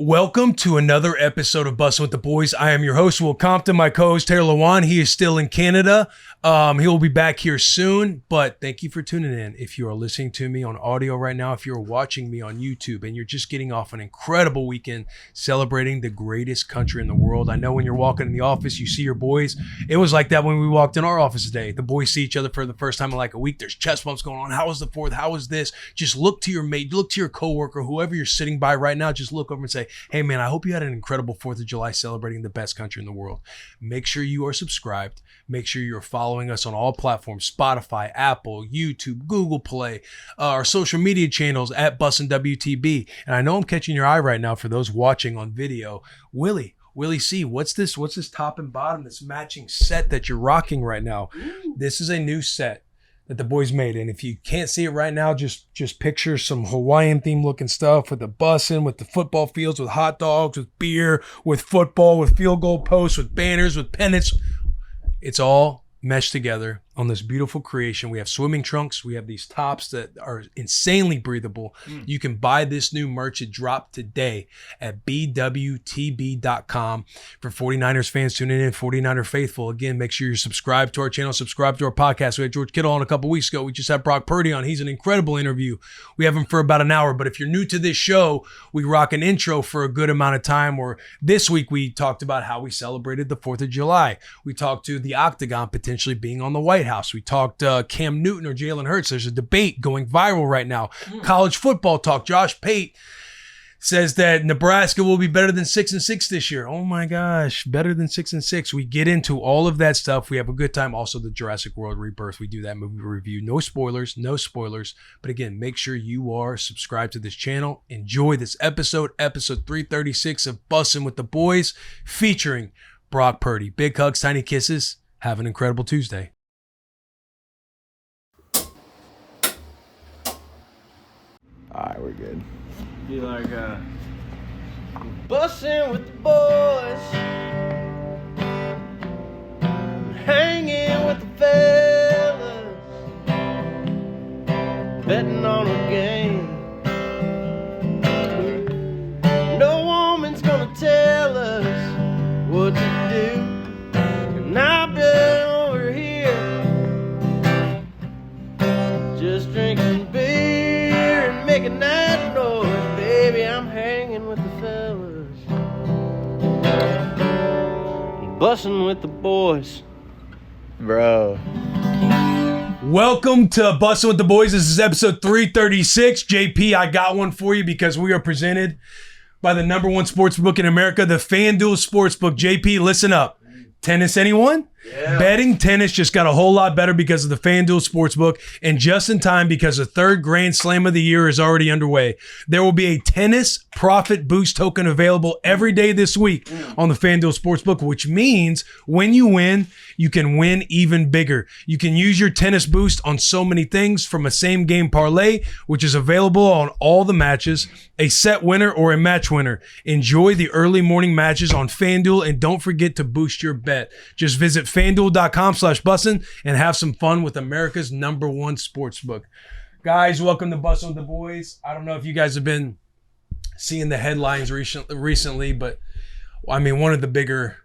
Welcome to another episode of Bussin With The Boys. I am your host, Will Compton. My co-host, Taylor Lewan. He is still in Canada. He will be back here soon, but thank you for tuning in. If you are listening to me on audio right now, if you're watching me on YouTube and you're just getting off an incredible weekend celebrating the greatest country in the world. I know when you're walking in the office, you see your boys. It was like that when we walked in our office today. The boys see each other for the first time in like a week. There's chest bumps going on. How was the fourth? How was this? Just look to your mate, look to your coworker, whoever you're sitting by right now, just look over and say, hey man, I hope you had an incredible 4th of July celebrating the best country in the world. Make sure you are subscribed. Make sure you're following us on all platforms, Spotify, Apple, YouTube, Google Play, our social media channels at Bussin WTB. And I know I'm catching your eye right now for those watching on video. Willie C, what's this top and bottom, this matching set that you're rocking right now? Ooh. This is a new set that the boys made. And if you can't see it right now, just picture some Hawaiian themed looking stuff with the bussin', with the football fields, with hot dogs, with beer, with football, with field goal posts, with banners, with pennants. It's all meshed together on this beautiful creation. We have swimming trunks. We have these tops that are insanely breathable. You can buy this new merch. It dropped today at bwtb.com. For 49ers fans tuning in, 49er faithful. Again, make sure you're subscribed to our channel, subscribe to our podcast. We had George Kittle on a couple weeks ago. We just had Brock Purdy on. He's an incredible interview. We have him for about an hour. But if you're new to this show, we rock an intro for a good amount of time. Or this week, we talked about how we celebrated the 4th of July. We talked to the Octagon potentially being on the White House. We talked Cam Newton or Jalen Hurts. There's a debate going viral right now. College football talk. Josh Pate says that Nebraska will be better than 6-6 this year. Oh my gosh, better than 6-6. We get into all of that stuff. We have a good time. Also, the Jurassic World Rebirth. We do that movie review. No spoilers. But again, make sure you are subscribed to this channel. Enjoy this episode 336 of Bussin With The Boys, featuring Brock Purdy. Big hugs, tiny kisses. Have an incredible Tuesday. Alright, we're good. Be like, Bussin' with the boys, hanging with the fellas, betting on a game. No woman's gonna tell us what to do, and I've been over here just drinking beer and making that noise. Baby, I'm hanging with the fellas, bussin' with the boys. Bro. Welcome to Bussin With The Boys. This is episode 336. JP, I got one for you because we are presented by the #1 sportsbook in America, the FanDuel Sportsbook. JP, listen up. Tennis, anyone? Yeah. Betting tennis just got a whole lot better because of the FanDuel Sportsbook, and just in time because the 3rd Grand Slam of the year is already underway. There will be a tennis profit boost token available every day this week on the FanDuel Sportsbook, which means when you win, you can win even bigger. You can use your tennis boost on so many things, from a same game parlay, which is available on all the matches, a set winner or a match winner. Enjoy the early morning matches on FanDuel, and don't forget to boost your bet. Just visit FanDuel.com/bussin and have some fun with America's #1 sportsbook. Guys, welcome to Bussin With The Boys. I don't know if you guys have been seeing the headlines recently, but I mean, one of the bigger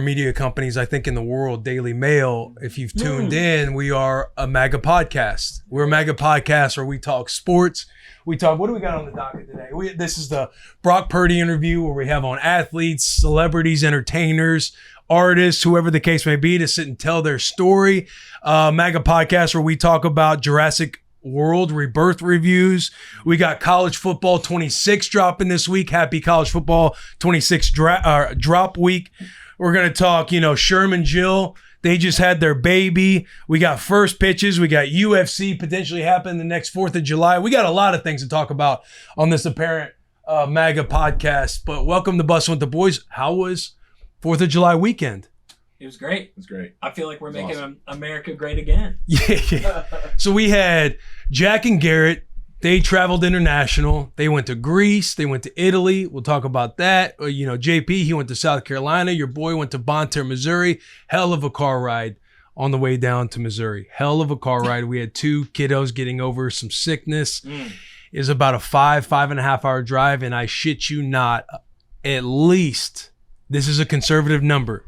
media companies, I think, in the world, Daily Mail, if you've tuned in, we are a MAGA podcast. We're a MAGA podcast where we talk sports. We talk, what do we got on the docket today? This is the Brock Purdy interview where we have on athletes, celebrities, entertainers, artists, whoever the case may be, to sit and tell their story. MAGA podcast where we talk about Jurassic World Rebirth reviews. We got College Football 26 dropping this week. Happy College Football 26 drop week. We're going to talk, Sherman Jill. They just had their baby. We got first pitches. We got UFC potentially happening the next 4th of July. We got a lot of things to talk about on this apparent MAGA podcast. But welcome to Bussin With The Boys. How was 4th of July weekend? It was great. It was great. I feel like we're making awesome. America great again. Yeah. So we had Jack and Garrett. They traveled international. They went to Greece. They went to Italy. We'll talk about that. JP, he went to South Carolina. Your boy went to Bonne Terre, Missouri. Hell of a car ride on the way down to Missouri. Hell of a car ride. We had 2 kiddos getting over some sickness. is about a 5.5 hour drive. And I shit you not, at least, this is a conservative number,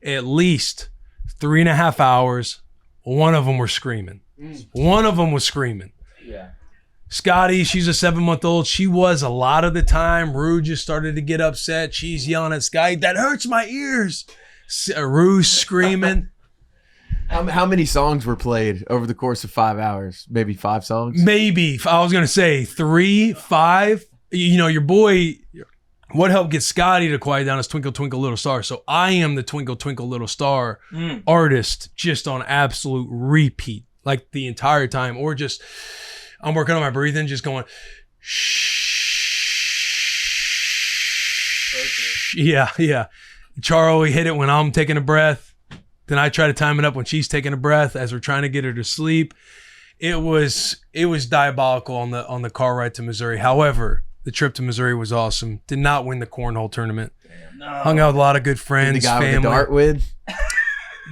at least 3.5 hours, one of them were screaming. One of them was screaming. Yeah. Scotty, she's a 7-month-old. She was a lot of the time. Rue just started to get upset. She's yelling at Scotty, that hurts my ears. Rue's screaming. How many songs were played over the course of 5 hours? Maybe 5 songs? Maybe. I was going to say 3, 5. You know, your boy, what helped get Scotty to quiet down is Twinkle Twinkle Little Star. So I am the Twinkle Twinkle Little Star artist, just on absolute repeat, like the entire time. Or just, I'm working on my breathing, just going, shh. Yeah. Charlie hit it when I'm taking a breath. Then I try to time it up when she's taking a breath as we're trying to get her to sleep. It was diabolical on the car ride to Missouri. However, the trip to Missouri was awesome. Did not win the cornhole tournament. No. Hung out with a lot of good friends, Did the guy family. with the dart win?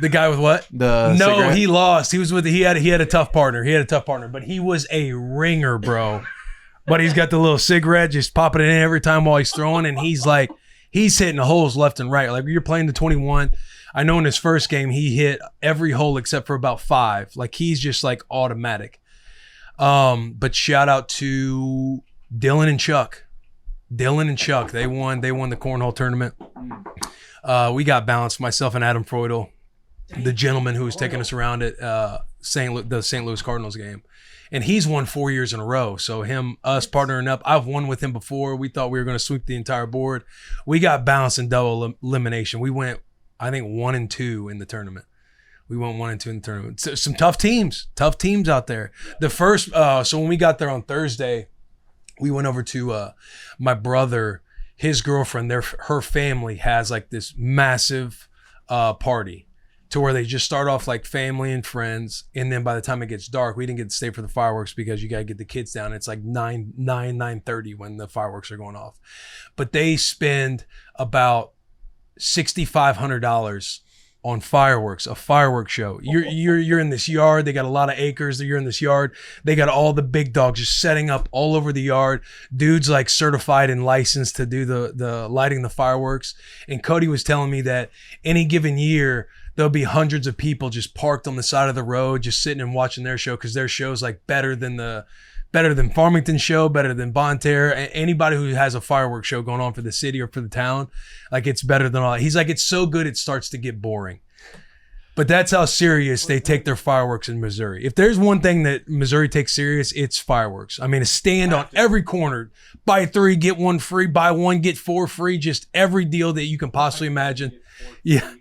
The guy with what? The No, cigarette? he lost. He had a tough partner. But he was a ringer, bro. But he's got the little cigarette, just popping it in every time while he's throwing, and he's hitting the holes left and right. Like, you're playing the 21. I know in his first game he hit every hole except for about 5. Like, he's just like automatic. But shout out to Dylan and Chuck. They won the cornhole tournament. We got balanced, myself and Adam Freudel, the gentleman who was taking us around at the St. Louis Cardinals game. And he's won 4 years in a row. So us partnering up, I've won with him before. We thought we were going to sweep the entire board. We got bounced in double elimination. We went, I think, 1-2 in the tournament. So some tough teams out there. The first, so when we got there on Thursday, we went over to my brother, his girlfriend, her family has like this massive party to where they just start off like family and friends. And then by the time it gets dark, we didn't get to stay for the fireworks because you got to get the kids down. It's like 9:30 when the fireworks are going off. But they spend about $6,500 on fireworks, a fireworks show. You're in this yard. They got a lot of acres. You're in this yard. They got all the big dogs just setting up all over the yard. Dudes like certified and licensed to do the lighting the fireworks. And Cody was telling me that any given year there'll be hundreds of people just parked on the side of the road, just sitting and watching their show because their show's like better than Farmington show, better than Bonterre. Anybody who has a fireworks show going on for the city or for the town, like, it's better than all. He's like, it's so good it starts to get boring. But that's how serious they take their fireworks in Missouri. If there's one thing that Missouri takes serious, it's fireworks. I mean, a stand on every corner, buy 3, get 1 free, buy 1, get 4 free, just every deal that you can possibly imagine. Yeah.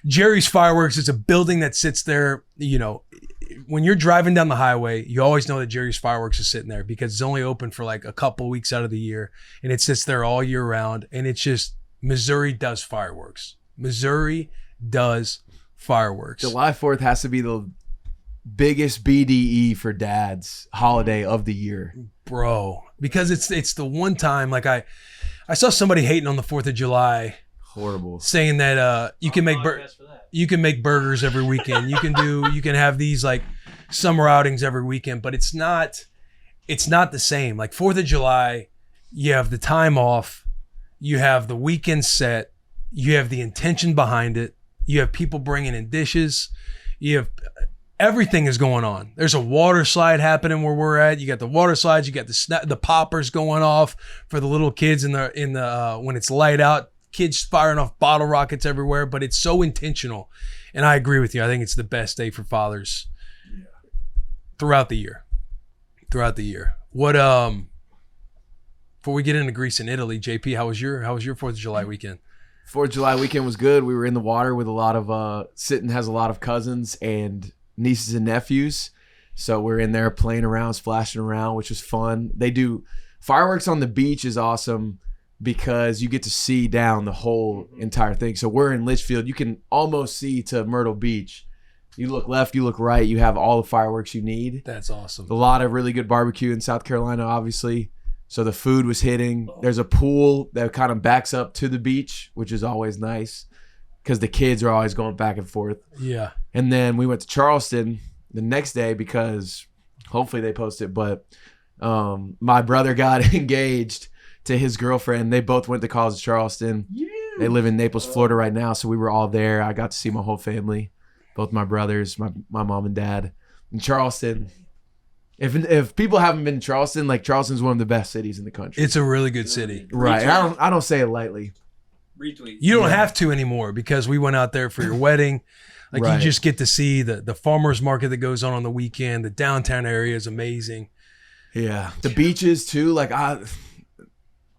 Jerry's Fireworks is a building that sits there. You know, when you're driving down the highway, you always know that Jerry's Fireworks is sitting there because it's only open for like a couple weeks out of the year, and it sits there all year round. And it's just, Missouri does fireworks. Missouri does fireworks. July 4th has to be the biggest BDE for dads holiday of the year, bro, because it's the one time, like, I saw somebody hating on the 4th of July. Horrible. Saying that you can make burgers every weekend. You can have these like summer outings every weekend, but it's not the same. Like 4th of July, you have the time off, you have the weekend set, you have the intention behind it, you have people bringing in dishes, you have everything is going on. There's a water slide happening where we're at. You got the water slides, you got the poppers going off for the little kids in the when it's light out. Kids firing off bottle rockets everywhere, but it's so intentional. And I agree with you. I think it's the best day for fathers throughout the year. What before we get into Greece and Italy, JP, how was your 4th of July weekend? 4th of July weekend was good. We were in the water with a lot of Sitton has a lot of cousins and nieces and nephews. So we're in there playing around, splashing around, which was fun. They do fireworks on the beach is awesome, because you get to see down the whole entire thing. So we're in Litchfield. You can almost see to Myrtle Beach. You look left, you look right, you have all the fireworks you need. That's awesome. A lot of really good barbecue in South Carolina, obviously. So the food was hitting. There's a pool that kind of backs up to the beach, which is always nice because the kids are always going back and forth. Yeah. And then we went to Charleston the next day because hopefully they post it, but My brother got engaged to his girlfriend. They both went to college in Charleston. They live in Naples, Florida right now. So we were all there. I got to see my whole family, both my brothers, my mom and dad. In Charleston, if people haven't been to Charleston, like Charleston's one of the best cities in the country. It's a really good city. Right. I don't say it lightly. Retweet. You don't have to anymore because we went out there for your wedding. Like Right. you just get to see the farmers market that goes on the weekend. The downtown area is amazing. Yeah. The beaches too. Like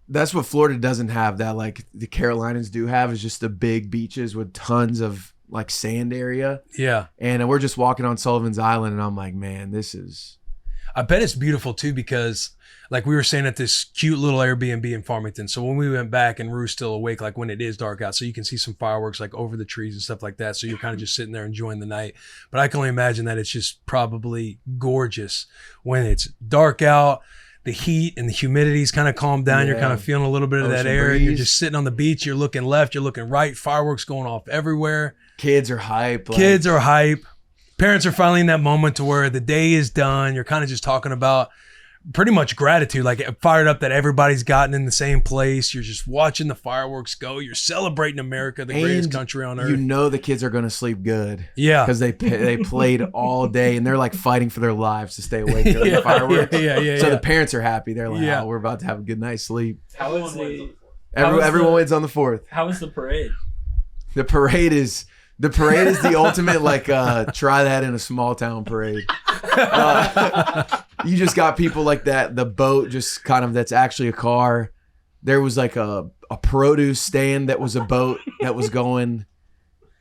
that's what Florida doesn't have that like the Carolinas do have is just the big beaches with tons of like sand area. Yeah. And we're just walking on Sullivan's Island and I'm like, man, this is. I bet it's beautiful too because like we were staying at this cute little Airbnb in Farmington. So when we went back and Rue's still awake, like when it is dark out, so you can see some fireworks like over the trees and stuff like that. So you're kind of just sitting there enjoying the night. But I can only imagine that it's just probably gorgeous when it's dark out. The heat and the humidity's kind of calmed down. Yeah. You're kind of feeling a little bit of that Ocean air. You're breeze. just sitting on the beach. You're looking left. You're looking right. Fireworks going off everywhere. Kids are hype. Kids are hype. Parents are finally in that moment to where the day is done. You're kind of just talking about pretty much gratitude, like fired up that everybody's gotten in the same place. You're just watching the fireworks go. You're celebrating America, the greatest country on earth. You know the kids are going to sleep good. Yeah. Because they played all day and they're like fighting for their lives to stay awake during the fireworks. Yeah. So the parents are happy. They're like, Yeah. oh, we're about to have a good night's sleep. How is the Everyone wins on the 4th. How is the parade? The parade is the ultimate like try that in a small town parade. You just got people like that. The boat just kind of that's actually a car. There was like a produce stand that was a boat that was going.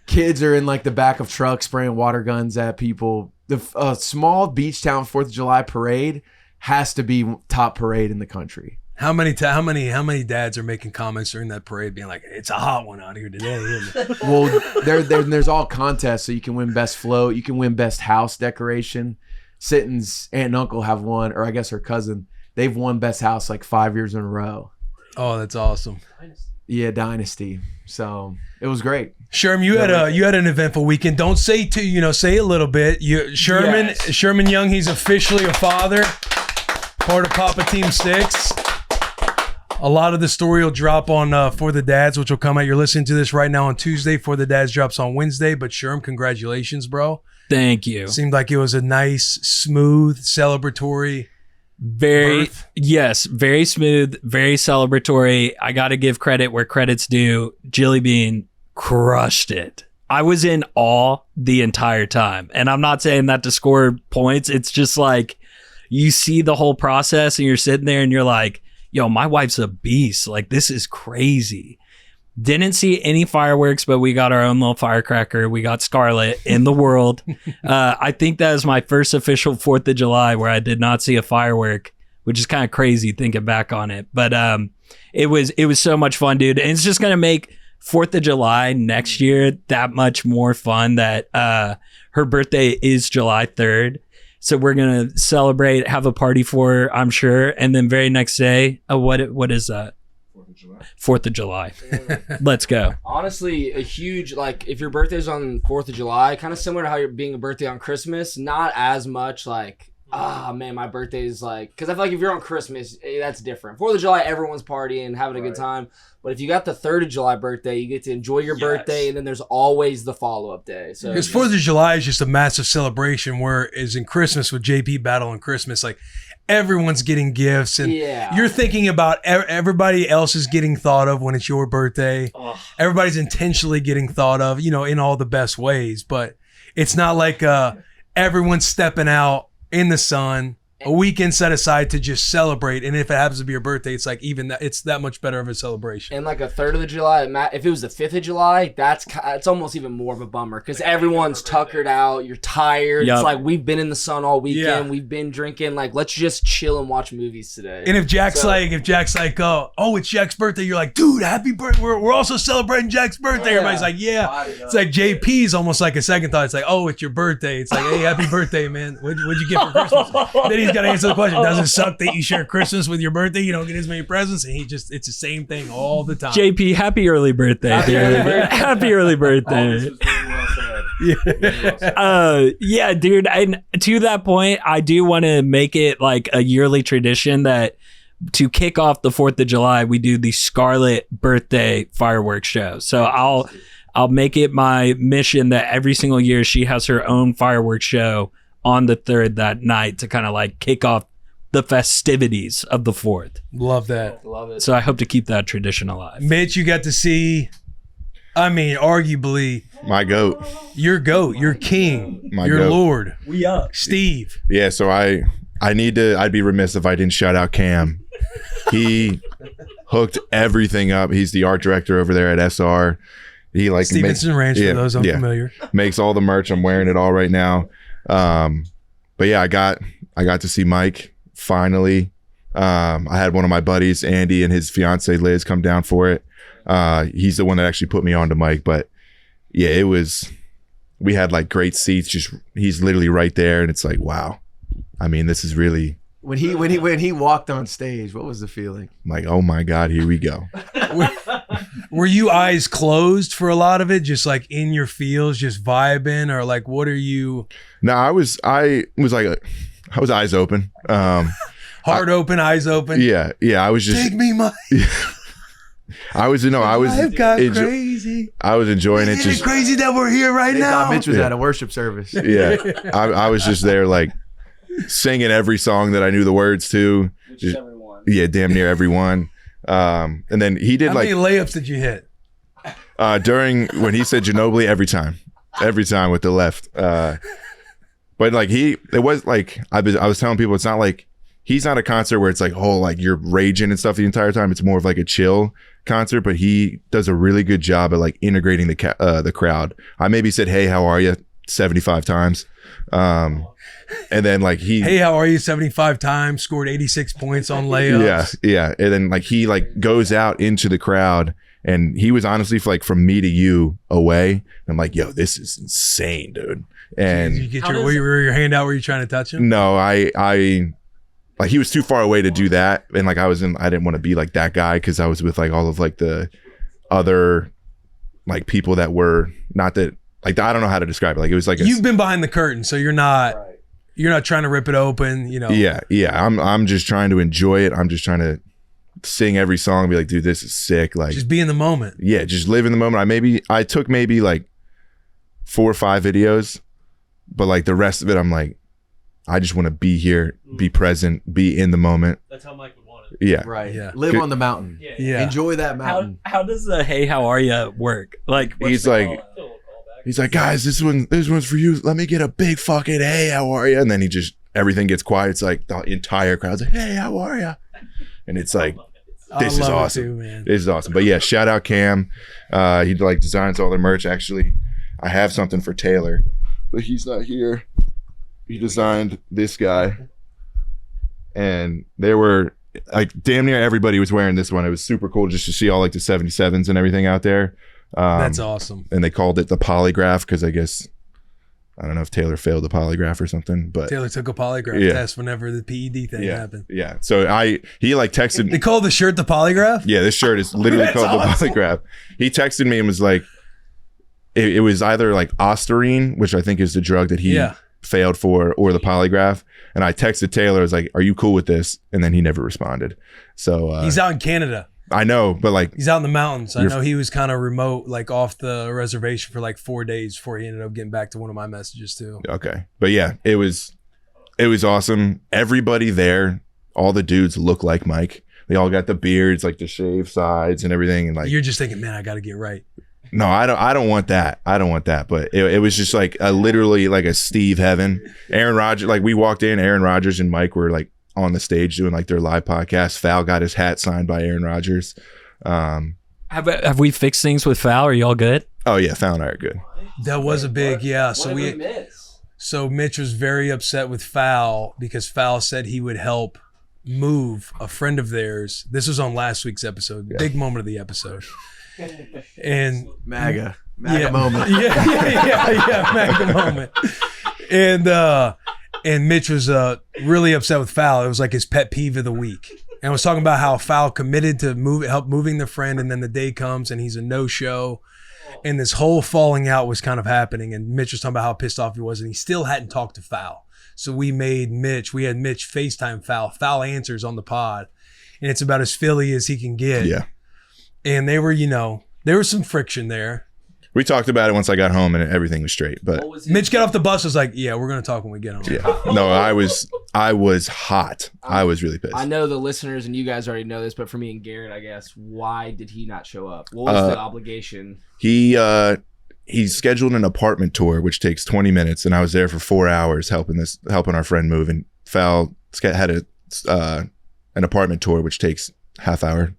Kids are in like the back of trucks spraying water guns at people. The small beach town 4th of July parade has to be top parade in the country. How many dads are making comments during that parade being like, it's a hot one out here today, isn't it? Well, there's all contests, so you can win best float, you can win best house decoration. Sitton's aunt and uncle have won, or I guess her cousin, they've won best house like 5 years in a row. Oh, that's awesome. Yeah, Dynasty. So it was great. Sherm, you had an eventful weekend. Don't say say a little bit. Sherman Young, he's officially a father, part of Papa Team 6. A lot of the story will drop on For the Dads, which will come out. You're listening to this right now on Tuesday. For the Dads drops on Wednesday. But Sherm, congratulations, bro. Thank you. Seemed like it was a nice, smooth, celebratory birth. Yes, very smooth, very celebratory. I got to give credit where credit's due. Jilly Bean crushed it. I was in awe the entire time. And I'm not saying that to score points. It's just like you see the whole process and you're sitting there and you're like, yo, my wife's a beast. Like, this is crazy. Didn't see any fireworks, but we got our own little firecracker. We got Scarlet in the world. I think that was my first official 4th of July where I did not see a firework, which is kind of crazy thinking back on it. But it was so much fun, dude. And it's just going to make 4th of July next year that much more fun that her birthday is July 3rd. So we're going to celebrate, have a party for her, I'm sure. And then very next day, what is that? 4th of July. Let's go. Honestly, a huge, like, if your birthday's on 4th of July, kind of similar to how you're being a birthday on Christmas, not as much like, man, my birthday's like, because I feel like if you're on Christmas, that's different. 4th of July, everyone's partying, having a good time. But if you got the 3rd of July birthday, you get to enjoy your birthday, and then there's always the follow-up day. So because 4th of July is just a massive celebration, whereas in Christmas with JP battling Christmas, like everyone's getting gifts and you're thinking about everybody else is getting thought of when it's your birthday. Everybody's intentionally getting thought of, in all the best ways, but it's not like everyone's stepping out in the sun, a weekend set aside to just celebrate. And if it happens to be your birthday, it's like even that, it's that much better of a celebration. And like a 3rd of the July, if it was the 5th of July, it's almost even more of a bummer because everyone's tuckered out. You're tired. Yep. It's like we've been in the sun all weekend. Yeah. We've been drinking. Like, let's just chill and watch movies today. And if Jack's like, oh, it's Jack's birthday, you're like, dude, happy birthday. We're also celebrating Jack's birthday. Everybody's like, yeah. It's like JP's almost like a second thought. It's like, oh, it's your birthday. It's like, hey, happy birthday, man. What'd you get for Christmas? Then he's got to answer the question. Does it suck that you share Christmas with your birthday? You don't get as many presents, and it's the same thing all the time. JP, happy early birthday, dude. Happy early birthday. This was very well said. Yeah, dude. And to that point, I do want to make it like a yearly tradition that to kick off the 4th of July, we do the Scarlet birthday fireworks show. So I'll make it my mission that every single year she has her own fireworks show on the 3rd that night to kind of like kick off the festivities of the 4th. Love that. Love it. So I hope to keep that tradition alive. Mitch, you got to see, I mean, arguably My goat. your GOAT, your king, My your goat. Lord, We up. Steve. Yeah, so I'd be remiss if I didn't shout out Cam. He hooked everything up. He's the art director over there at SR. He like Stevenson Ranch, yeah, for those yeah. unfamiliar. makes all the merch. I'm wearing it all right now. But yeah, I got to see Mike finally. I had one of my buddies, Andy, and his fiance Liz come down for it. He's the one that actually put me on to Mike. But yeah, we had like great seats. Just he's literally right there, and it's like, wow. I mean, this is really When he walked on stage, what was the feeling? like, oh my God, here we go. Were you eyes closed for a lot of it, just like in your feels, just vibing, or like what are you? No, I was eyes open. Heart open, eyes open. Yeah. I was just Take me, Mike. I've got crazy. I was enjoying it. Isn't it Just crazy that we're here right They now? thought Mitch was Yeah. at a worship service. yeah, I was just there like singing every song that I knew the words to. Which Just- is everyone. Yeah, damn near every one. And then he did How like many layups did you hit? during when he said Ginobili every time with the left. But like it was like I was telling people, it's not like he's not a concert where it's like, oh, like you're raging and stuff the entire time. It's more of like a chill concert, but he does a really good job at like integrating the crowd. I maybe said, hey, how are you 75 times. And then like Hey, how are you? 75 times, scored 86 points on layups. yeah. And then like he like goes out into the crowd, and he was honestly from me to you away. And I'm like, yo, this is insane, dude. Did And you get your hand out? Were you trying to touch him? no, I like he was too far away to do that, and like I didn't want to be like that guy because I was with like all of like the other like people that were not that like I don't know how to describe it. Like it was like You've been behind the curtain, so you're not trying to rip it open. You know. yeah. I'm just trying to enjoy it. I'm just trying to sing every song and be like, dude, this is sick. Like Just be in the moment. yeah, just live in the moment. I took maybe like 4 or 5 videos, but like the rest of it, I'm like, I just want to be here, be present, be in the moment. That's how Mike would want it. Yeah. Right. Yeah. Live on the mountain. Yeah. Enjoy that mountain. How does the hey, how are you work? Like, He's like, guys, this one's for you. Let me get a big fucking hey, how are you? And then everything gets quiet. It's like the entire crowd's like, hey, how are you? And it's like, this I is love it awesome. too, man. This is awesome. But yeah, shout out Cam. He like designs all their merch. Actually, I have something for Taylor, but he's not here. He designed this guy, and they were like damn near everybody was wearing this one. It was super cool just to see all like the 77s and everything out there. That's awesome. And they called it the polygraph because I guess I don't know if Taylor failed the polygraph or something, but Taylor took a polygraph Yeah. test whenever the PED thing happened. yeah. So he like texted. They call the shirt the polygraph? Yeah, this shirt is literally That's called awesome. the polygraph. He texted me and was like, it was either like Ostarine, which I think is the drug that he Yeah. failed for, or the polygraph. And I texted Taylor, I was like, are you cool with this? And then he never responded. So He's out in Canada. I know, but like, He's out in the mountains. I You're- know he was kind of remote, like off the reservation for like 4 days before he ended up getting back to one of my messages too. okay. But yeah, it was awesome. Everybody there, all the dudes look like Mike. They all got the beards, like the shaved sides and everything. And like, You're just thinking, man, I got to get right. no, I don't want that. I don't want that. But it was just like literally like a Steve heaven. Aaron Rodgers, like we walked in, Aaron Rodgers and Mike were like on the stage doing like their live podcast. Fal got his hat signed by Aaron Rodgers. have we fixed things with Fal? Are y'all good? Oh yeah, Fal and I are good. That was a big, yeah. So What did we miss? So Mitch was very upset with Fal because Fal said he would help move a friend of theirs. This was on last week's episode. Big moment of the episode. And MAGA yeah, moment. Yeah, MAGA moment. And Mitch was really upset with Fal. It was like his pet peeve of the week. and was talking about how Fowl committed to help moving the friend, and then the day comes and he's a no-show, and this whole falling out was kind of happening. And Mitch was talking about how pissed off he was, and he still hadn't talked to Fowl. So we had Mitch FaceTime Fowl. Fowl answers on the pod, and it's about as Philly as he can get. Yeah. And there was some friction there. We talked about it once I got home and everything was straight. But Mitch got off the bus, was like, yeah, we're going to talk when we get home. yeah, no, I was hot. I was really pissed. I know the listeners and you guys already know this, but for me and Garrett, I guess, why did he not show up? What was the obligation? He scheduled an apartment tour, which takes 20 minutes, and I was there for 4 hours helping our friend move. And Fowl had an apartment tour, which takes half hour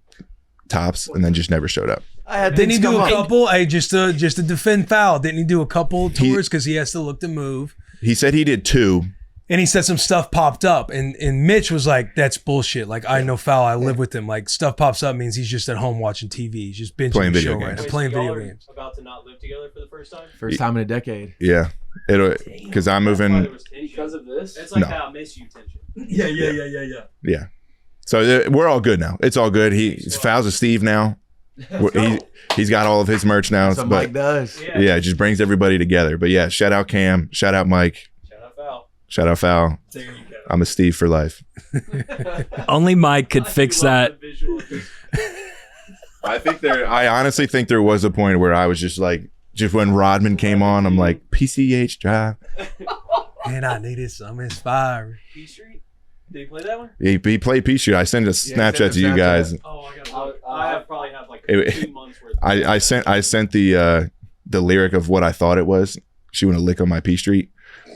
tops, and then just never showed up. Didn't he do a couple? Just to defend Fowl, didn't he do a couple tours because he has to look to move? He said he did 2. And he said some stuff popped up, and Mitch was like, "That's bullshit. Like, I know Fowl. I live with him. Like, stuff pops up means he's just at home watching TV. He's just binging Playing the video show games. right now, Wait, playing so y'all video are games." About to not live together for the first time? First time in a decade. Yeah, because I'm That's why moving. there was tension. Because of this? It's like No. that I miss you tension. Yeah. Yeah, so we're all good now. It's all good. Fowl's a Steve now. He's got all of his merch now. That's what Mike does. Yeah, it just brings everybody together. But yeah, shout out Cam, shout out Mike, Shout out Fowl. shout out Fowl. There you go. I'm a Steve for life. Only Mike could fix that. I honestly think there was a point where I was just when Rodman came on, I'm like, PCH drive. And I needed some inspiring. P Street? Did he play that one? He played P Street. I sent a Snapchat to you guys. Oh, I gotta look. I probably have like It- 2 months worth. I sent the lyric of what I thought it was. She wouldn't lick on my P Street,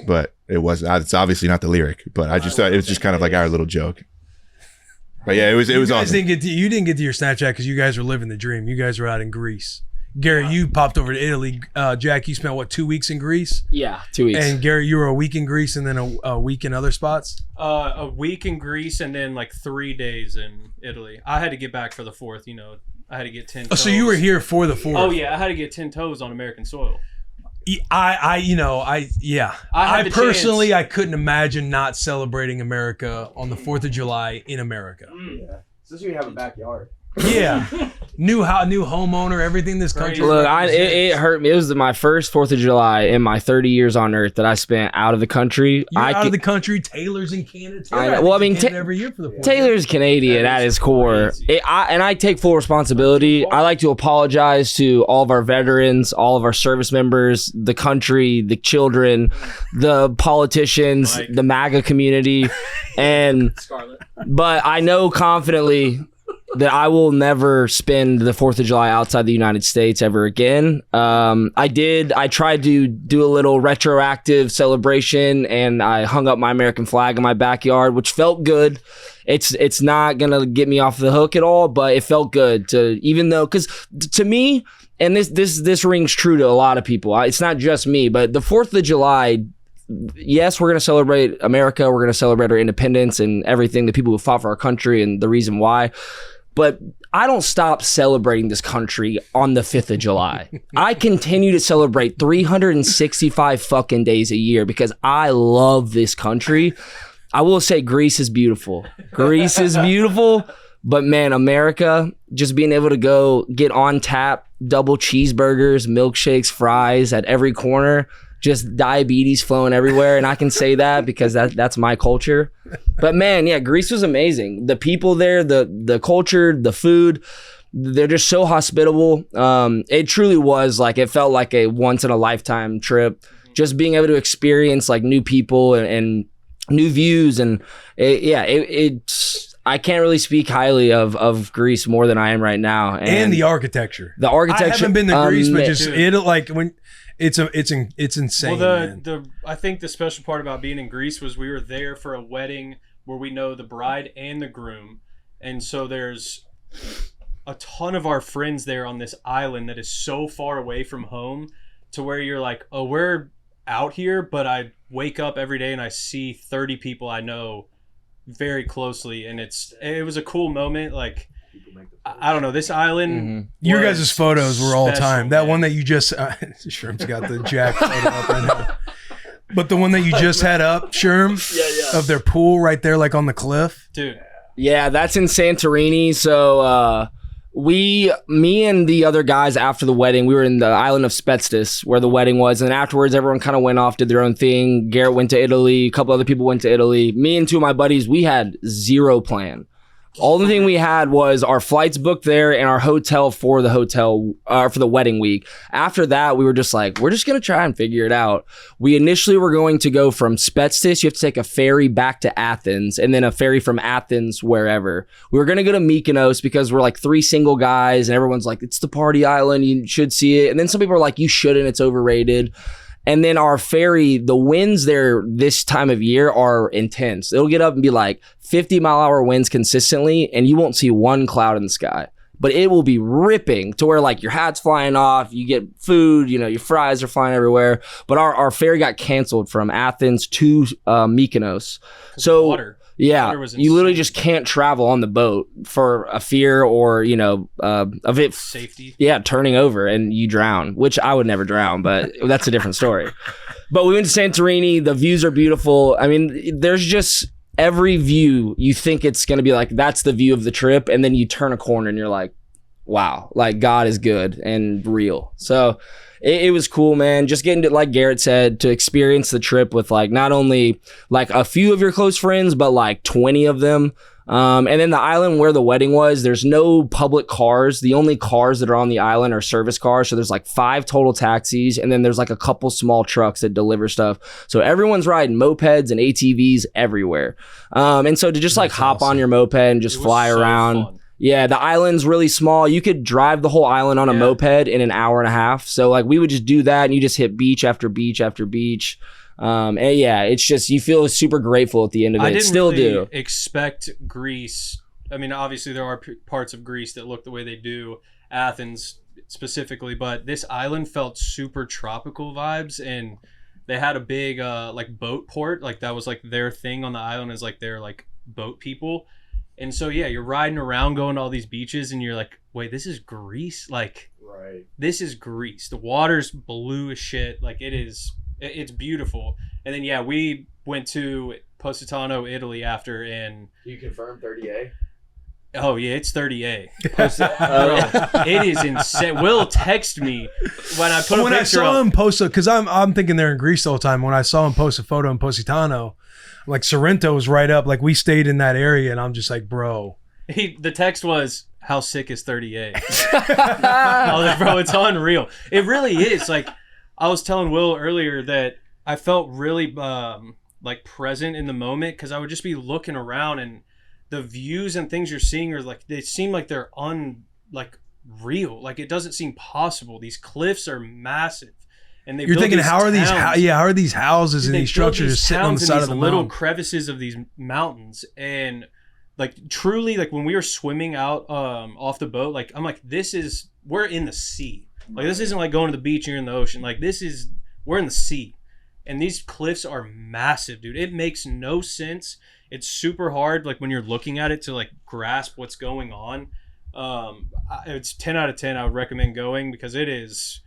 but it was. It's obviously not the lyric, but I just thought it was just kind of like our little joke. But yeah, it was You guys awesome. you didn't get to your Snapchat because you guys were living the dream. You guys were out in Greece. Gary, you popped over to Italy. Jack, you spent 2 weeks in Greece? Yeah, 2 weeks. And Gary, you were a week in Greece and then a week in other spots? A week in Greece and then like 3 days in Italy. I had to get back for the 4th. I had to get 10 Oh, toes. so you were here for the 4th? Oh yeah, I had to get 10 toes on American soil. I had the personally, chance. I couldn't imagine not celebrating America on the 4th of July in America. Especially when you have a backyard. Yeah. new homeowner, everything this country. Look, represents. it hurt me. It was my first 4th of July in my 30 years on Earth that I spent out of the country. You're out of the country. Taylor's in Canada. I know. Taylor, Well, I I think, mean, is in Canada every year for the 4th. Taylor's Canadian at his core. And I take full responsibility. I like to apologize to all of our veterans, all of our service members, the country, the children, the politicians, Mike. the MAGA community. But I know confidently that I will never spend the 4th of July outside the United States ever again. I tried to do a little retroactive celebration, and I hung up my American flag in my backyard, which felt good. It's not gonna get me off the hook at all, but it felt good because to me, and this rings true to a lot of people. It's not just me, but the 4th of July. Yes, we're going to celebrate America. We're going to celebrate our independence and everything, the people who fought for our country and the reason why. But I don't stop celebrating this country on the 5th of July. I continue to celebrate 365 fucking days a year because I love this country. I will say Greece is beautiful. Greece is beautiful. But man, America, just being able to go get on tap, double cheeseburgers, milkshakes, fries at every corner, just diabetes flowing everywhere. And I can say that because that's my culture. But man, yeah, Greece was amazing. The people there, the culture, the food, they're just so hospitable. It truly was it felt like a once in a lifetime trip. Just being able to experience new people and new views. And I can't really speak highly of Greece more than I am right now. And the architecture. The architecture. I haven't been to Greece, but just dude. it's insane. Well, I think the special part about being in Greece was we were there for a wedding where we know the bride and the groom, and so there's a ton of our friends there on this island that is so far away from home to where you're like, oh, we're out here, but I wake up every day and I see 30 people I know very closely, and it was a cool moment. I don't know, this island. Your was guys' photos were all special, time. That man. one that you just Sherm's got the Jack photo up right now. But the one that you just had up, Sherm, of their pool right there, on the cliff. Dude, Yeah, that's in Santorini. So me and the other guys after the wedding, we were in the island of Spetses where the wedding was. And afterwards, everyone kind of went off, did their own thing. Garrett went to Italy. A couple other people went to Italy. Me and two of my buddies, we had zero plan. All the thing we had was our flights booked there and our hotel for the wedding week. After that, we were just like, we're just going to try and figure it out. We initially were going to go from Spetses. You have to take a ferry back to Athens and then a ferry from Athens wherever. We were going to go to Mykonos because we're like 3 single guys and everyone's like, it's the party island. You should see it. And then some people are like, you shouldn't. It's overrated. And then our ferry, the winds there this time of year are intense. It'll get up and be like 50-mile-an-hour winds consistently, and you won't see one cloud in the sky. But it will be ripping to where like your hat's flying off, you get food, you know, your fries are flying everywhere. But our ferry got canceled from Athens to Mykonos. So water. Yeah, Water was you literally insane. just can't travel on the boat for a fear or, you know, of it. Safety. Yeah, turning over and you drown, which I would never drown, but that's a different story. But we went to Santorini. The views are beautiful. I mean, there's just every view you think it's going to be like, that's the view of the trip. And then you turn a corner and you're like, wow, like God is good and real. So it was cool, man. Just getting to, like Garrett said, to experience the trip with like not only like a few of your close friends, but like 20 of them. And then the island where the wedding was, there's no public cars. The only cars that are on the island are service cars. So there's like 5 total taxis. And then there's like a couple small trucks that deliver stuff. So everyone's riding mopeds and ATVs everywhere. And so to just like hop on your moped and just It was fly so around. fun. Yeah, the island's really small. You could drive the whole island on a moped in an hour and a half. So like we would just do that and you just hit beach after beach after beach. And yeah, it's just, you feel super grateful at the end of it. I didn't Still really do. expect Greece. I mean, obviously there are parts of Greece that look the way they do, Athens specifically, but this island felt super tropical vibes, and they had a big like boat port. Like that was like their thing on the island, is like they're like boat people. And so yeah, you're riding around going to all these beaches and you're like, wait, this is Greece? Like, Right. this is Greece. The water's blue as shit. Like it's beautiful. And then yeah, we went to Positano, Italy after, and You confirm 30A? oh yeah, it's 30A. Yeah. Bro, it is insane. Will text me when I put a When I picture saw up. him post it, because I'm thinking they're in Greece the whole time. When I saw him post a photo in Positano, like Sorrento was right up. Like we stayed in that area, and I'm just like, bro. The text was, how sick is 30A? I was like, bro, it's unreal. It really is. Like, I was telling Will earlier that I felt really like present in the moment, because I would just be looking around and the views and things you're seeing are like, they seem like they're real. Like it doesn't seem possible. These cliffs are massive. And they You're build thinking, these how are these? towns. How are these houses and They these build structures these just sitting on the towns in side these of the little mountain? crevices of these mountains? And like truly, like when we were swimming out off the boat, like I'm like, we're in the sea. Like this isn't like going to the beach and you're in the ocean. Like we're in the sea. And these cliffs are massive, dude. It makes no sense. It's super hard, like when you're looking at it, to like grasp what's going on. It's 10 out of 10. I would recommend going, because it is.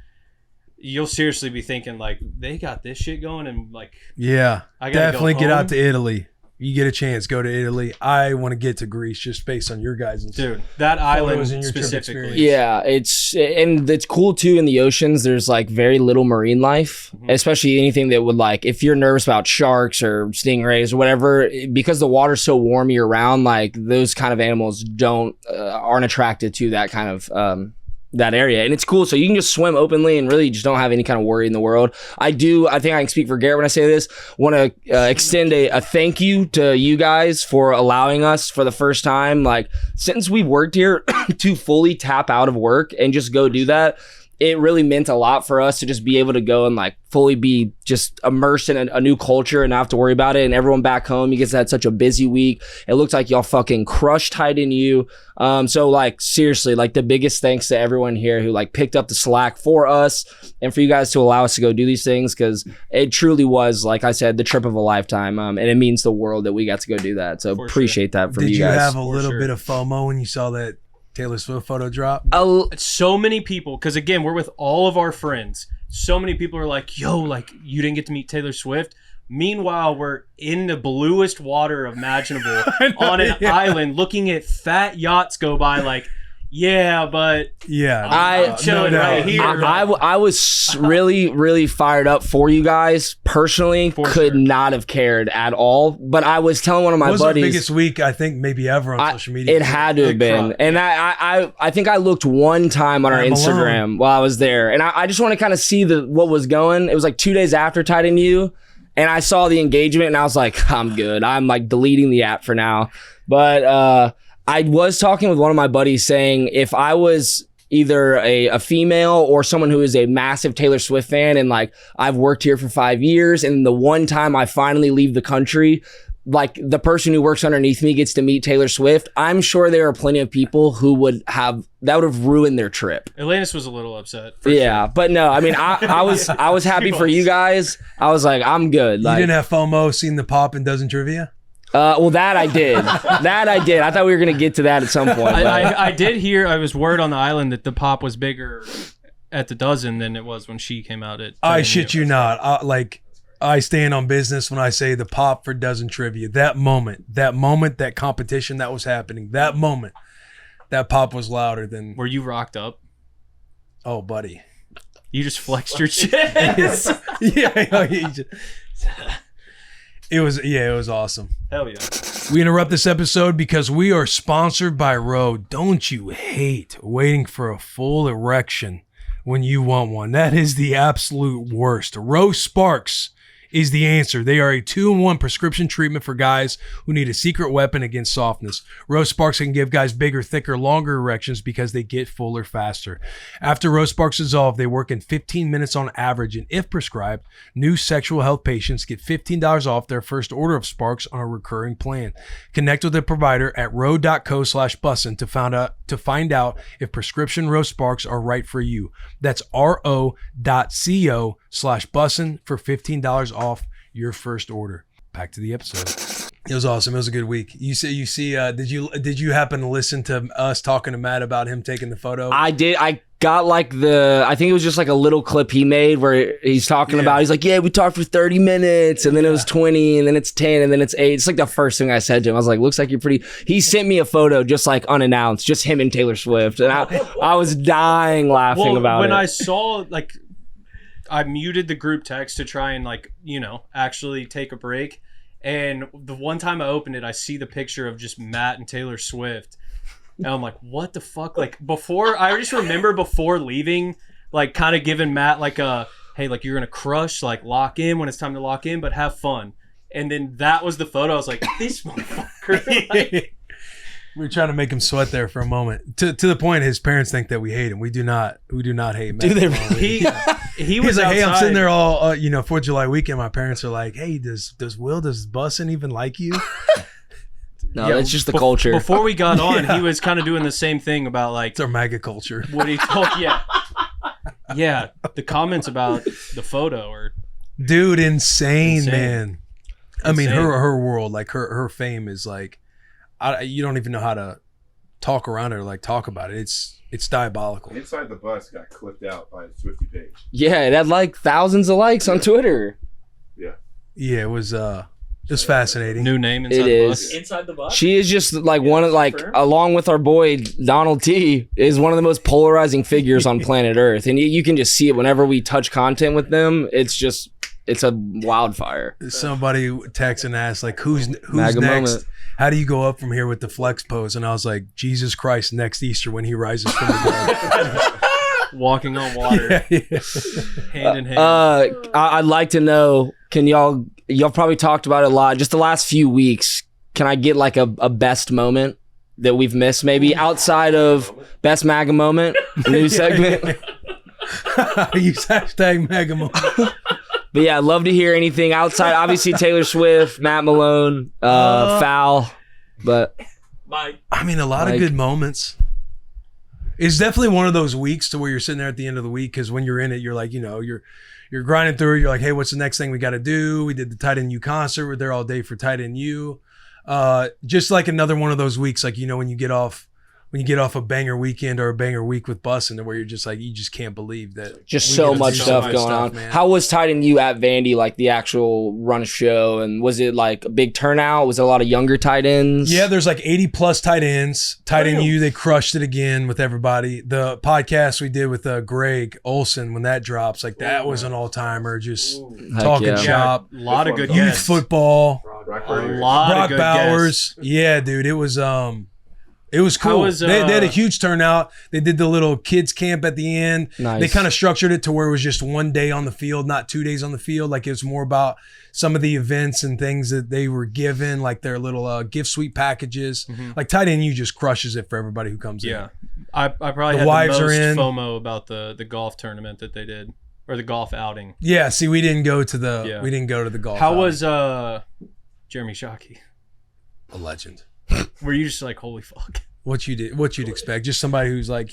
You'll seriously be thinking like, they got this shit going, and like, Yeah, I gotta definitely go get home. out to Italy. You get a chance, go to Italy. I want to get to Greece just based on your guys' dude, that island photos and your trip specifically. experience. Yeah, it's cool too in the oceans. There's like very little marine life, especially anything that would, like, if you're nervous about sharks or stingrays or whatever, because the water's so warm year round, like those kind of animals aren't attracted to that kind of that area. And it's cool, so you can just swim openly and really just don't have any kind of worry in the world. I think I can speak for Garrett when I say this, want to extend a thank you to you guys for allowing us for the first time, like since we've worked here, to fully tap out of work and just go do that. It really meant a lot for us to just be able to go and like fully be just immersed in a new culture and not have to worry about it. And everyone back home, you guys had such a busy week. It looked like y'all fucking crushed Tight in you. So like seriously, like the biggest thanks to everyone here who like picked up the slack for us and for you guys to allow us to go do these things, because it truly was, like I said, the trip of a lifetime. And it means the world that we got to go do that. So For appreciate that from Did you you guys. have a little sure. bit of FOMO when you saw that Taylor Swift photo drop? So many people, because again, we're with all of our friends. So many people are like, yo, like you didn't get to meet Taylor Swift. Meanwhile, we're in the bluest water imaginable on an island looking at fat yachts go by like, yeah, but I'm chilling right here. I was really, really fired up for you guys. Personally, could not have cared at all. But I was telling one of my buddies. Our biggest week, I think, maybe ever on social media. It had to have been. And I think I looked one time on our Instagram while I was there. And I just want to kind of see what was going. It was like 2 days after Tight End U. And I saw the engagement and I was like, I'm good. I'm like deleting the app for now. But I was talking with one of my buddies saying if I was either a female or someone who is a massive Taylor Swift fan and like I've worked here for 5 years and the one time I finally leave the country, like the person who works underneath me gets to meet Taylor Swift, I'm sure there are plenty of people who would have ruined their trip. Atlantis was a little upset. Yeah, sure. But no, I mean, I was happy for you guys. I was like, I'm good. You didn't have FOMO seeing the pop and dozen trivia? Well, that I did. I thought we were going to get to that at some point. I did hear, I was word on the island that the pop was bigger at the dozen than it was when she came out at. I shit you not. I stand on business when I say the pop for dozen trivia. That moment, that competition that was happening, that moment, that pop was louder than. Were you rocked up? Oh, buddy. You just flexed your chest. It was awesome. Hell yeah. We interrupt this episode because we are sponsored by Roe. Don't you hate waiting for a full erection when you want one? That is the absolute worst. Roe Sparks is the answer. They are a 2-in-1 prescription treatment for guys who need a secret weapon against softness. Rose Sparks can give guys bigger, thicker, longer erections because they get fuller faster. After Rose Sparks dissolve, they work in 15 minutes on average, and if prescribed, new sexual health patients get $15 off their first order of Sparks on a recurring plan. Connect with a provider at ro.co/bussin to find out if prescription Rose Sparks are right for you. That's ro.co/bussin for $15 off your first order. Back to the episode. It was awesome. It was a good week. Did you happen to listen to us talking to Matt about him taking the photo? I did. I got I think it was just like a little clip he made where he's talking about, he's like, yeah, we talked for 30 minutes and then it was 20 and then it's 10 and then it's 8. It's like the first thing I said to him. I was like, looks like you're pretty. He sent me a photo just like unannounced, just him and Taylor Swift. And I was dying laughing about it. When I saw I muted the group text to try and actually take a break. And the one time I opened it, I see the picture of just Matt and Taylor Swift. And I'm like, what the fuck? I just remember before leaving, kind of giving Matt hey, you're going to crush, lock in when it's time to lock in, but have fun. And then that was the photo. I was like, this motherfucker. We were trying to make him sweat there for a moment. To the point, his parents think that we hate him. We do not hate Matt. Do they really? He was like, outside. hey, I'm sitting there all, 4th of July weekend. My parents are like, hey, does Bussin even like you? No, that's just the culture. Before we got on, he was kind of doing the same thing about it's our MAGA culture. What he told, yeah. The comments about the photo are, dude, insane. Man. I mean, her world, her fame is you don't even know how to talk around it or talk about it. It's diabolical. Inside the Bus got clipped out by a Swiftie page. Yeah, it had thousands of likes on Twitter. Yeah, it was fascinating. New name Inside the Bus. Inside the Bus. She is just one of along with our boy Donald T, is one of the most polarizing figures on planet Earth, and you can just see it whenever we touch content with them. It's a wildfire. Somebody texted and asked who's MAGA next? moment. How do you go up from here with the flex pose? And I was like, Jesus Christ, next Easter when he rises from the dead. Walking on water. Hand in hand. I'd like to know, can y'all probably talked about it a lot, just the last few weeks, can I get a best moment that we've missed, maybe outside of best MAGA moment, new segment? Use hashtag MAGA moment. But yeah, I'd love to hear anything outside. Obviously, Taylor Swift, Matt Malone, Foul. But I mean, a lot of good moments. It's definitely one of those weeks to where you're sitting there at the end of the week, because when you're in it, you're like, you're grinding through it. You're like, hey, what's the next thing we got to do? We did the Tight End U concert. We're there all day for Tight End U. Just another one of those weeks, when you get off when you get off a banger weekend or a banger week with Bussin', where you're just like, you just can't believe that. Just we so get to much do stuff going on. man. How was Tight End U at Vandy, like the actual run show? And was it like a big turnout? Was it a lot of younger tight ends? Yeah, there's like 80 plus tight ends. Tight end U, they crushed it again with everybody. The podcast we did with Greg Olson, when that drops, like that was an all timer. Just Heck talking yeah. shop, A lot of good youth guests. football. A lot Brock of good Bowers. guests. Yeah, dude, it was How cool. was, they had a huge turnout. They did the little kids camp at the end. Nice. They kind of structured it to where it was just one day on the field, not 2 days on the field. Like it was more about some of the events and things that they were given, like their little gift suite packages. Like Tight End U just crushes it for everybody who comes in. Yeah. I probably The had wives the are most in. FOMO about the golf tournament that they did, or the golf outing. Yeah, see, we didn't go to the Yeah. golf. How outing. was Jeremy Shockey? a legend? Were you just like, holy fuck? What you'd expect? Just somebody who's like,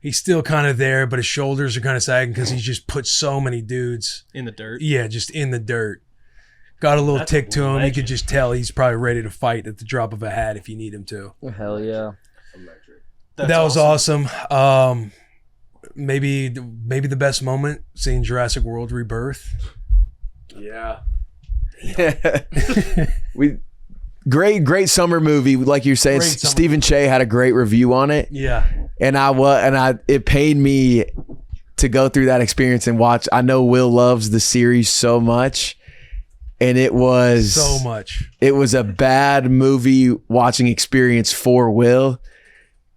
he's still kind of there, but his shoulders are kind of sagging because he's just put so many dudes. In the dirt? Yeah, just in the dirt. Got a little That's tick to him. You legend. could just tell he's probably ready to fight at the drop of a hat if you need him to. Hell yeah. That's That was awesome. Maybe the best moment, seeing Jurassic World Rebirth. Yeah. Great summer movie. Like you're saying, Great summer. Stephen Che had a great review on it. Yeah. And it pained me to go through that experience and watch. I know Will loves the series so much, and it was So much. It was a bad movie watching experience for Will.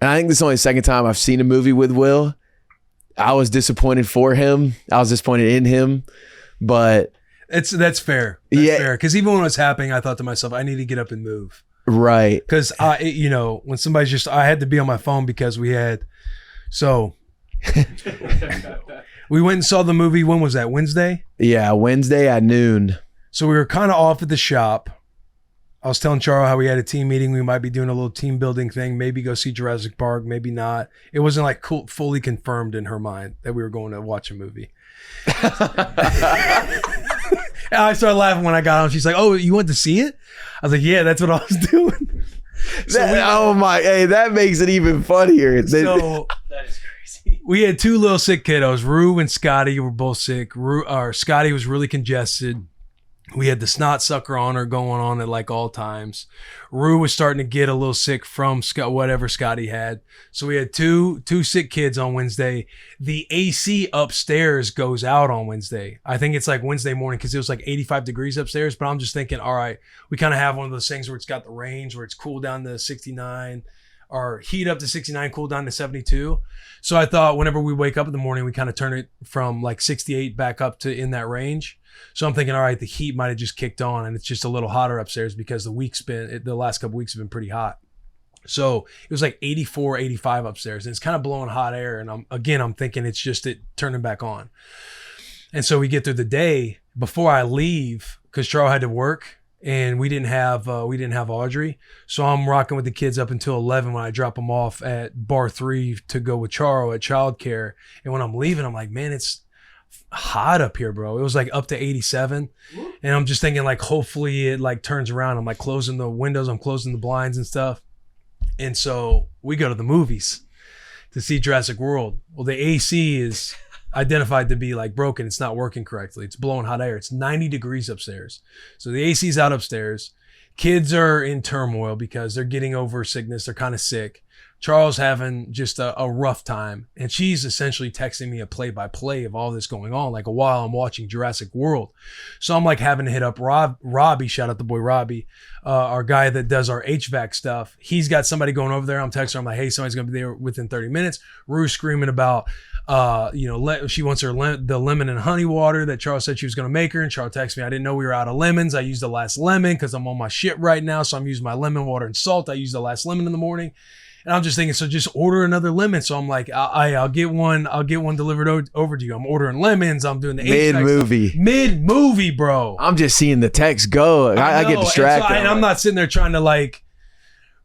And I think this is only the second time I've seen a movie with Will. I was disappointed for him. I was disappointed in him, but That's fair. That's fair. Because even when it was happening, I thought to myself, I need to get up and move. right. Because when somebody's I had to be on my phone because we had, we went and saw the movie. When was that? Wednesday? Yeah, Wednesday at noon. So we were kind of off at the shop. I was telling Charo how we had a team meeting. We might be doing a little team building thing. Maybe go see Jurassic Park. Maybe not. It wasn't like fully confirmed in her mind that we were going to watch a movie. And I started laughing when I got home. She's like, "Oh, you went to see it?" I was like, "Yeah, that's what I was doing." That makes it even funnier. So That is crazy. we had two little sick kiddos. Rue and Scotty were both sick. Scotty was really congested. We had the snot sucker on her going on at like all times. Rue was starting to get a little sick from whatever Scotty had. So we had two sick kids on Wednesday. The AC upstairs goes out on Wednesday. I think it's like Wednesday morning because it was like 85 degrees upstairs. But I'm just thinking, all right, we kind of have one of those things where it's got the range where it's cool down to 69 or heat up to 69, cool down to 72. So I thought whenever we wake up in the morning, we kind of turn it from like 68 back up to in that range. So I'm thinking, all right, the heat might have just kicked on and it's just a little hotter upstairs because the last couple weeks have been pretty hot. So it was like 84, 85 upstairs and it's kind of blowing hot air. And I'm thinking it's just it turning back on. And so we get through the day before I leave because Charles had to work and we didn't have Audrey. So I'm rocking with the kids up until 11 when I drop them off at bar 3 to go with Charo at childcare. And when I'm leaving, I'm like, man, it's hot up here, bro. It was like up to 87 and I'm just thinking like hopefully it like turns around. I'm like closing the windows, I'm closing the blinds and stuff. And so we go to the movies to see Jurassic World. Well, the AC is identified to be like broken. It's not working correctly. It's blowing hot air. It's 90 degrees upstairs. So the AC's out upstairs. Kids are in turmoil because they're getting over sickness. They're kind of sick. Charles having just a rough time. And she's essentially texting me a play-by-play of all this going on, like while I'm watching Jurassic World. So I'm like having to hit up Robbie, shout out the boy Robbie, our guy that does our HVAC stuff. He's got somebody going over there. I'm texting her. I'm like, hey, somebody's going to be there within 30 minutes. Rue's screaming about, she wants the lemon and honey water that Charles said she was going to make her. And Charles texted me, I didn't know we were out of lemons. I used the last lemon because I'm on my shit right now. So I'm using my lemon water and salt. I used the last lemon in the morning. And I'm just thinking, so just order another lemon. So I'm like, I'll get one delivered over to you. I'm ordering lemons. I'm doing the mid-movie, bro. I'm just seeing the text go. I get distracted. And I'm not sitting there trying to like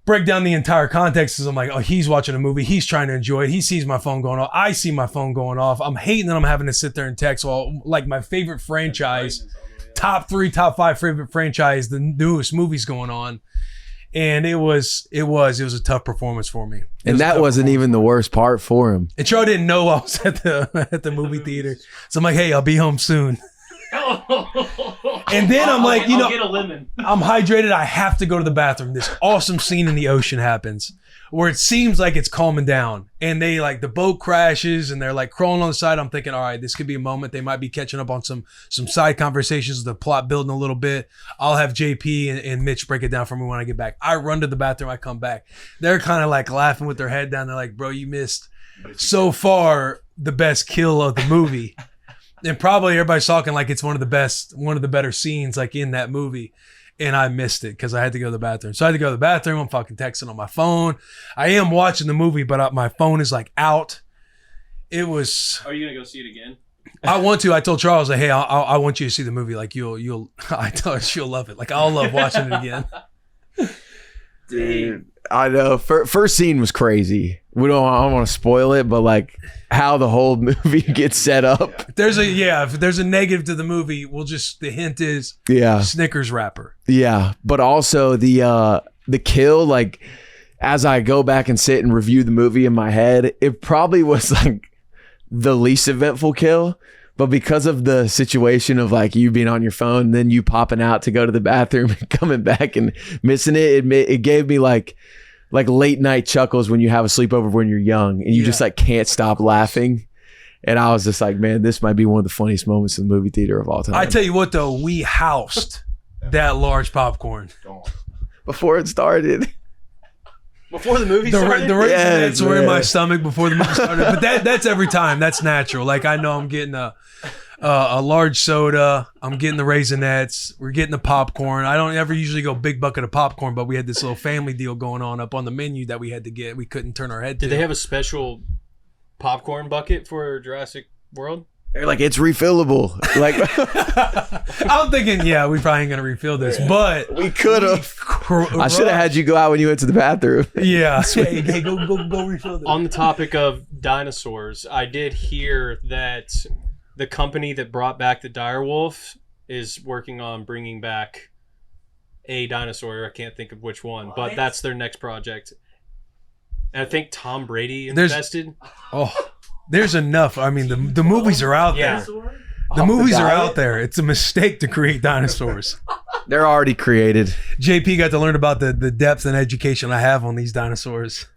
break down the entire context because I'm like, oh, he's watching a movie. He's trying to enjoy it. He sees my phone going off. I see my phone going off. I'm hating that I'm having to sit there and text while like my favorite franchise, top 3, top 5 favorite franchise, the newest movie's going on. And it was a tough performance for me. And that wasn't even the worst part for him. And Charlie didn't know I was at the movie theater. So I'm like, hey, I'll be home soon. And then I'm like, I'll get a lemon. I'm hydrated. I have to go to the bathroom. This awesome scene in the ocean happens where it seems like it's calming down. And they like the boat crashes and they're like crawling on the side. I'm thinking, all right, this could be a moment. They might be catching up on some side conversations, the plot building a little bit. I'll have JP and Mitch break it down for me when I get back. I run to the bathroom. I come back. They're kind of like laughing with their head down. They're like, bro, you missed so far the best kill of the movie. And probably everybody's talking like it's one of the better scenes like in that movie. And I missed it because I had to go to the bathroom. So I had to go to the bathroom. I'm fucking texting on my phone. I am watching the movie, but my phone is like out. It was. Are you gonna go see it again? I want to. I told Charles, like, hey, I want you to see the movie. Like you'll. I told her she'll love it. Like I'll love watching it again. Dude, I know. First scene was crazy. I don't want to spoil it, but like how the whole movie gets set up. If there's a negative to the movie, the hint is Snickers wrapper. Yeah, but also the kill, like as I go back and sit and review the movie in my head, it probably was like the least eventful kill. But because of the situation of like you being on your phone, and then you popping out to go to the bathroom and coming back and missing it gave me like late night chuckles when you have a sleepover when you're young and you just like can't stop laughing. And I was just like, man, this might be one of the funniest moments in the movie theater of all time. I tell you what though, we housed that large popcorn before it started. Before the movie started? The Raisinets were in my stomach before the movie started. But that's every time. That's natural. Like I know I'm getting a large soda. I'm getting the Raisinets. We're getting the popcorn. I don't ever usually go big bucket of popcorn, but we had this little family deal going on up on the menu that we had to get. We couldn't turn our head to. Did they have a special popcorn bucket for Jurassic World? They're like, it's refillable. Like I'm thinking, we probably ain't gonna refill this, but we could have. I should have had you go out when you went to the bathroom. Yeah. Hey, go refill this. On the topic of dinosaurs, I did hear that the company that brought back the direwolf is working on bringing back a dinosaur. I can't think of which one, but that's their next project. And I think Tom Brady invested. There's enough. I mean, the movies are out there. The movies are out there. It's a mistake to create dinosaurs. They're already created. JP got to learn about the depth and education I have on these dinosaurs.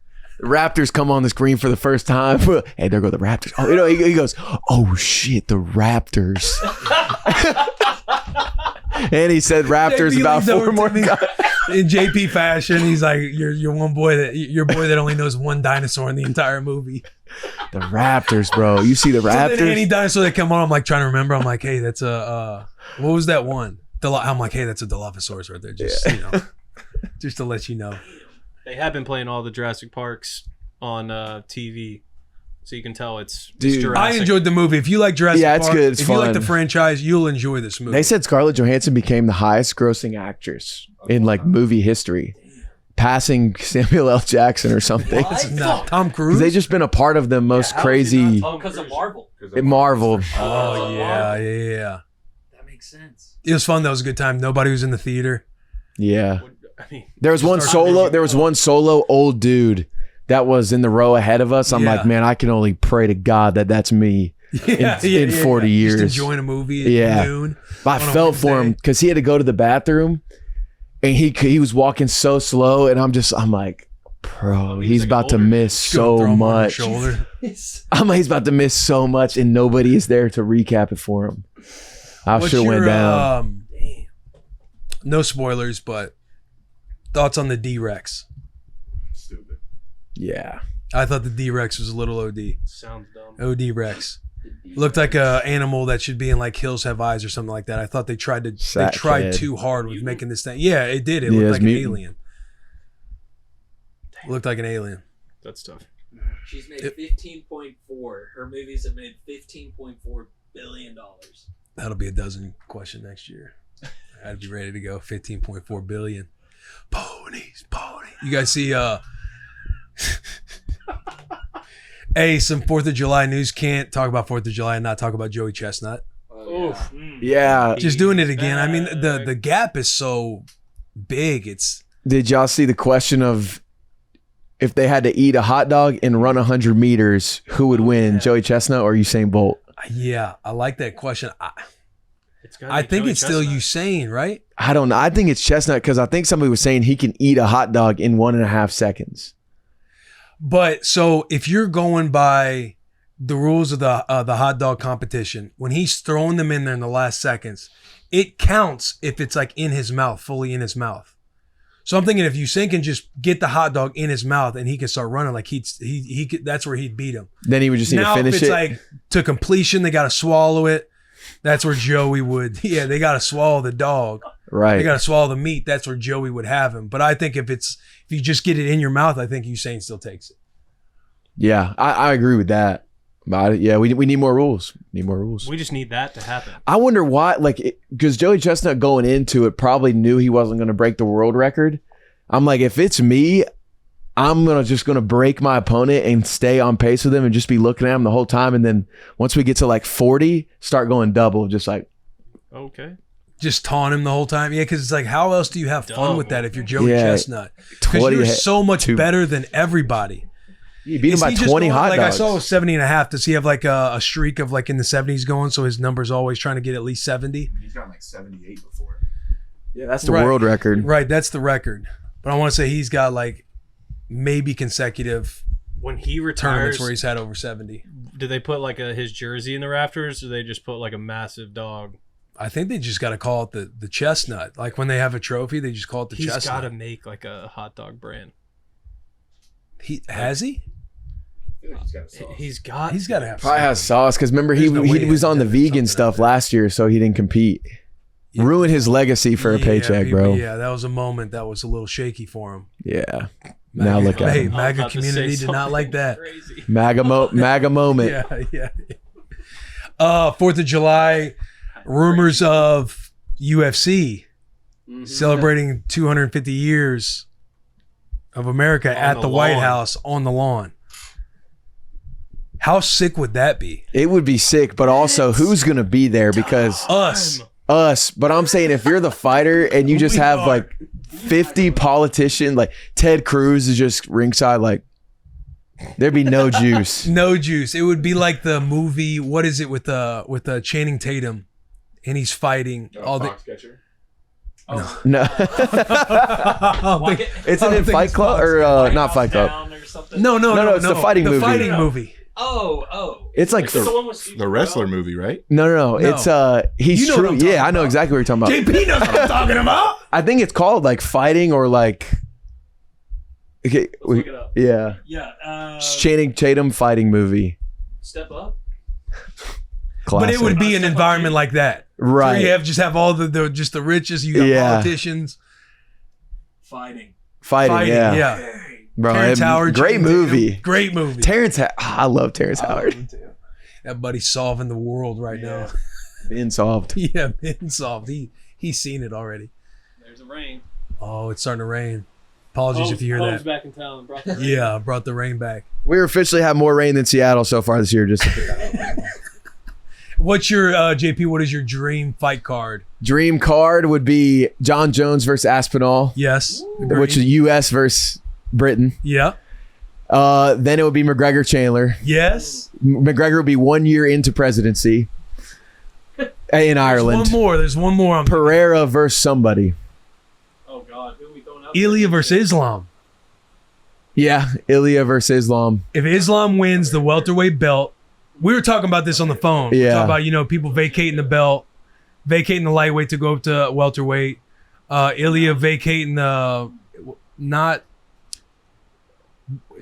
The Raptors come on the screen for the first time. Hey, there go the Raptors. Oh, he goes, oh shit, the Raptors. And he said Raptors JP about 4 more times. In JP fashion, he's like, you're one boy that only knows one dinosaur in the entire movie. The Raptors, bro. You see the Raptors? So any dinosaur that come on, I'm like trying to remember. I'm like, hey, that's a what was that one? I'm like, hey, that's a Dilophosaurus right there. Just just to let you know. They have been playing all the Jurassic Parks on TV, so you can tell it's Dude, I enjoyed the movie. If you like Jurassic Park, it's good. It's if fun. you like the franchise, you'll enjoy this movie. They said Scarlett Johansson became the highest grossing actress in like movie history, passing Samuel L. Jackson or something. No, Tom Cruise. They just been a part of the most crazy. Because of Marvel. Marvel. Oh yeah. That makes sense. It was fun. That was a good time. Nobody was in the theater. Yeah. I mean, There was one solo old dude that was in the row ahead of us. I'm like, man, I can only pray to God that that's me in 40 years. Just enjoying a movie at noon. I felt for him because he had to go to the bathroom and he was walking so slow and I'm like, bro, he's about to miss so much. I'm like, he's about to miss so much and nobody is there to recap it for him. I should have went down. No spoilers, but thoughts on the D-Rex? Stupid. Yeah. I thought the D-Rex was a little OD. sounds dumb. OD Rex. Looked like a animal that should be in like Hills Have Eyes or something like that. I thought they tried too hard with making this thing. Yeah, it did. It looked like an alien. Looked like an alien. That's tough. She's made 15.4. Her movies have made $15.4 billion. That'll be a dozen question next year. I'd be ready to go. 15.4 billion. Ponies. You guys see hey, some 4th of July news. Can't talk about 4th of July and not talk about Joey Chestnut. Yeah. Just doing it again. I mean, the gap is so big. It's Did y'all see the question of if they had to eat a hot dog and run 100 meters, who would win, Joey Chestnut or Usain Bolt? Yeah, I like that question. It's gotta I be think Joey it's still Chestnut. Usain, right? I don't know. I think it's Chestnut because I think somebody was saying he can eat a hot dog in 1.5 seconds. But so if you're going by the rules of the hot dog competition, when he's throwing them in there in the last seconds, it counts if it's like in his mouth, fully in his mouth. So I'm thinking if Usain can just get the hot dog in his mouth and he can start running, like he could, that's where he'd beat him. Then he would just need Now to finish if it's it. like to completion, they got to swallow it. That's where Joey would. Yeah, they got to swallow the dog. Right. They got to swallow the meat. That's where Joey would have him. But I think if you just get it in your mouth, I think Usain still takes it. Yeah, I agree with that. But yeah, we need more rules. Need more rules. We just need that to happen. I wonder why, like, because Joey Chestnut going into it probably knew he wasn't going to break the world record. I'm like, if it's me, I'm just gonna break my opponent and stay on pace with him and just be looking at him the whole time. And then once we get to like 40, start going double, just like. Okay. Just taunt him the whole time. Yeah, because it's like, how else do you have fun with that if you're Joey Yeah, Chestnut? Because 20 you're so much two. better than everybody. You beat him Is by he just 20 going, hot like dogs. I saw it was 70 and a half. Does he have like a streak of like in the 70s going? So his number's always trying to get at least 70. He's gotten like 78 before. Yeah, that's the Right. world record. Right, that's the record. But I want to say he's got like maybe consecutive When he tournaments retires, where he's had over 70. do they put like his jersey in the rafters, or do they just put like a massive dog? I think they just got to call it the chestnut. Like when they have a trophy, they just call it the He's got chestnut. to make like a hot dog brand. Has he? He's got. He's got to have. Probably has sauce because remember There's no way he he was on the hasn't done vegan something stuff out there. last year, so he didn't compete. Yeah. Ruined his legacy for a paycheck, people- bro. Yeah, that was a moment that was a little shaky for him. Yeah. Now look at Hey, him. MAGA about to say community did not something like that. Crazy. MAGA moment. Yeah. 4th of July, rumors of UFC celebrating 250 years of America at the the White lawn. House on the lawn. How sick would that be? It would be sick, but also who's gonna be there? Because Us. but I'm saying if you're the fighter and you just have like 50 politicians, like Ted Cruz is just ringside, like there'd be no juice. No juice. It would be like the movie. What is it with Channing Tatum, and he's fighting all the. No, Oh, it's in Fight Club or not Fight Club. no, it's the fighting movie. The fighting movie. Oh. It's like The wrestler movie, right? no. It's he's You know what true. I'm talking Yeah, I know about. exactly what you're talking about. JP knows what I'm talking about. I think it's called like fighting or like. Okay, Look it up. yeah, Yeah. it's Channing Tatum fighting movie. Step up. But Classic. it would be an environment like that. right. Where you have all the just the richest. You got Yeah. politicians Fighting. fighting. Yeah, bro. Terrence Howard, great Channing movie. Tatum. Great movie. I love Terrence Howard. Me too. That buddy's solving the world right now. Being solved. Yeah, been solved. He's seen it already. There's a rain. Oh, it's starting to rain. Apologies if you hear Home's that. back in town and brought the rain. Yeah, I brought the rain back. We officially have more rain than Seattle so far this year. Just What's your JP? What is your dream fight card? dream card would be John Jones versus Aspinall, Yes, which is U.S. versus Britain. yeah, Then it would be McGregor Chandler. yes. McGregor would be 1 year into presidency in Ireland. There's one more. On Pereira versus somebody. Oh God, who are we throwing out? Ilya versus Islam. Yeah, Ilya versus Islam. If Islam wins the welterweight belt, we were talking about this on the phone. We were Yeah. talking about people vacating the belt, vacating the lightweight to go up to welterweight. Ilya vacating the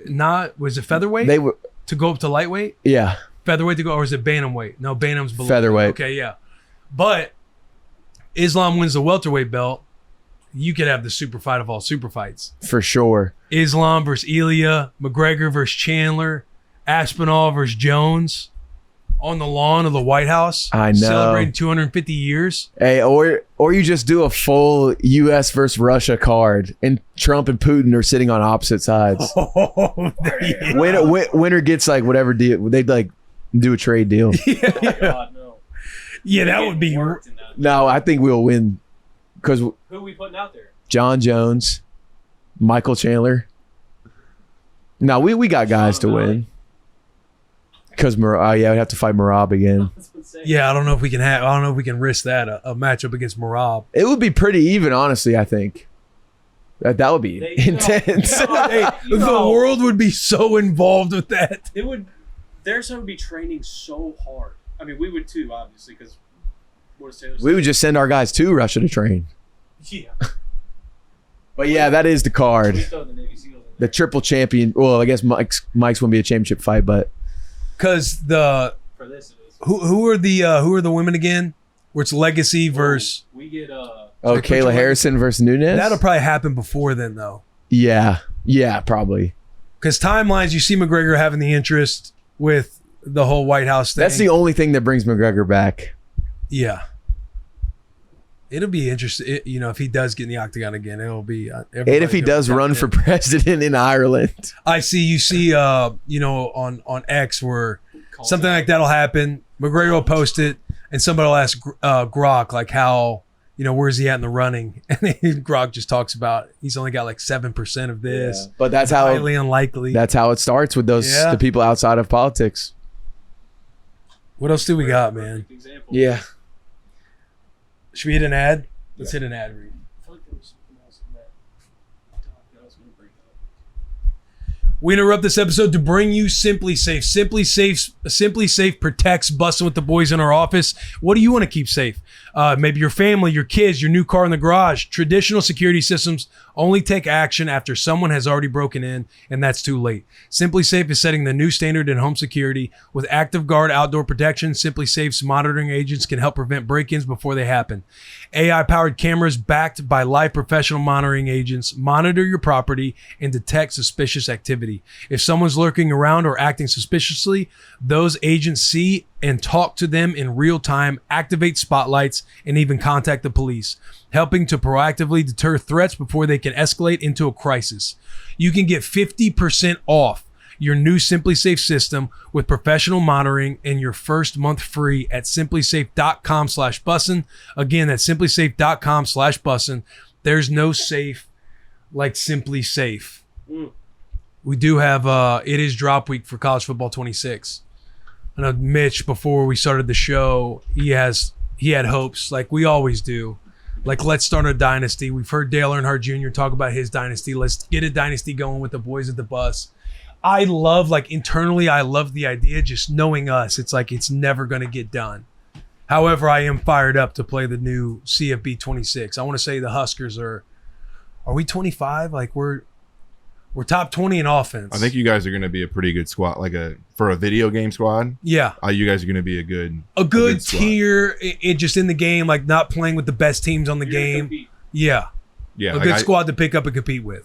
not was it featherweight They were, to go up to lightweight? yeah, Featherweight to go, or is it bantamweight? No, bantam's below. Featherweight. Okay, yeah. But Islam wins the welterweight belt. You could have the super fight of all super fights. for sure. Islam versus Ilya, McGregor versus Chandler, Aspinall versus Jones on the lawn of the White House. I know. Celebrating 250 years. Hey, or you just do a full U.S. versus Russia card, and Trump and Putin are sitting on opposite sides. Oh, Winner gets like whatever deal. They'd like do a trade deal. God, no. yeah, that would be. Worked in that. No, I think we'll win because Who are we putting out there? John Jones, Michael Chandler. No, we got guys to win. Because we'd have to fight Marab again. Yeah, I don't know if we can risk that a matchup against Marab. It would be pretty even, honestly. I think that would be intense. The world would be so involved with that. It would. Their son would be training so hard. I mean, we would too, obviously, because we would just send our guys to Russia to train. Yeah. But yeah, that is the We card. throw the Navy SEALs in The there. triple champion. Well, I guess Mike's wouldn't be a championship fight, but Because For this, it is. who are the women again? Where it's Legacy versus We get Kayla Harrison versus Nunes. that'll probably happen before then though. Yeah, probably. Because timelines, you see McGregor having the interest with the whole White House thing. That's the only thing that brings McGregor back. Yeah. It'll be interesting, if he does get in the octagon again. It'll be, And if he does run for president in Ireland. you see, on X where something like that'll happen. McGregor will post it, and somebody will ask Grok like how, where's he at in the running, and Grok just talks about he's only got like 7% of this. But that's It's how highly unlikely. That's how it starts with the people outside of politics. What else do we got, man? Example. Yeah. Should we hit an ad? Let's hit an ad read. I feel like there was something else in that topic I was going to bring up. We interrupt this episode to bring you Simply Safe. Simply Safe protects Bussin' With The Boys in our office. What do you want to keep safe? Maybe your family, your kids, your new car in the garage. Traditional security systems only take action after someone has already broken in, and that's too late. Simply Safe is setting the new standard in home security. With Active Guard outdoor protection, Simply Safe's monitoring agents can help prevent break-ins before they happen. AI-powered cameras backed by live professional monitoring agents monitor your property and detect suspicious activity. If someone's lurking around or acting suspiciously, those agents see and talk to them in real time, activate spotlights, and even contact the police, helping to proactively deter threats before they can escalate into a crisis. You can get 50% off your new Simply Safe system with professional monitoring and your first month free at simplysafe.com/bussin. Again, that's simplysafe.com/bussin. There's no safe like Simply Safe. We do have it is drop week for college football 26. I know Mitch, before we started the show, he had hopes like we always do. Like, let's start a dynasty. We've heard Dale Earnhardt Jr. talk about his dynasty. Let's get a dynasty going with the boys at the bus. I love the idea, just knowing us. It's like it's never going to get done. However, I am fired up to play the new CFB26. I want to say the Huskers are we 25? Like we're top 20 in offense. I think you guys are going to be a pretty good squad, for a video game squad. Yeah. You guys are going to be a good squad. tier. It just in the game, like not playing with the best teams on the You're gonna game. compete. Yeah. Yeah, A good squad to pick up and compete with.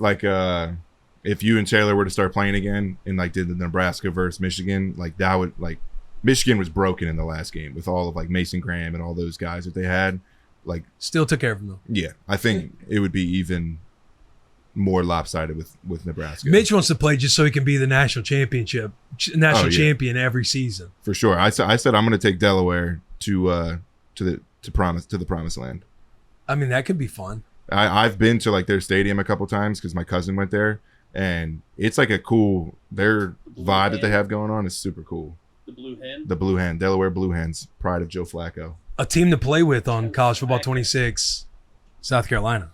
If you and Taylor were to start playing again and did the Nebraska versus Michigan, that would Michigan was broken in the last game with all of Mason Graham and all those guys that they had. Still took care of them though. Yeah, I think it would be even more lopsided with Nebraska. Mitch wants to play just so he can be the national champion every season. For sure. I said I'm going to take Delaware to the promised land. I mean, that could be fun. I've been to their stadium a couple times because my cousin went there, and it's their vibe that they have going on is super cool. The Blue Hen. The Blue Hen, Delaware Blue Hens, pride of Joe Flacco. A team to play with on College Football 26, South Carolina.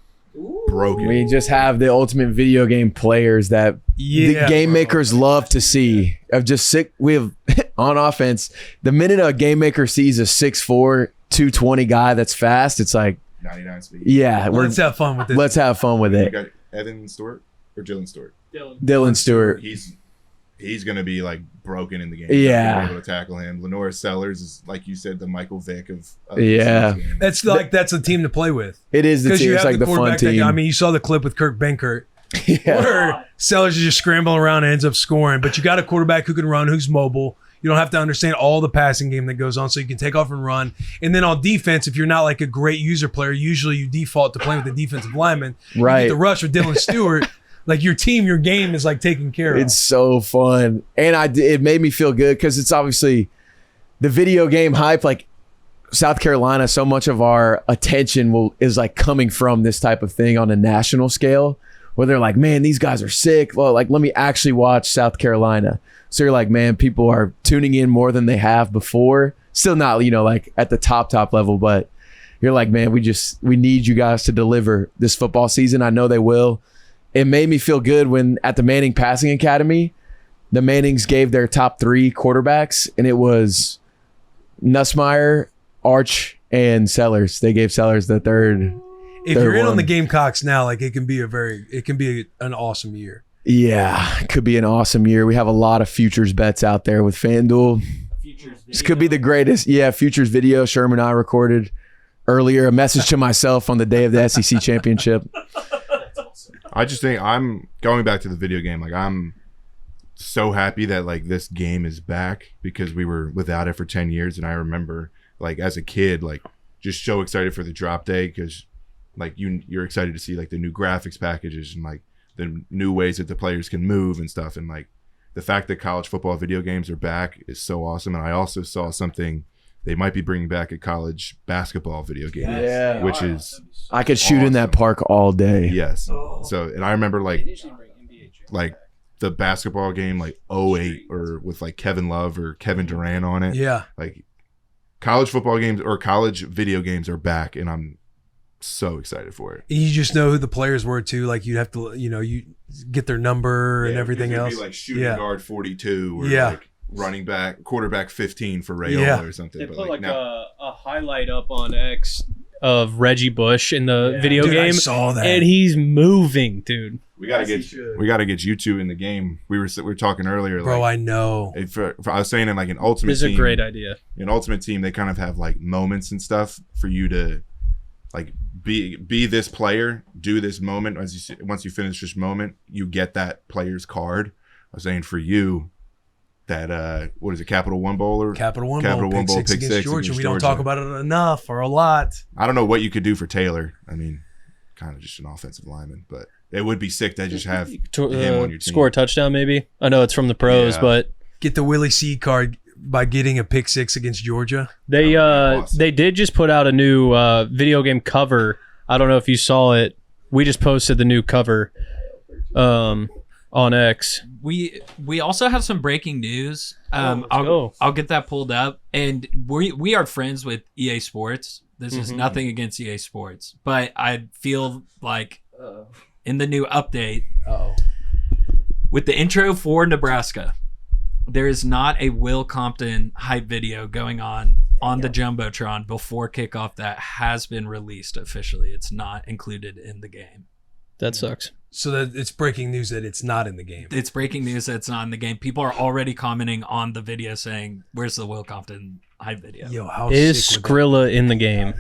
Broken. We just have the ultimate video game players that the game makers love to see. We have on offense, the minute a game maker sees a 6'4", 220 guy that's fast, it's like 99 speed. Yeah, Let's have fun with this. let's have fun with You it. got Evan Stewart or Jalen Stewart. Dylan Stewart. He's going to be broken in the game. Yeah. You're able to tackle him. Lenore Sellers is, like you said, the Michael Vick of Yeah. this game. That's a team to play with. It is the Because team. you It's have like the fun quarterback team. I mean, you saw the clip with Kirk Benkert yeah. where Sellers is just scrambling around and ends up scoring. But you got a quarterback who can run, who's mobile. You don't have to understand all the passing game that goes on, so you can take off and run. And then on defense, if you're not a great user player, usually you default to playing with the defensive lineman. Right. You get the rush with Dylan Stewart. Your team, your game is taken care of. It's so fun. And it made me feel good because it's obviously the video game hype. South Carolina, so much of our attention is coming from this type of thing on a national scale. where they're like, man, these guys are sick. Well, like, let me actually watch South Carolina. So you're like, man, people are tuning in more than they have before. Still not, like at the top level, but you're like, man, we need you guys to deliver this football season. I know they will. It made me feel good when at the Manning Passing Academy, the Mannings gave their top 3 quarterbacks, and it was Nussmeier, Arch, and Sellers. They gave Sellers the third. If you're in on the Gamecocks now, like it can be an awesome year. Yeah, it could be an awesome year. We have a lot of futures bets out there with FanDuel. This could be the greatest. Yeah, futures video. Sherman and I recorded earlier a message to myself on the day of the SEC Championship. I just think I'm going back to the video game. Like, I'm so happy that like this game is back because we were without it for 10 years. And I remember like as a kid, like just so excited for the drop day because like you're excited to see like the new graphics packages and like the new ways that the players can move and stuff. And like the fact that college football video games are back is so awesome. And I also saw something they might be bringing back a college basketball video game, which is I could shoot in that park all day. Yes. So, and I remember like the basketball game, like 08 or with like Kevin Love or Kevin Durant on it. Yeah. Like college football games or college video games are back and I'm so excited for it. You just know who the players were too. Like you'd have to, you get their number and everything else. Be like shooting guard 42 or like running back, quarterback 15 for Rayola or something. They but put like a highlight up on X of Reggie Bush in the video game. I saw that. And he's moving, dude. We gotta get you two in the game. We were talking earlier, bro. Like, I know. I was saying in like an ultimate. This is team, a great idea. An ultimate team, they kind of have like moments and stuff for you to like be this player, do this moment. Once you finish this moment, you get that player's card. I was saying for you that what is it, Capital One Bowl or Capital One Bowl, pick six against Georgia. We don't talk about it enough or a lot. I don't know what you could do for Taylor. I mean, kind of just an offensive lineman, but it would be sick to just have him on your team. Score a touchdown, maybe. I know it's from the pros, but get the Willie C card by getting a pick six against Georgia. They did just put out a new video game cover. I don't know if you saw it. We just posted the new cover on X. We also have some breaking news. I'll get that pulled up. And we are friends with EA Sports. This is nothing against EA Sports, but I feel like in the new update, with the intro for Nebraska, there is not a Will Compton hype video going on the Jumbotron before kickoff that has been released officially. It's not included in the game. That sucks. So that it's breaking news that it's not in the game. It's breaking news that it's not in the game. People are already commenting on the video saying, "Where's the Will Compton hype video?" Yo, how is sick would Skrilla in the game?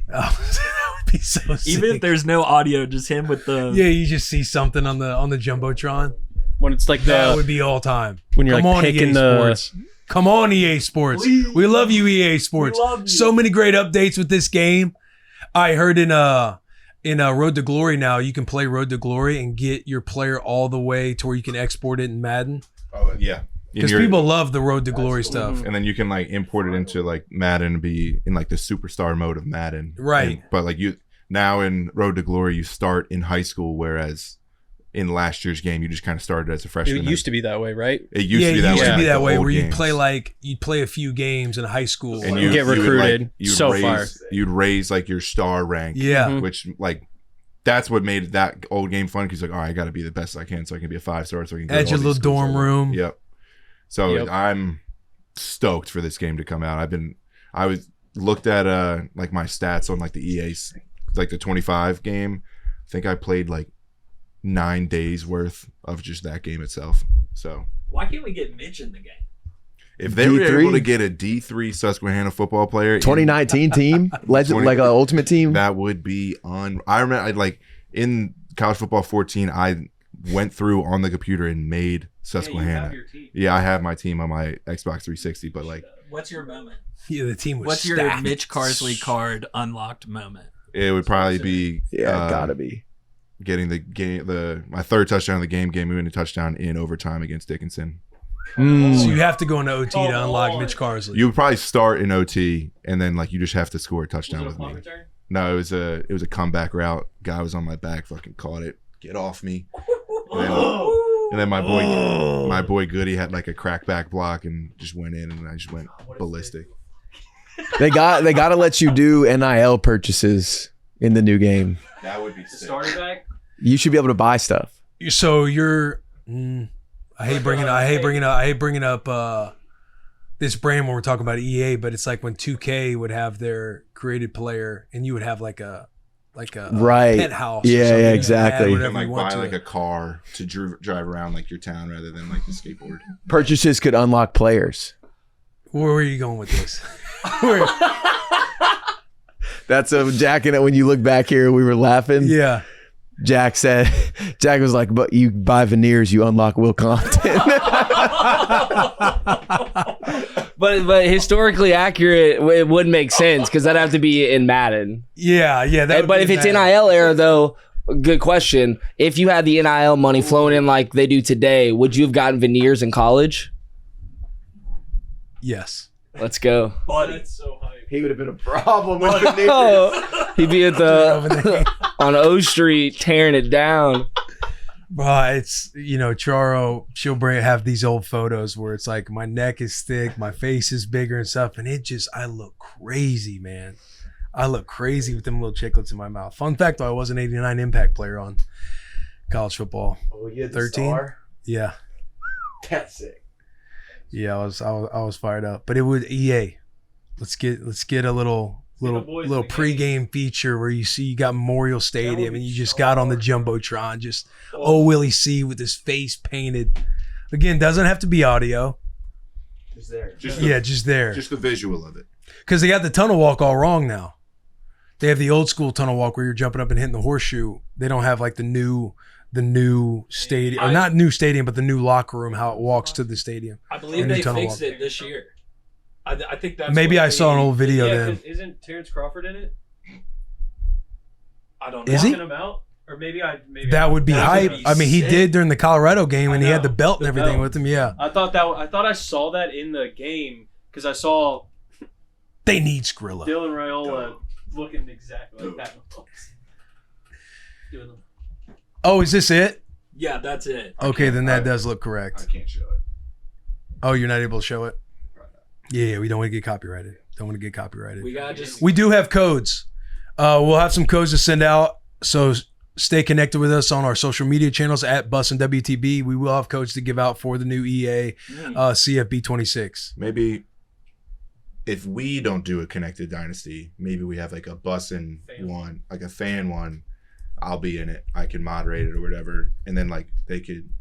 that would be so sick. Even if there's no audio, just him with the you just see something on the Jumbotron. When it's like that would be all time. When you're like picking Sports. Come on, EA Sports. Please. We love you, EA Sports. So many great updates with this game. I heard in Road to Glory now, you can play Road to Glory and get your player all the way to where you can export it in Madden. Oh yeah, because people love the Road to Glory stuff. And then you can like import it into like Madden and be in like the superstar mode of Madden. Right. But like now in Road to Glory, you start in high school, whereas in last year's game, you just kind of started as a freshman. It used to be that way, right? It used to be that way. Where you'd play a few games in high school and you get recruited. You'd raise like your star rank. Yeah. Which like that's what made that old game fun because like, all right, I got to be the best I can so I can be a 5-star so I can at your little dorm room. Yep. So I'm stoked for this game to come out. I looked at like my stats on like the EA's like the 25 game. I think I played like 9 days worth of just that game itself. So why can't we get Mitch in the game? If they were able to get a D3 Susquehanna football player 2019 team, legend, like an ultimate team, that would be on. I remember like in college football 14, I went through on the computer and made Susquehanna. You have your team. Yeah, I have my team on my Xbox 360, but like, what's your moment? Yeah, the team was What's stacked. your Mitch Carsley card unlocked moment? It would probably be gotta be getting the game, my third touchdown of the game, winning touchdown in overtime against Dickinson. So you have to go into OT to unlock Mitch Carsley. You would probably start in OT and then like you just have to score a touchdown with me. No, it was a comeback route. Guy was on my back, fucking caught it, get off me. And then my boy Goody had like a crackback block and just went in, and I just went ballistic. They got to let you do NIL purchases in the new game. That would be sick. Starting back. You should be able to buy stuff. So you're. I hate bringing up this brand when we're talking about EA, but it's like when 2K would have their created player, and you would have like a right penthouse. Yeah, exactly. You can like buy like a car to drive around like your town rather than like the skateboard. Purchases could unlock players. Where are you going with this? That's Jack in it. When you look back here, we were laughing. Yeah. Jack was like, but you buy veneers, you unlock Will Compton. But historically accurate, it would make sense because that'd have to be in Madden. Yeah. But if it's NIL era, though, good question. If you had the NIL money flowing in like they do today, would you have gotten veneers in college? Yes. Let's go. Buddy. That's so hype. He would have been a problem with veneers. Oh, he'd be at on O Street tearing it down. It's Charo. She'll have these old photos where it's like my neck is thick, my face is bigger and stuff, and I look crazy, man. I look crazy with them little chiclets in my mouth. Fun fact though, I was an '89 Impact player on college football. Oh, you had 13. Star? Yeah. That's sick. Yeah, I was fired up. But it would EA. Let's get a little pregame feature where you got Memorial Stadium and you just got on the Jumbotron, just Willie C with his face painted. Again, doesn't have to be audio. Just there. Just there. Just the visual of it. Because they got the tunnel walk all wrong now. They have the old school tunnel walk where you're jumping up and hitting the horseshoe. They don't have like the new stadium, or not new stadium, but the new locker room, how it walks to the stadium. I believe they fixed it this year. I think that's maybe I saw an old video then. Isn't Terrence Crawford in it? I don't know. Is he? Him out? Or maybe that would be hype. I mean, he did during the Colorado game, and he had the belt and The everything belt. with him. Yeah. I thought I saw that in the game because I saw They need Skrilla. Dylan Raiola looking exactly like that. Doing them. Oh, is this it? Yeah, that's it. Okay, then that does look correct. I can't show it. Oh, you're not able to show it? Yeah, we don't want to get copyrighted. We do have codes. We'll have some codes to send out, so stay connected with us on our social media channels at Bussin WTB. We will have codes to give out for the new EA CFB26. Maybe if we don't do a connected dynasty, maybe we have like a Bussin one, like a fan one. I'll be in it. I can moderate it or whatever, and then like they could,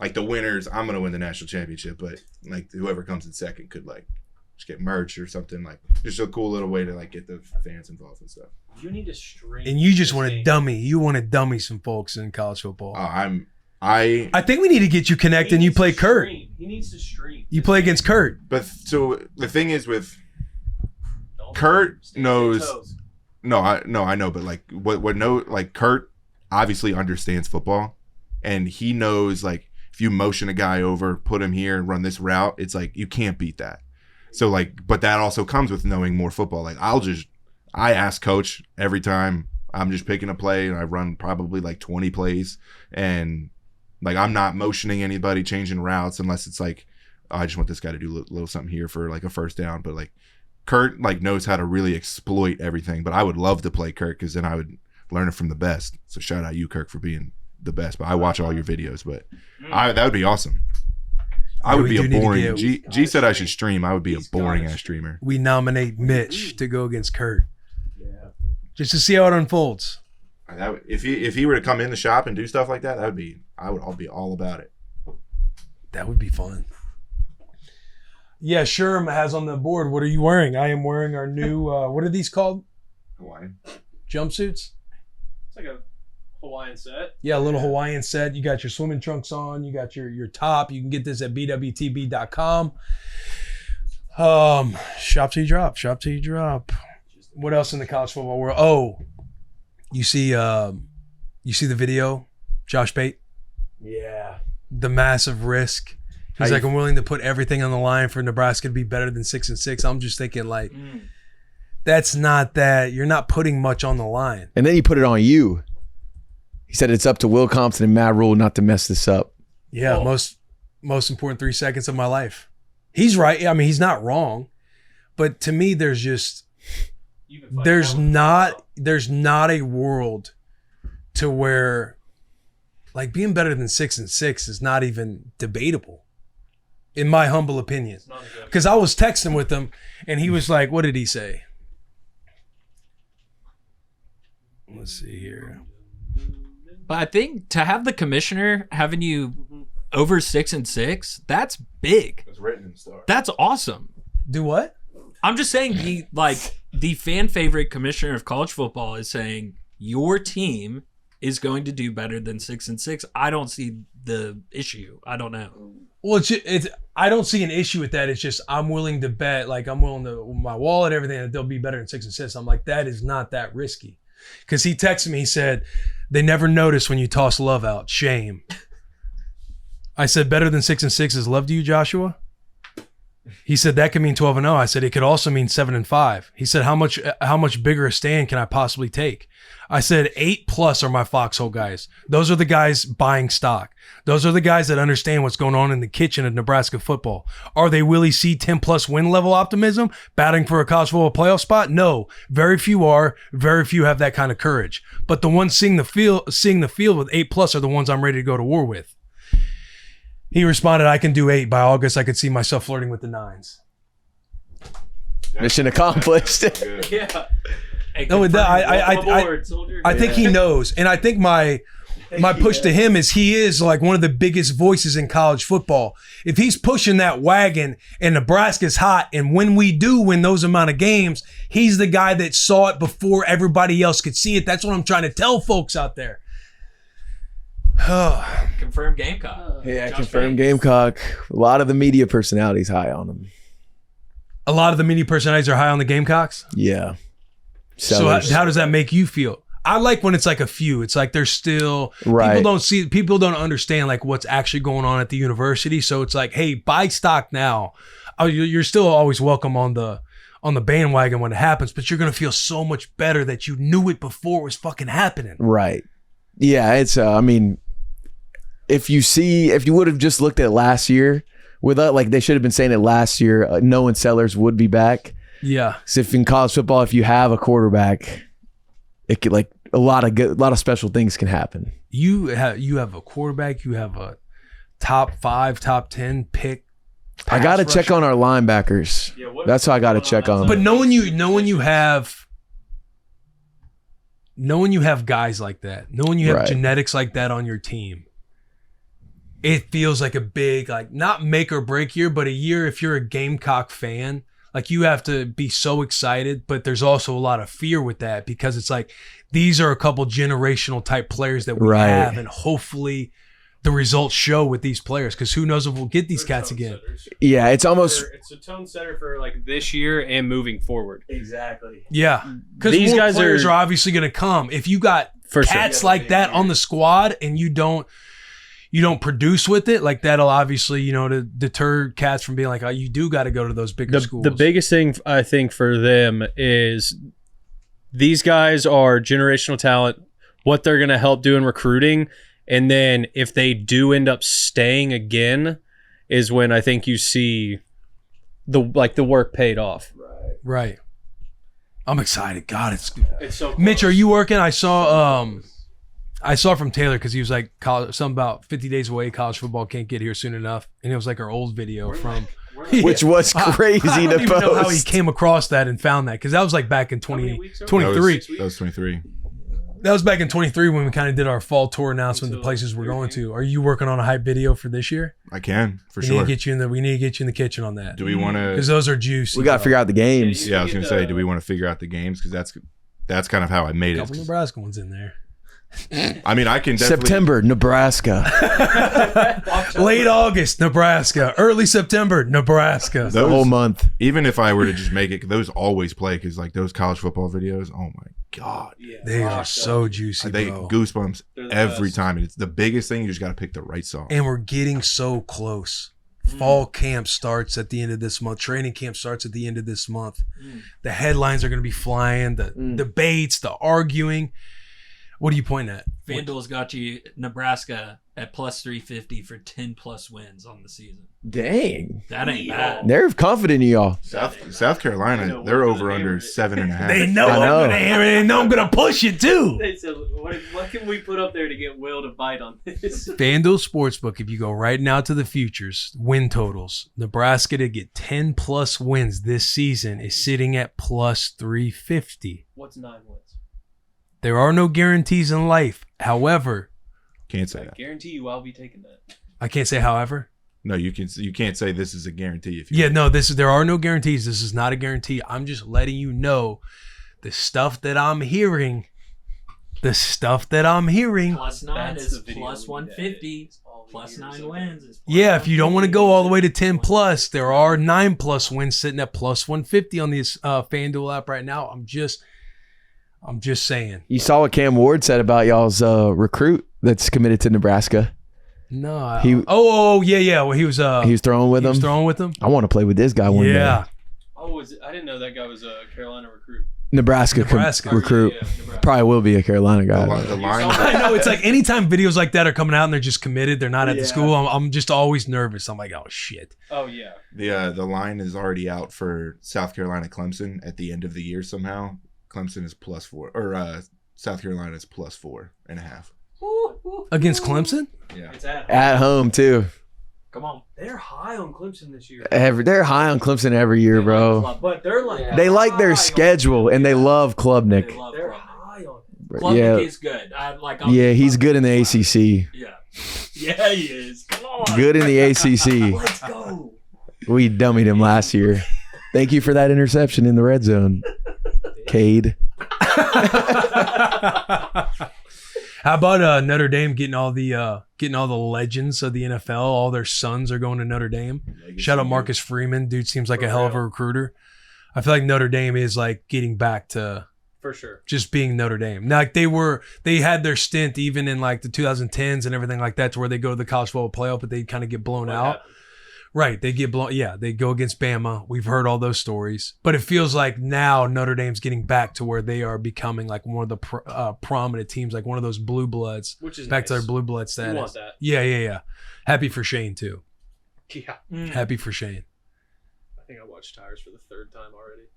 like the winners. I'm gonna win the national championship, but like whoever comes in second could like just get merch or something. Like just a cool little way to like get the fans involved and stuff. You need to stream. And you just want to dummy. You want to dummy some folks in college football. I think we need to get you connected and you play Kurt. He needs to stream. You play against Kurt. But so the thing is with Kurt knows. No, I know, but like like Kurt obviously understands football, and he knows like if you motion a guy over, put him here, and run this route, it's like you can't beat that. So like, but that also comes with knowing more football. Like I ask coach every time I'm just picking a play, and I run probably like 20 plays, and like I'm not motioning anybody, changing routes unless it's like I just want this guy to do a little something here for like a first down, but like. Kurt like knows how to really exploit everything, but I would love to play Kurt because then I would learn it from the best. So shout out you, Kirk, for being the best. But I watch all your videos, but that would be awesome. I would be a boring. G said I should stream. I would be a boring ass streamer. We nominate Mitch to go against Kurt. Yeah, just to see how it unfolds. If he were to come in the shop and do stuff like that, I'll be all about it. That would be fun. Yeah, Sherm has on the board. What are you wearing? I am wearing our new, what are these called? Hawaiian. Jumpsuits? It's like a Hawaiian set. Yeah, a little Hawaiian set. You got your swimming trunks on. You got your top. You can get this at bwtb.com. Shop till you drop. What else in the college football world? Oh, you see the video? Josh Pate? Yeah. The massive risk. He's like, I'm willing to put everything on the line for Nebraska to be better than 6-6. I'm just thinking, like, that's not that. You're not putting much on the line. And then you put it on you. He said it's up to Will Compton and Matt Rule not to mess this up. Yeah, most important 3 seconds of my life. He's right. I mean, he's not wrong. But to me, there's not a world to where like being better than 6-6 is not even debatable, in my humble opinion. Because I was texting with him and he was like, what did he say? Let's see here. But I think to have the commissioner having you over 6-6, that's big. It's written in stars. That's awesome. Do what? I'm just saying the fan favorite commissioner of college football is saying your team is going to do better than 6-6. I don't see the issue. I don't know. Well, it's I don't see an issue with that. It's just I'm willing to bet, like I'm willing to my wallet, everything, that they'll be better than 6-6. I'm like, that is not that risky. Because he texted me, he said, they never notice when you toss love out. Shame. I said, better than 6-6 is love to you, Joshua? He said, that could mean 12-0. I said, it could also mean 7-5. He said, how much bigger a stand can I possibly take? I said, 8+ are my foxhole guys. Those are the guys buying stock. Those are the guys that understand what's going on in the kitchen of Nebraska football. Are they Willie C 10+ win level optimism, batting for a college football playoff spot? No, very few are. Very few have that kind of courage. But the ones seeing the field with 8+ are the ones I'm ready to go to war with. He responded, I can do 8. By August, I could see myself flirting with the 9s. Mission accomplished. Yeah. No, I think he knows. And I think my push to him is he is like one of the biggest voices in college football. If he's pushing that wagon and Nebraska's hot, and when we do win those amount of games, he's the guy that saw it before everybody else could see it. That's what I'm trying to tell folks out there. Confirmed Gamecock. Yeah, confirmed Gamecock. A lot of the media personalities high on him. A lot of the media personalities are high on the Gamecocks? Yeah. So how does that make you feel? I like when it's like a few. It's like there's still right. People don't understand like what's actually going on at the university. So it's like, hey, buy stock now. You're still always welcome on the bandwagon when it happens, but you're gonna feel so much better that you knew it before it was fucking happening. Right. Yeah, it's I mean, if you would have just looked at last year with like they should have been saying it last year, knowing Sellers would be back. Yeah. So if in college football, if you have a quarterback, it could like a lot of special things can happen. You have a quarterback, you have a top 5, top 10 pick. I got to check on our linebackers. Yeah, that's how I got to check on. But knowing you have guys like that, knowing you have genetics like that on your team, it feels like a big, like not make or break year, but a year if you're a Gamecock fan. Like you have to be so excited, but there's also a lot of fear with that because it's like these are a couple generational type players that we have, and hopefully the results show with these players because who knows if we'll get these cats again. Yeah, it's almost it's a tone setter for like this year and moving forward. Exactly. Yeah, because these more guys players are obviously going to come. If you got cats like that on the squad and you don't produce with it, like that'll obviously, to deter cats from being like, oh, you do got to go to those bigger schools. The biggest thing I think for them is these guys are generational talent, what they're going to help do in recruiting. And then if they do end up staying again is when I think you see the work paid off. Right. I'm excited. God, it's so close. Mitch, are you working? I saw from Taylor because he was like something about 50 days away. College football can't get here soon enough, and it was like our old video which was crazy I don't to even know how he post. came across that and found that because that was like back in 2023. That was 23. That was back in 23 when we kind of did our fall tour announcement, the places we're going to. Are you working on a hype video for this year? I can for We sure. need to get you in the kitchen on that. Do we want to? Because those are juicy. We got to figure out the games. Yeah, I was gonna say, do we want to figure out the games? Because that's kind of how I made a it. couple Nebraska ones in there. I mean, I can definitely September, Nebraska. Late August, Nebraska. Early September, Nebraska. The whole month. Even if I were to just make it, those always play because like those college football videos. Oh my god, They are so juicy, they bro. goosebumps every time. And it's the biggest thing. You just got to pick the right song. And we're getting so close. Fall camp starts at the end of this month. Training camp starts at the end of this month. The headlines are going to be flying. The debates, the arguing. What are you pointing at? FanDuel's got you Nebraska at plus 350 for 10 plus wins on the season. Dang. That ain't bad. They're confident in y'all. South Carolina, they're over under 7.5. They know I I'm know. gonna hammer it, and I'm gonna push it too. They said, what can we put up there to get Will to bite on this? FanDuel Sportsbook, if you go right now to the futures, win totals, Nebraska to get 10 plus wins this season is sitting at plus 350. What's 9 wins? There are no guarantees in life. However, Can't say I that. guarantee you I'll be taking that. I can't say however. No, you can't say this is a guarantee. If you Yeah, no, there are no guarantees. This is not a guarantee. I'm just letting you know the stuff that I'm hearing. The stuff that I'm hearing. Plus 9 That's is the video plus we need to 150. edit. All we Plus hear is 9 okay. wins is plus Yeah, if you don't want to go all the way to 10 150. plus, there are 9 plus wins sitting at plus 150 on this FanDuel app right now. I'm just saying. You saw what Cam Ward said about y'all's recruit that's committed to Nebraska. No. Yeah. Well, he was Throwing with he was him. throwing with him. I want to play with this guy one Yeah. day. Oh, I didn't know that guy was a Carolina recruit. Nebraska recruit. Yeah, Nebraska. Probably will be a Carolina guy. the line. I know, it's like anytime videos like that are coming out and they're just committed, they're not at the school. I'm just always nervous. I'm like, oh shit. Oh yeah. The line is already out for South Carolina Clemson at the end of the year somehow. Clemson is +4, or South Carolina is +4.5. Against Clemson? Yeah. It's at. At home too. Come on. They're high on Clemson this year. They're high on Clemson every year, bro. But they're like Yeah. They like high their on- schedule and they love Klubnik. They're high on. Yeah, He's good. yeah, he's good in the ACC. Yeah. Yeah, he is. Come on. Good in the ACC. Let's go. We dummied him last year. Thank you for that interception in the red zone, Cade. How about Notre Dame getting all the legends of the NFL? All their sons are going to Notre Dame. Shout out Marcus Freeman. Dude seems like a hell of a recruiter. I feel like Notre Dame is like getting back to For sure. just being Notre Dame. Now, like they had their stint even in like the 2010s and everything like that, to where they go to the college football playoff, but they kind of get blown out. Right, they get blown. Yeah, they go against Bama. We've heard all those stories, but it feels like now Notre Dame's getting back to where they are becoming like one of the prominent teams, like one of those blue bloods, Which is back to nice. their blue blood You status. want that? Yeah. Happy for Shane too. Yeah. Happy for Shane. I think I watched Tires for the 3rd time already.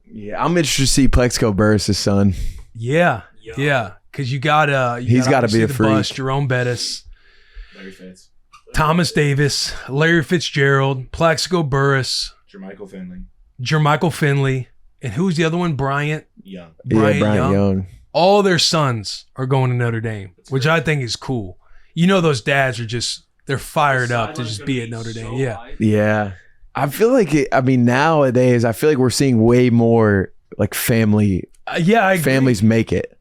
Yeah, I'm interested to see Plexico Burris' son. Yeah, because you got He's gotta be a the freak. bus, Jerome Bettis, Larry Fitz, Thomas Davis, Larry Fitzgerald, Plaxico Burris, Jermichael Finley, and who's the other one? Bryant Young. Bryant Young. All their sons are going to Notre Dame, which I think is cool. You know, those dads are they're fired up to just be at Notre Dame. Yeah. Yeah. I feel like nowadays, I feel like we're seeing way more like family Yeah, I agree. families make it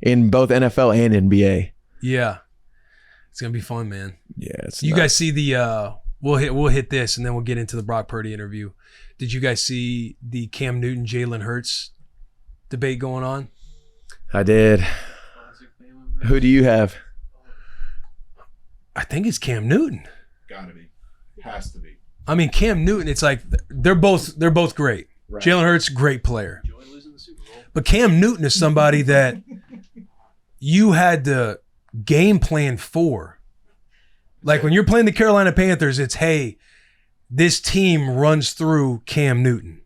in both NFL and NBA. Yeah. It's going to be fun, man. Yeah, it's You nuts. guys see the we'll hit this and then we'll get into the Brock Purdy interview. Did you guys see the Cam Newton Jalen Hurts debate going on? I did. Who do you have? I think it's Cam Newton. Gotta be. Has to be. I mean, Cam Newton, it's like they're both great. Right. Jalen Hurts, great player. But Cam Newton is somebody that you had to game plan for. Like when you're playing the Carolina Panthers, it's, hey, this team runs through Cam Newton.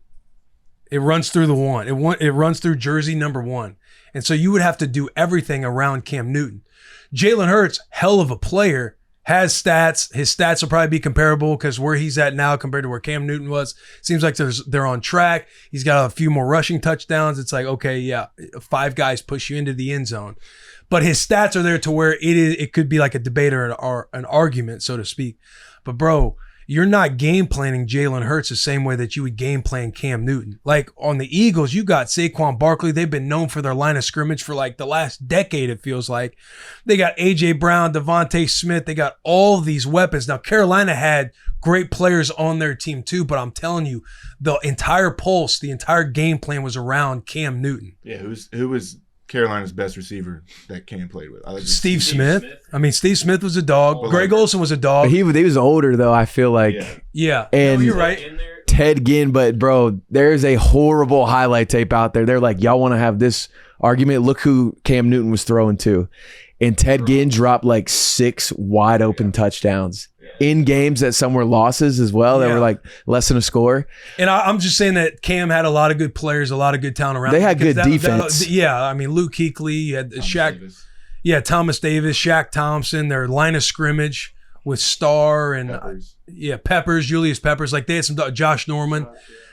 It runs through the one. It runs through jersey number 1. And so you would have to do everything around Cam Newton. Jalen Hurts, hell of a player, has stats. His stats will probably be comparable because where he's at now compared to where Cam Newton was, seems like they're on track. He's got a few more rushing touchdowns. It's like, okay, yeah, 5 guys push you into the end zone. But his stats are there to where it could be like a debate or an argument, so to speak. But bro, you're not game planning Jalen Hurts the same way that you would game plan Cam Newton. Like on the Eagles, you got Saquon Barkley. They've been known for their line of scrimmage for like the last decade, it feels like. They got A.J. Brown, Devontae Smith. They got all these weapons. Now, Carolina had great players on their team too, but I'm telling you, the entire pulse, the entire game plan was around Cam Newton. Yeah, who was Carolina's best receiver that Cam played with? I like Steve Smith. I mean, Steve Smith was a dog. Well, Greg like- Olsen was a dog. But he was older though. I feel like Yeah. Yeah. And No, you're right. In there, Ted Ginn, but bro, there's a horrible highlight tape out there. They're like, y'all want to have this argument? Look who Cam Newton was throwing to. And Ted Ginn dropped like 6 wide open touchdowns in games that some were losses as well. That were like less than a score. And I'm just saying that Cam had a lot of good players, a lot of good talent around. They had good defense. I mean, Luke Kuechly, you had Shaq. Davis. Yeah, Thomas Davis, Shaq Thompson, their line of scrimmage with Starr and Peppers, Julius Peppers. Like they had some Josh Norman.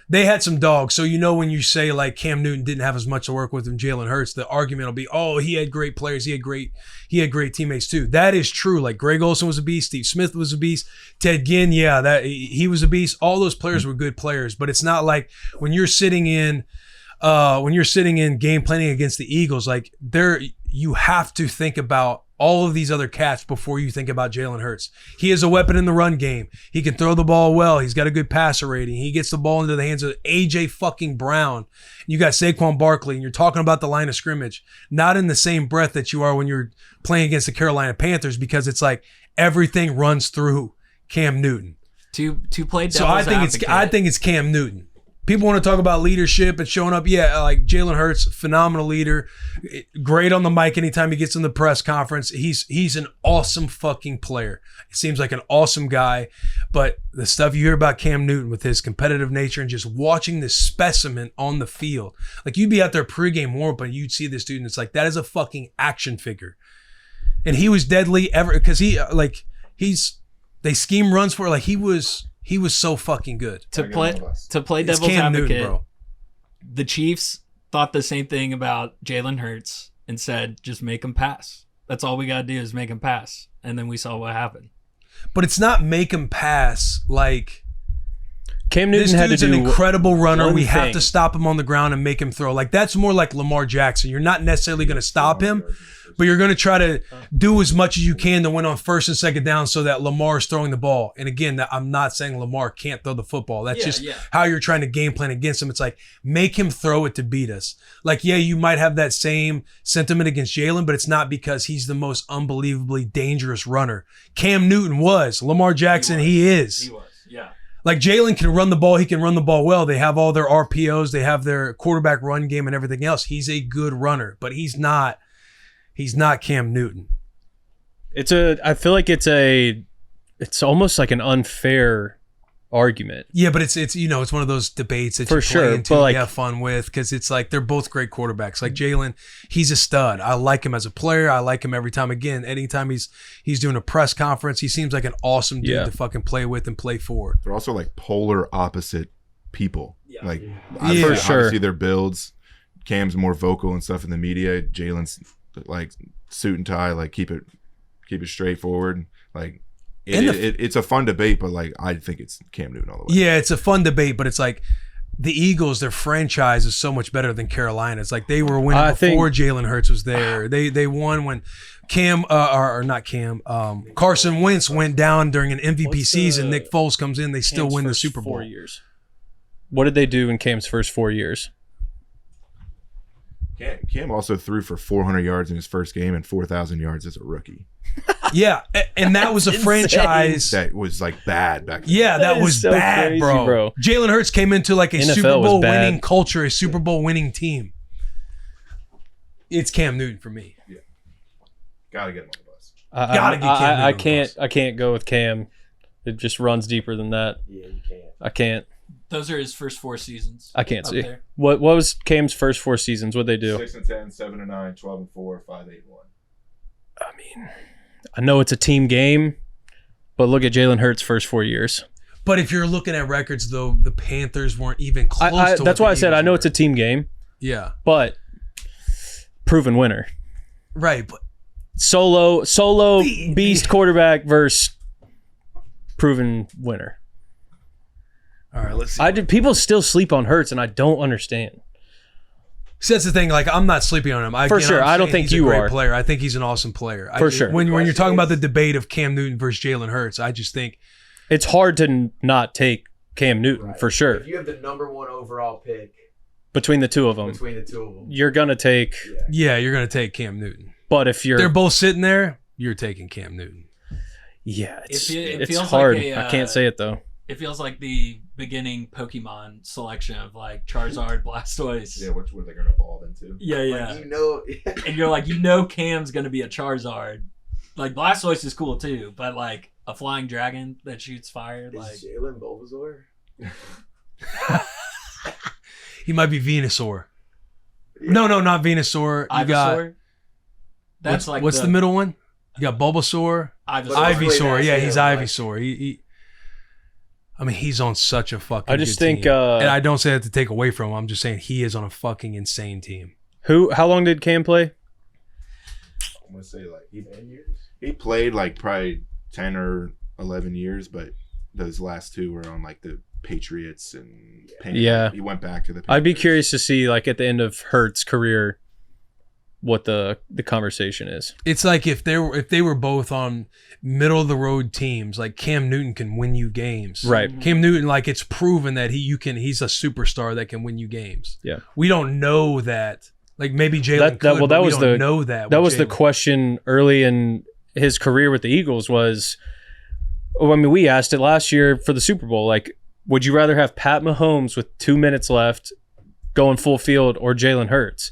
They had some dogs. So when you say like Cam Newton didn't have as much to work with than Jalen Hurts, the argument will be, oh, he had great players. He had great teammates too. That is true. Like Greg Olsen was a beast. Steve Smith was a beast. Ted Ginn, he was a beast. All those players were good players. But it's not like when you're sitting in game planning against the Eagles, like you have to think about all of these other cats before you think about Jalen Hurts. He is a weapon in the run game. He can throw the ball well. He's got a good passer rating. He gets the ball into the hands of AJ fucking Brown. You got Saquon Barkley, and you're talking about the line of scrimmage, not in the same breath that you are when you're playing against the Carolina Panthers, because it's like everything runs through Cam Newton. To play devil's So I think it's Cam Newton. People want to talk about leadership and showing up. Yeah, like Jalen Hurts, phenomenal leader, great on the mic anytime he gets in the press conference. He's an awesome fucking player. It seems like an awesome guy, but the stuff you hear about Cam Newton with his competitive nature and just watching this specimen on the field, like you'd be out there pregame warm-up and you'd see this dude and it's like, that is a fucking action figure. And he was deadly because they scheme runs for it. Like he was so fucking good. To play devil's Cam advocate, Newton, bro. The Chiefs thought the same thing about Jalen Hurts and said, just make him pass. That's all we got to do is make him pass. And then we saw what happened. But it's not make him pass like Cam Newton this had dude's to do an incredible runner. one We have thing. to stop him on the ground and make him throw. Like that's more like Lamar Jackson. You're not necessarily going to stop him, but you're going to try to do as much as you can to win on first and second down so that Lamar is throwing the ball. And again, I'm not saying Lamar can't throw the football. That's just how you're trying to game plan against him. It's like, make him throw it to beat us. Like, yeah, you might have that same sentiment against Jalen, but it's not because he's the most unbelievably dangerous runner. Cam Newton was. Lamar Jackson, he is. He was, yeah. Like Jalen can run the ball. He can run the ball well. They have all their RPOs. They have their quarterback run game and everything else. He's a good runner, but he's not Cam Newton. I feel like it's almost like an unfair argument. Yeah, but it's one of those debates that For you play sure, into but and you have fun with because it's like they're both great quarterbacks. Like Jalen, he's a stud. I like him as a player. I like him every time. Again, anytime he's doing a press conference, he seems like an awesome dude to fucking play with and play for. They're also like polar opposite people. Yeah. Like Yeah. For sure. obviously their builds. Cam's more vocal and stuff in the media. Jalen's like suit and tie, like keep it straightforward. Like it's a fun debate, but like I think it's Cam Newton all the way. Yeah, it's a fun debate, but it's like the Eagles, their franchise is so much better than Carolina. It's like they were winning before Jalen Hurts was there. They won when Carson Wentz went down during an MVP season. Nick Foles comes in, they still Cam's win the first Super Bowl. 4 years. What did they do in Cam's first 4 years? Cam also threw for 400 yards in his first game and 4,000 yards as a rookie. Yeah, and that was a franchise That was like bad back then. Yeah, that That was is so bad, crazy, bro. bro. Jalen Hurts came into like a NFL Super was Bowl bad. winning culture, a Super Bowl winning team. It's Cam Newton for me. Gotta get him on the bus. Gotta get Cam Newton on the bus. I can't go with Cam. It just runs deeper than that. Yeah, you can't. I can't. Those are his first 4 seasons. I can't up see. there. What was Cam's first 4 seasons? What'd they do? 6-10, 7-9, 12-4, 5-8-1. I mean, I know it's a team game, but look at Jalen Hurts' first 4 years. But if you're looking at records, though, the Panthers weren't even close to That's why I said I know it's a team game, Yeah. but proven winner. Right, but Solo beast quarterback versus proven winner. all right, let's see. People still sleep on Hurts, and I don't understand. See, that's the thing. Like, I'm not sleeping on him. For sure. I don't think he's you a great are. player. I think he's an awesome player. For sure. When you're talking about the debate of Cam Newton versus Jalen Hurts, I just think It's hard to not take Cam Newton, for sure. If you have the number 1 overall pick Between the two of them, between the two of them, you're going to take. yeah, you're going to take Cam Newton. But if you're. They're both sitting there, you're taking Cam Newton. Yeah, It it's feels hard. like I can't say it, though. It feels like the beginning Pokemon selection of like Charizard, Blastoise. Yeah, what they're gonna evolve into. Yeah, yeah. Like, you know, And you're like, you know, Cam's gonna be a Charizard. Like Blastoise is cool too, but like a flying dragon that shoots fire, like is Jalen Bulbasaur? He might be Venusaur. No, not Venusaur. You got Ivysaur. That's like what's the middle one? You got Bulbasaur, Ivysaur. Ivysaur. Yeah, he's Yeah, Ivysaur. He I mean, he's on such a fucking. I just good think, team. And I don't say that to take away from him. I'm just saying he is on a fucking insane team. How long did Cam play? I'm gonna say like he played like probably 10 or 11 years, but those last 2 were on like the Patriots and Yeah. he went back to the Patriots. I'd be curious to see like at the end of Hurt's career what the conversation is. It's like if they were both on middle of the road teams, like Cam Newton can win you games. Right. Cam Newton, like it's proven that he's a superstar that can win you games. Yeah. We don't know that. Like maybe Jalen could, well, but we was don't the know that. That with was the Jalen. question early in his career with the Eagles was, I mean, we asked it last year for the Super Bowl. Like, would you rather have Pat Mahomes with 2 minutes left going full field or Jalen Hurts?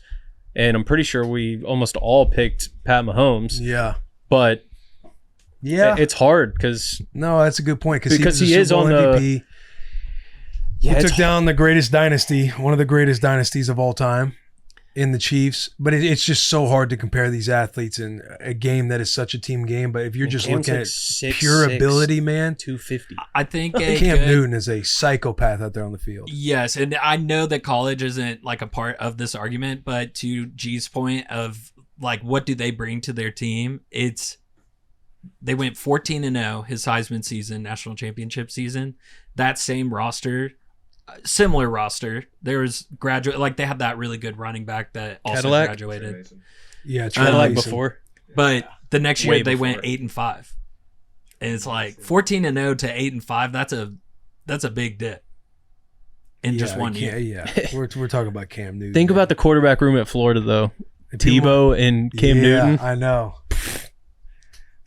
And I'm pretty sure we almost all picked Pat Mahomes. Yeah. But Yeah. it's hard because No, that's a good point Because he he is on the- MVP. yeah, He it's took down the greatest dynasty, one of the greatest dynasties of all time in the Chiefs. But it's just so hard to compare these athletes in a game that is such a team game. But if you're just Cam's looking like at 6'6", pure ability, man, 250. I think a Cam good- Newton is a psychopath out there on the field. Yes, and I know that college isn't like a part of this argument, but to G's point of like what do they bring to their team? They went 14-0 his Heisman season, national championship season. That same roster, similar roster. There was they had that really good running back that also Cadillac? graduated. Yeah, Kind of like Mason. before. But the next Way year they before. went 8-5. And it's like 14-0 to 8-5, that's a big dip. In just one year. Yeah, we're talking about Cam Newton. Think about the quarterback room at Florida, though. People- Deebo and Cam yeah, Newton. I know.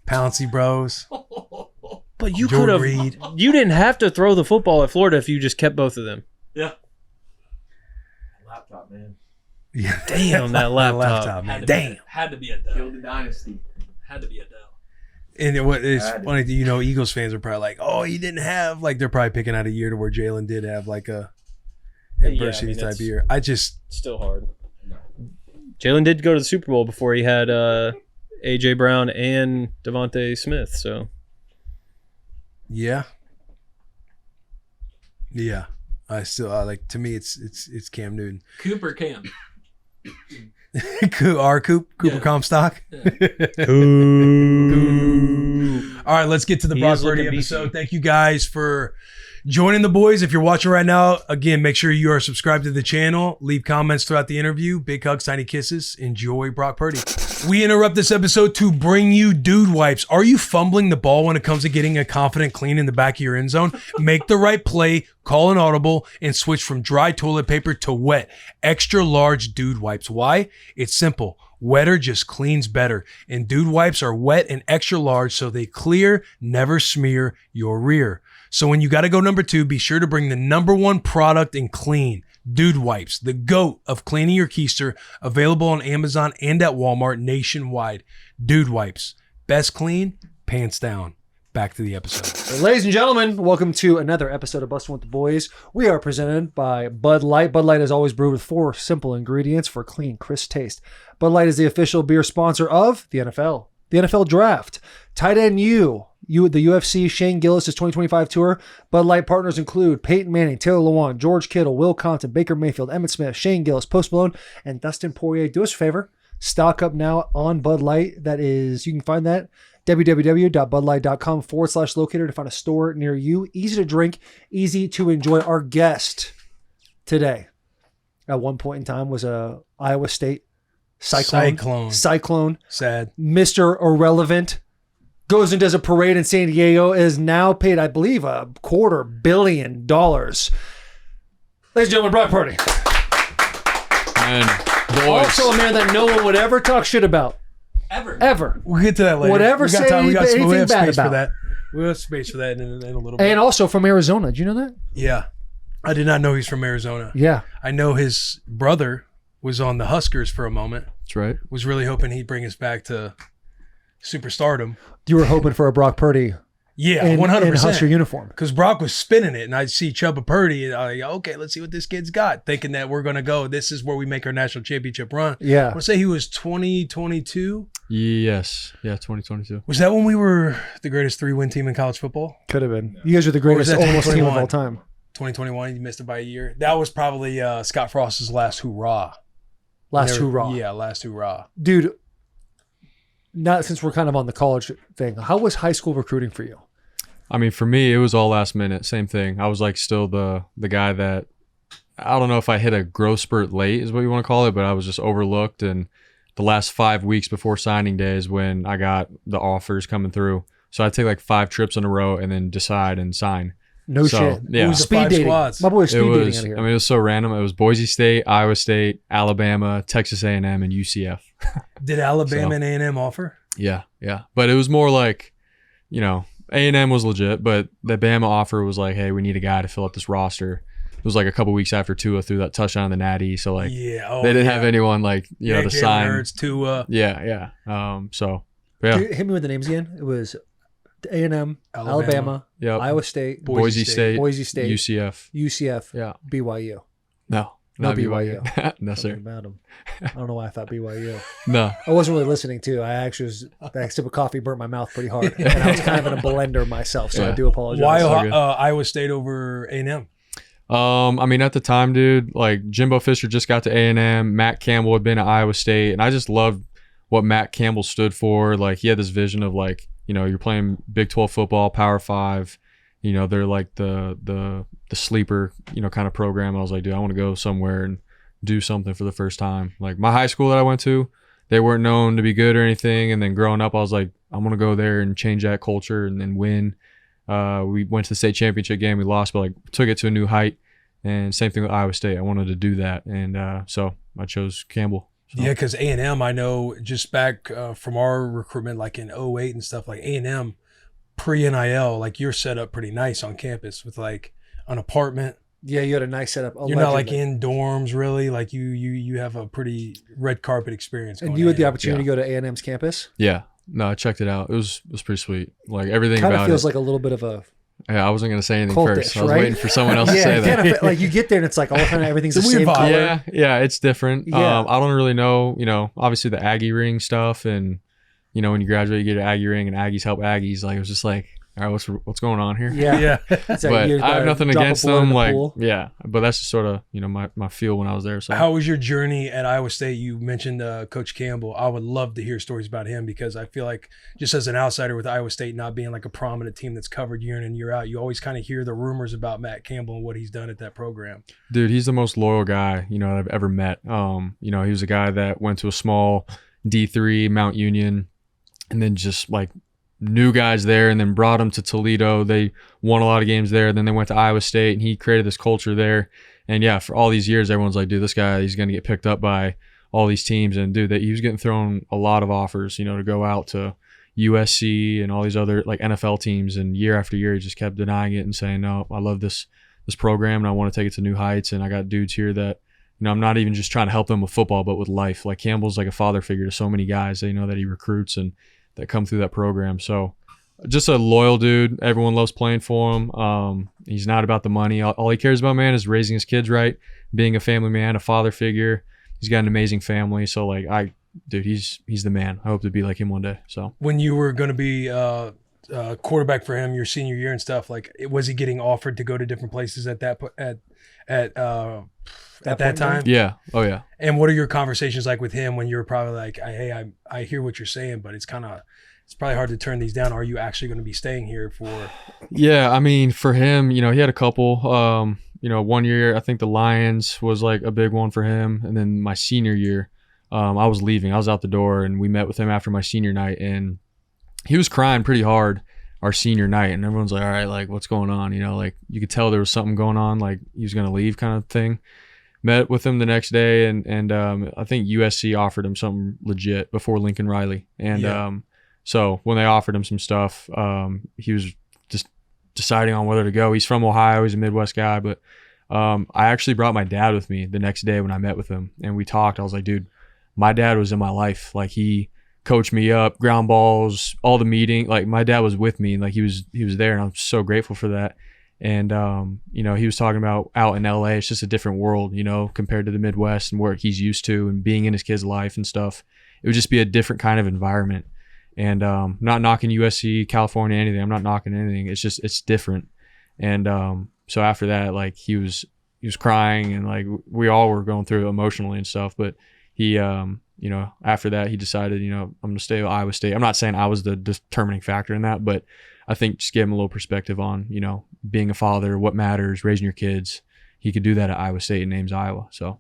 Pouncy Bros. But you Jordan could have. Reed. You didn't have to throw the football at Florida if you just kept both of them. Yeah. Laptop, man. Yeah. Damn, that laptop. man. Damn. Had to be a Dell. Killed the dynasty. Had to be a Dell. And it's funny, Eagles fans are probably like, oh, he didn't have, like, they're probably picking out a year to where Jalen did have, like, a adversity type it's year. I just, Still hard. Jalen did go to the Super Bowl before he had A.J. Brown and Devontae Smith, so. yeah. Yeah. To me, it's Cam Newton. Cooper Cam. Cooper Yeah. Comstock. All right, let's get to the He Brock is Purdy looking episode. beefy. Thank you guys for joining the boys. If you're watching right now, again, make sure you are subscribed to the channel. Leave comments throughout the interview. Big hugs, tiny kisses. Enjoy Brock Purdy. We interrupt this episode to bring you dude wipes. Are you fumbling the ball when it comes to getting a confident clean in the back of your end zone? Make the right play, call an audible, and switch from dry toilet paper to wet, extra large dude wipes. Why? It's simple. Wetter just cleans better. And dude wipes are wet and extra large, so they clear, never smear your rear. So when you got to go number 2, be sure to bring the number 1 product in clean. Dude Wipes, the GOAT of cleaning your keister, available on Amazon and at Walmart nationwide. Dude Wipes, best clean, pants down. Back to the episode. Ladies and gentlemen, welcome to another episode of Bussin With The Boys. We are presented by Bud Light. Bud Light is always brewed with 4 simple ingredients for clean, crisp taste. Bud Light is the official beer sponsor of the NFL, the NFL Draft, Tight End the UFC, Shane Gillis' 2025 tour. Bud Light partners include Peyton Manning, Taylor Lewan, George Kittle, Will Compton, Baker Mayfield, Emmitt Smith, Shane Gillis, Post Malone, and Dustin Poirier. Do us a favor, stock up now on Bud Light. That is, you can find that www.budlight.com/locator to find a store near you. Easy to drink, easy to enjoy. Our guest today, at one point in time, was a Iowa State Cyclone. Sad. Mr. Irrelevant. Goes and does a parade in San Diego. Is now paid, I believe, $250 million. Ladies and gentlemen, Brock Purdy. And Also a man that no one would ever talk shit about. Ever. Ever. We'll get to that later. Whatever we got say time. We got anything we have bad space about. for that. We'll have space for that in a little bit. And also from Arizona. Did you know that? Yeah. I did not know he's from Arizona. Yeah. I know his brother was on the Huskers for a moment. That's right. Was really hoping he'd bring us back to superstardom. You were hoping for a Brock Purdy Yeah, in 100%. Husker uniform. Because Brock was spinning it, and I'd see Chubba Purdy, and I like, okay, let's see what this kid's got. Thinking that we're going to go, this is where we make our national championship run. Yeah. I want to say he was 2022. Yes. Yeah, 2022. Was that when we were the greatest 3-win team in college football? Could have been. You guys are the Or was greatest that almost team of 2021? all time. 2021, you missed it by a year. That was probably Scott Frost's last hoorah. Last They were- hoorah. Yeah, last hoorah. Dude, not since we're kind of on the college thing, how was high school recruiting for you? I mean, for me, it was all last minute. Same thing. I was like still the guy that, I don't know if I hit a growth spurt late is what you want to call it, but I was just overlooked. And the last 5 weeks before signing day is when I got the offers coming through. So I'd take like 5 trips in a row and then decide and sign. No So, shit. yeah. Who was the Speed 5 dating. squads? My boy was It speed dating was, out of here. I mean, it was so random. It was Boise State, Iowa State, Alabama, Texas A&M, and UCF. Did Alabama So- and A&M offer? Yeah, yeah. But it was more like, you know, A&M was legit, but the Bama offer was like, hey, we need a guy to fill up this roster. It was like a couple weeks after Tua threw that touchdown in the Natty, so like Yeah. they didn't have anyone like to Jalen sign. Hurts, Tua, Yeah, yeah. So yeah, Dude, hit me with the names again. It was A&M, Alabama. Alabama, yeah. Iowa State, Boise State, Boise State, UCF. UCF, Yeah, BYU. no, No not BYU. no, Something sir. about 'em. I don't know why I thought BYU. No. I wasn't really listening too. I actually was. That sip of coffee burnt my mouth pretty hard, and I was kind of in a blender myself, so I Yeah. do apologize. Why all good. Iowa State over A&M? I mean, at the time, dude, like Jimbo Fisher just got to A&M. Matt Campbell had been at Iowa State, and I just loved what Matt Campbell stood for. Like, he had this vision of like, you know, you're playing Big 12 football, Power 5. You know, they're like the sleeper, you know, kind of program. I was like, dude, I want to go somewhere and do something for the first time. Like my high school that I went to, they weren't known to be good or anything. And then growing up, I was like, I'm gonna go there and change that culture and win. We went to the state championship game. We lost, but like took it to a new height. And same thing with Iowa State. I wanted to do that, and so I chose Campbell. So. Yeah, because A&M, I know just back from our recruitment, like in 08 and stuff, like A&M pre-NIL, like you're set up pretty nice on campus with like an apartment. Yeah, you had a nice setup. You're not like allegedly. in dorms really. Like you have a pretty red carpet experience. And going you had the A&M. opportunity to go to A&M's campus. Yeah, no, I checked it out. It was pretty sweet. Like everything Kind of about feels it. like a little bit of a Yeah, I wasn't gonna say anything cultish, first. I was right? waiting for someone else to yeah, say it that. kind of like you get there and it's like all kind of everything's the It's a weird same vibe. color. Yeah, it's different. Yeah. I don't really know, you know, obviously the Aggie ring stuff, and you know, when you graduate, you get an Aggie ring, and Aggies help Aggies. Like it was just like, all right, what's going on here? Yeah, Yeah. It's like But you I have gotta nothing drop a against bullet in them. the Like, pool. yeah, but that's just sort of, you know, my feel when I was there. So How was your journey at Iowa State? You mentioned Coach Campbell. I would love to hear stories about him because I feel like just as an outsider with Iowa State not being like a prominent team that's covered year in and year out, you always kind of hear the rumors about Matt Campbell and what he's done at that program. dude, he's the most loyal guy, you know, I've ever met. You know, he was a guy that went to a small D3 Mount Union and then just like knew guys there and then brought them to Toledo. They won a lot of games there. Then they went to Iowa State and he created this culture there. And yeah, for all these years, everyone's like, dude, this guy, he's going to get picked up by all these teams. And dude, he was getting thrown a lot of offers, you know, to go out to USC and all these other like NFL teams. And year after year, he just kept denying it and saying, no, I love this program and I want to take it to new heights. And I got dudes here that, you know, I'm not even just trying to help them with football, but with life. Like Campbell's like a father figure to so many guys, they know that he recruits and that come through that program. So just a loyal dude. Everyone loves playing for him. He's not about the money. All he cares about, man, is raising his kids right, being a family man, a father figure. He's got an amazing family. So like dude, he's the man. I hope to be like him one day. So When you were going to be quarterback for him your senior year and stuff, like was he getting offered to go to different places at that time? yeah. Oh yeah. And what are your conversations like with him when you're probably like, hey, I hear what you're saying, but it's probably hard to turn these down. Are you actually going to be staying here for? Yeah, I mean, for him, you know, he had a couple. You know, 1 year, I think the Lions was like a big one for him. And then my senior year, I was leaving. I was out the door, and we met with him after my senior night, and he was crying pretty hard our senior night. And everyone's like, all right, like, what's going on? You know, like, you could tell there was something going on, like he was going to leave kind of thing. Met with him the next day, and I think USC offered him something legit before Lincoln Riley. And Yeah. So when they offered him some stuff, he was just deciding on whether to go. He's from Ohio. He's a Midwest guy, but I actually brought my dad with me the next day when I met with him, and we talked. I was like, dude, my dad was in my life. Like, he coached me up, ground balls, all the meeting. Like, my dad was with me, and like he was there, and I'm so grateful for that. And you know, he was talking about out in LA, it's just a different world, you know, compared to the Midwest and where he's used to and being in his kid's life and stuff. It would just be a different kind of environment. And not knocking USC, California, anything. I'm not knocking anything. It's just, it's different. And so after that, like, he was crying, and like we all were going through it emotionally and stuff. But he, you know, after that, he decided, you know, I'm gonna stay at Iowa State. I'm not saying I was the determining factor in that, but I think just gave him a little perspective on, you know, being a father, what matters, raising your kids. He could do that at Iowa State, and name's Iowa. So.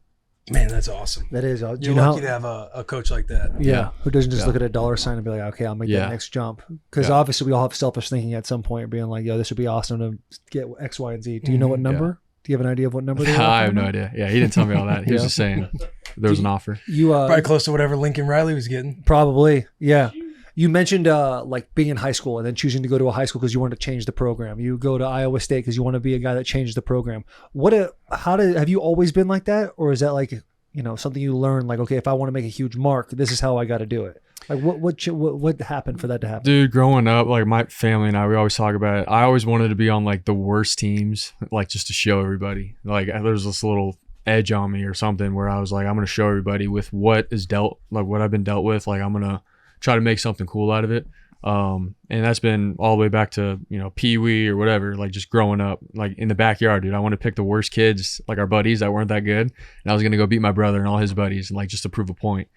Man, that's awesome. That is. You're lucky to have a coach like that. Yeah, who doesn't just look at a dollar sign and be like, okay, I'll make that next jump. Because obviously we all have selfish thinking at some point, being like, yo, this would be awesome to get X, Y, and Z. Do you know what number? Do you have an idea of what number they were? I have no idea. Yeah, he didn't tell me all that. He was just saying there was an offer. You probably close to whatever Lincoln Riley was getting. Probably, yeah. You mentioned like being in high school and then choosing to go to a high school because you wanted to change the program. You go to Iowa State because you want to be a guy that changes the program. Have you always been like that, or is that like, you know, something you learn, like, okay, if I want to make a huge mark, this is how I got to do it? Like, what happened for that to happen? Dude, growing up, like, my family and I, we always talk about it. I always wanted to be on like the worst teams, like, just to show everybody. Like, there's this little edge on me or something where I was like, I'm going to show everybody with what is dealt, like what I've been dealt with. Like, I'm going to try to make something cool out of it. And that's been all the way back to, you know, Pee-wee or whatever, like just growing up, like in the backyard, dude. I want to pick the worst kids, like our buddies that weren't that good. And I was going to go beat my brother and all his buddies, and like just to prove a point.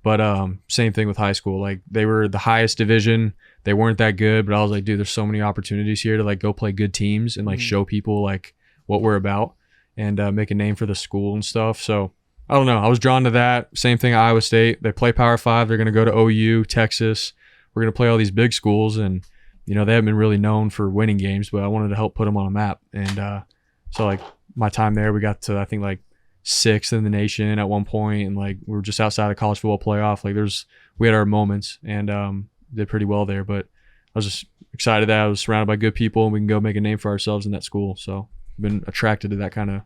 But same thing with high school. Like, they were the highest division. They weren't that good, but I was like, dude, there's so many opportunities here to like go play good teams and like show people like what we're about and make a name for the school and stuff. So I don't know. I was drawn to that. Same thing at Iowa State. They play Power 5. They're going to go to OU, Texas. We're going to play all these big schools, and, you know, they haven't been really known for winning games, but I wanted to help put them on a map. And so, like, my time there, we got to, I think, like 6th in the nation at one point, and like we were just outside of college football playoff. Like, we had our moments, and did pretty well there. But I was just excited that I was surrounded by good people, and we can go make a name for ourselves in that school. So I've been attracted to that kind of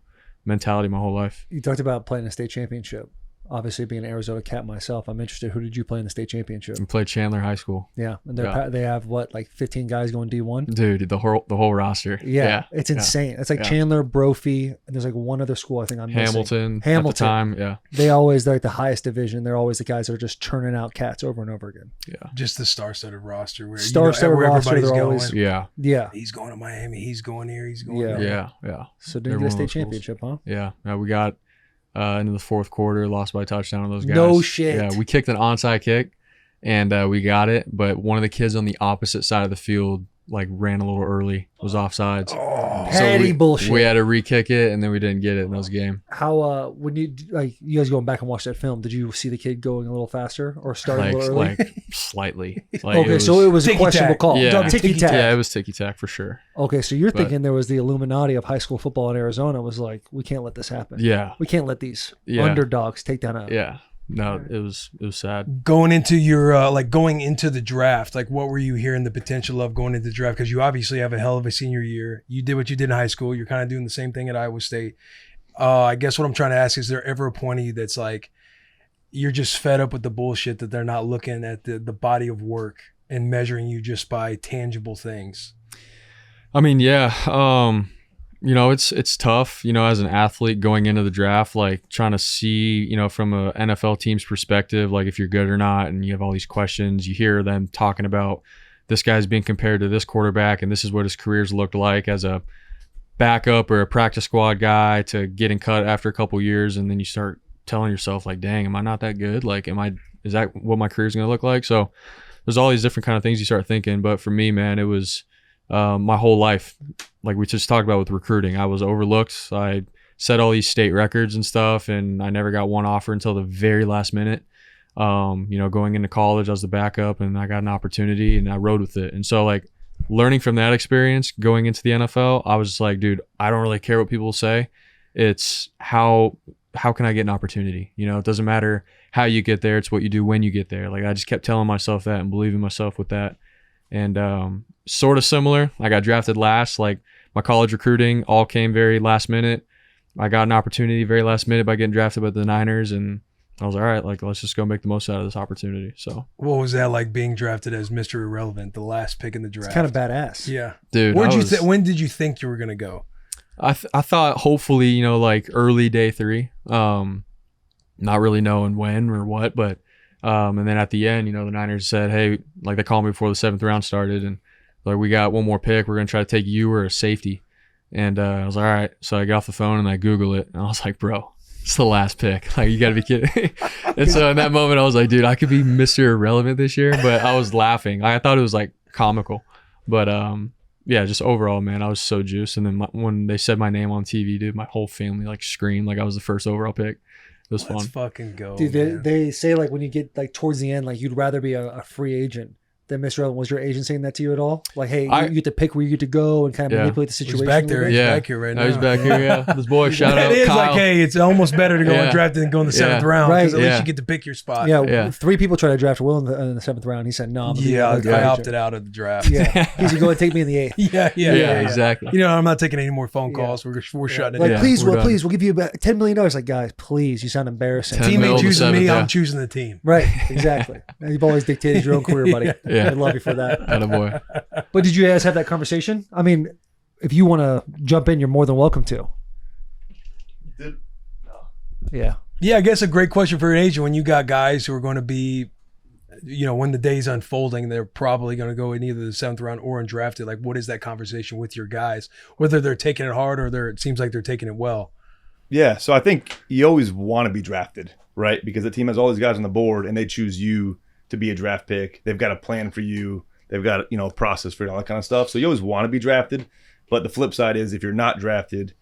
mentality my whole life. You talked about playing a state championship. Obviously, being an Arizona Cat myself, I'm interested. Who did you play in the state championship? We played Chandler High School. Yeah, and they have what, like 15 guys going D1? Dude, the whole roster. Yeah, it's insane. It's like Chandler, Brophy, and there's like one other school I think I'm missing. Hamilton. At the time, yeah. They're like the highest division. They're always the guys that are just churning out cats over and over again. Yeah, just the star-studded roster where star-studded roster. Everybody's going. Always, yeah. He's going to Miami. He's going here. He's going. Yeah. So didn't get a state championship, huh? Yeah. We got into the fourth quarter, lost by a touchdown on those guys. No shit. Yeah, we kicked an onside kick, and we got it. But one of the kids on the opposite side of the field like ran a little early, was offsides. Oh, petty bullshit. We had to re-kick it, and then we didn't get it in those game. How when you guys going back and watch that film, did you see the kid going a little faster or starting a little early? Like slightly. Like, okay, so it was a questionable call. Yeah, ticky-tack. Yeah, it was ticky-tack for sure. Okay, so you're thinking there was the Illuminati of high school football in Arizona was like, we can't let this happen. Yeah. We can't let these underdogs take down a... Yeah. No, it was sad. Going into your going into the draft, like what were you hearing the potential of going into the draft? Because you obviously have a hell of a senior year. You did what you did in high school. You're kind of doing the same thing at Iowa State. I guess what I'm trying to ask is there ever a point of you that's like you're just fed up with the bullshit that they're not looking at the body of work and measuring you just by tangible things? I mean, yeah. It's tough, as an athlete going into the draft, like trying to see, from a NFL team's perspective, like if you're good or not, and you have all these questions. You hear them talking about this guy's being compared to this quarterback, and this is what his career's looked like as a backup or a practice squad guy to getting cut after a couple years, and then you start telling yourself, like, dang, am I not that good? Like, is that what my career's going to look like? So there's all these different kind of things you start thinking. But for me, man, it was my whole life, like we just talked about with recruiting, I was overlooked. I set all these state records and stuff, and I never got one offer until the very last minute. Going into college, I was the backup, and I got an opportunity, and I rode with it. And so, like, learning from that experience, going into the NFL, I was just like, dude, I don't really care what people say. It's how how can I get an opportunity? You know, it doesn't matter how you get there. It's what you do when you get there. Like, I just kept telling myself that and believing myself with that. And sort of similar, I got drafted last. Like, my college recruiting all came very last minute. I got an opportunity very last minute by getting drafted by the Niners, and I was all right, like, let's just go make the most out of this opportunity. So What was that like, being drafted as Mr. Irrelevant, the last pick in the draft? It's kind of badass. Yeah. dude, When did you think you were going to go? I thought hopefully, you know, like early day 3, not really knowing when or what, but and then at the end, you know, the Niners said, hey, like, they called me before the 7th round started, and like, we got one more pick, we're gonna try to take you or a safety. And I was like, all right. So I get off the phone and I Google it, and I was like, bro, it's the last pick. Like, you gotta be kidding. And so in that moment, I was like, dude, I could be Mr. Irrelevant this year. But I was laughing. I thought it was like comical. But yeah, just overall, man, I was so juiced. And then when they said my name on TV, dude, my whole family like screamed like I was the first overall pick. It was Let's fun. fucking go. Dude, they say, like, when you get like towards the end, like, you'd rather be a free agent than Mr. Irrelevant. Was your agent saying that to you at all? Like, hey, you get to pick where you get to go and kind of manipulate the He's situation. back there. a little He's bit? back here right now. He's back here, yeah. This boy, shout out It is Kyle. like, hey, it's almost better to go undrafted than go in the 7th round, Right. because at least Yeah. you get to pick your spot. Yeah, 3 people tried to draft Will in the 7th round. He said no. I'm gonna be Yeah, the I agent. opted out of the draft. Yeah, he said go and take me in the 8th. Yeah, exactly. You know, I'm not taking any more phone calls. We're shutting it Like, down. please, we're Will, done. please, we'll give you about $10 million. Like, guys, please, you sound embarrassing. 10 mil Teammate to choosing 7th, me, yeah. I'm choosing the team. Right, exactly. You've always dictated your own career, buddy. Yeah. I love you for that. Attaboy. But did you guys have that conversation? I mean, if you want to jump in, you're more than welcome to. Yeah. Yeah, I guess a great question for an agent when you got guys who are going to be, you know, when the day's unfolding, they're probably going to go in either the 7th round or undrafted. Like, what is that conversation with your guys? Whether they're taking it hard or it seems like they're taking it well. Yeah, so I think you always want to be drafted, right? Because the team has all these guys on the board and they choose you to be a draft pick. They've got a plan for you. They've got, you know, a process for all that kind of stuff. So you always want to be drafted. But the flip side is if you're not drafted,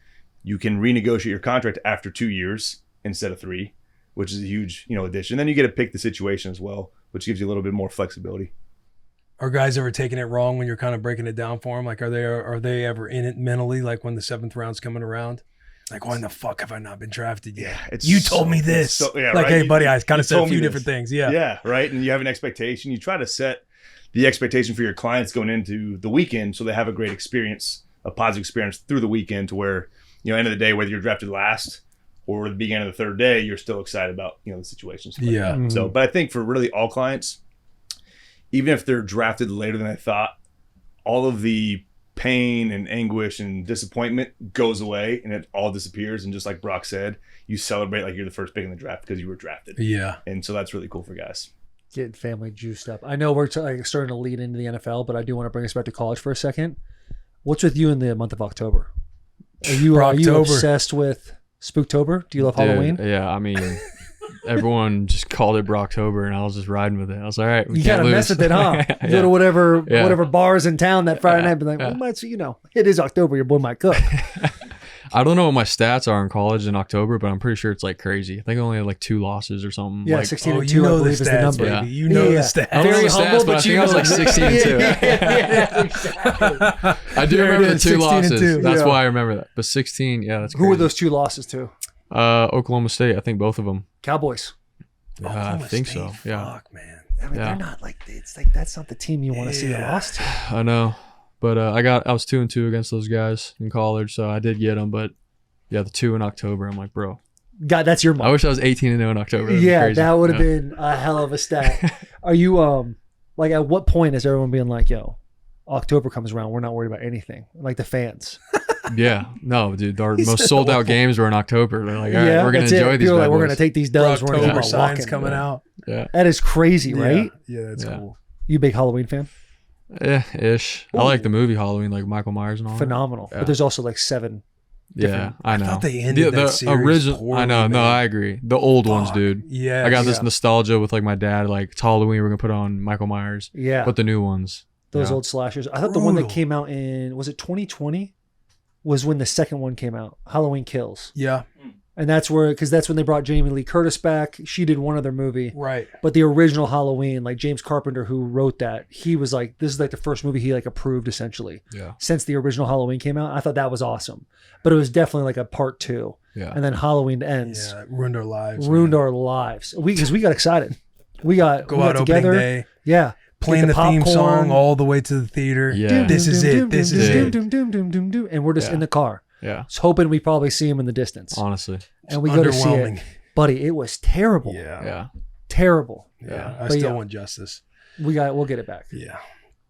you can renegotiate your contract after 2 years instead of 3, which is a huge, you know, addition. Then you get to pick the situation as well, which gives you a little bit more flexibility. Are guys ever taking it wrong when you're kind of breaking it down for them? Like, are they ever in it mentally? Like when the 7th round's coming around? Like, why in the fuck have I not been drafted yet? Yeah, You told me this. yeah, like, right? hey, buddy, I kind You of said a told me few this. different things. Yeah. Yeah, right. And you have an expectation. You try to set the expectation for your clients going into the weekend so they have a great experience, a positive experience through the weekend to where, you know, end of the day, whether you're drafted last or the beginning of the 3rd day, you're still excited about, you know, the situations. Yeah. Mm-hmm. So, but I think for really all clients, even if they're drafted later than I thought, all of the pain and anguish and disappointment goes away and it all disappears. And just like Brock said, you celebrate like you're the first pick in the draft because you were drafted. Yeah. And so that's really cool for guys. Getting family juiced up. I know we're starting to lead into the NFL, but I do want to bring us back to college for a second. What's with you in the month of October? Are you Brocktober. obsessed with Spooktober? Do you love Dude, Halloween? Yeah, I mean, everyone just called it Brocktober, and I was just riding with it. I was all right. We You can't gotta lose. mess with it, huh? You go to whatever bars in town that Friday night, be like, well, might, you know, it is October. Your boy might cook. I don't know what my stats are in college in October, but I'm pretty sure it's like crazy. I think I only had like 2 losses or something. Yeah, like, 16 Oh, and you 2, I know the believe, is the stats, number. baby. You know the stats. I don't know Very the stats, humble, but I but think you I was know like the- 16 and 2. Yeah, exactly. I do There it remember the is, 2 16 and losses. 2, That's yeah. why I remember that. But 16, yeah, that's Who were crazy. those 2 losses to? Oklahoma State, I think both of them. Cowboys. I Oklahoma think State, so. Yeah, Fuck, man. I mean, Yeah. they're not like, it's like, that's not the team you want to see that lost to. I know. But I was 2 and 2 against those guys in college, so I did get them. But yeah, the 2 in October, I'm like, bro. God, that's your month. I wish I was 18 and 0 in October. That'd be Yeah, crazy. that would have Yeah. been a hell of a stat. Are you like, at what point is everyone being like, yo, October comes around, we're not worried about anything, like the fans? Yeah, no, dude. Our most sold out games were in October. They're like, all right, we're gonna that's enjoy it. these. People are bad like, we're boys. gonna take these dubs. We're gonna October keep on signs walking. coming out. Yeah, That is crazy, right? Yeah, that's Yeah. cool. You a big Halloween fan? ish. I like the movie Halloween, like Michael Myers and all. that. Phenomenal. Yeah. But there's also like 7. Yeah, I know. thought they ended that series original. poorly, I know. No, man. I agree. The old ones, dude. Yeah. I got this nostalgia with like my dad. Like it's Halloween, we're gonna put on Michael Myers. Yeah. But the new ones. Those yeah. old slashers. I thought the one that Brutal. came out in, was it 2020? Was when the second one came out. Halloween Kills. Yeah. And that's when they brought Jamie Lee Curtis back. She did one other movie. Right. But the original Halloween, like James Carpenter, who wrote that, he was like, this is like the first movie he like approved essentially. Yeah. Since the original Halloween came out. I thought that was awesome. But it was definitely like a part 2. Yeah. And then Halloween ends. Yeah, ruined our lives. Our lives. Because we got excited. We got opening together. day. Yeah. Playing the theme popcorn. song all the way to the theater. Yeah. This is it. This is it. And we're just in the car. Yeah. Just hoping we probably see him in the distance. Honestly. And we go to see it. Buddy, it was terrible. Yeah. Yeah. Terrible. Yeah. I But still yeah. want justice. We'll get it back. Yeah.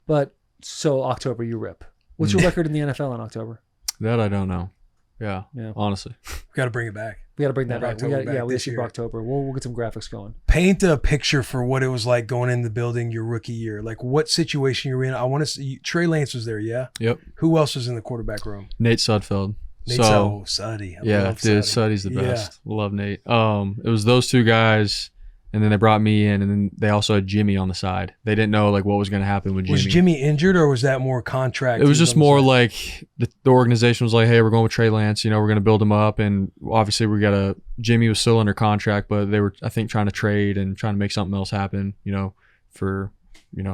But so October, you rip. What's your record in the NFL in October? That I don't know. Yeah. Yeah. Honestly. We got to bring it back. We got to bring that back. Brocktober back We this see year. Brocktober. We'll get some graphics going. Paint a picture for what it was like going in the building your rookie year. Like what situation you were in. I want to see. Trey Lance was there, yeah? Yep. Who else was in the quarterback room? Nate Sudfeld. Suddy. I love dude, Suddy. Suddy's the best. Love Nate. It was those two guys, and then they brought me in, and then they also had Jimmy on the side. They didn't know like what was going to happen with Jimmy. Was Jimmy injured or was that more contract? It was just more like the organization was like, hey, we're going with Trey Lance. You know, we're going to build him up, and obviously Jimmy was still under contract, but they were, I think, trying to trade and trying to make something else happen. You know, for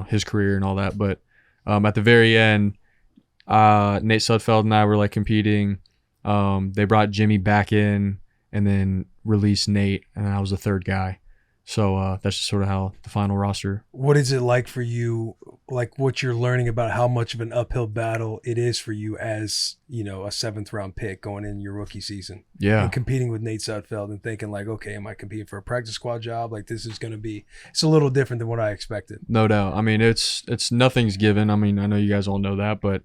his career and all that. But at the very end, Nate Sudfeld and I were like competing. They brought Jimmy back in and then released Nate, and then I was the third guy. So that's just sort of how the final roster. What is it like for you? Like what you're learning about how much of an uphill battle it is for you as, a 7th round pick going in your rookie season. Yeah. And competing with Nate Sudfeld and thinking like, okay, am I competing for a practice squad job? Like this is going to be, it's a little different than what I expected. No doubt. I mean, it's nothing's given. I mean, I know you guys all know that, but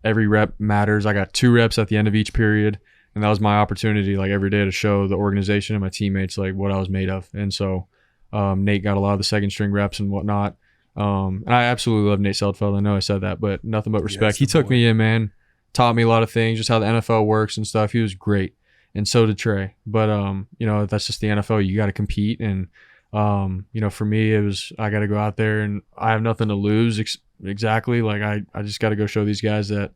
every rep matters. I got 2 reps at the end of each period. And that was my opportunity, like every day, to show the organization and my teammates like what I was made of. And so Nate got a lot of the second string reps and whatnot. And I absolutely love Nate Sudfeld. I know I said that, but nothing but respect. He took me in, man, taught me a lot of things, just how the NFL works and stuff. He was great, and so did Trey. But that's just the NFL. You got to compete, and for me, it was I got to go out there, and I have nothing to lose. Exactly, like I just got to go show these guys that.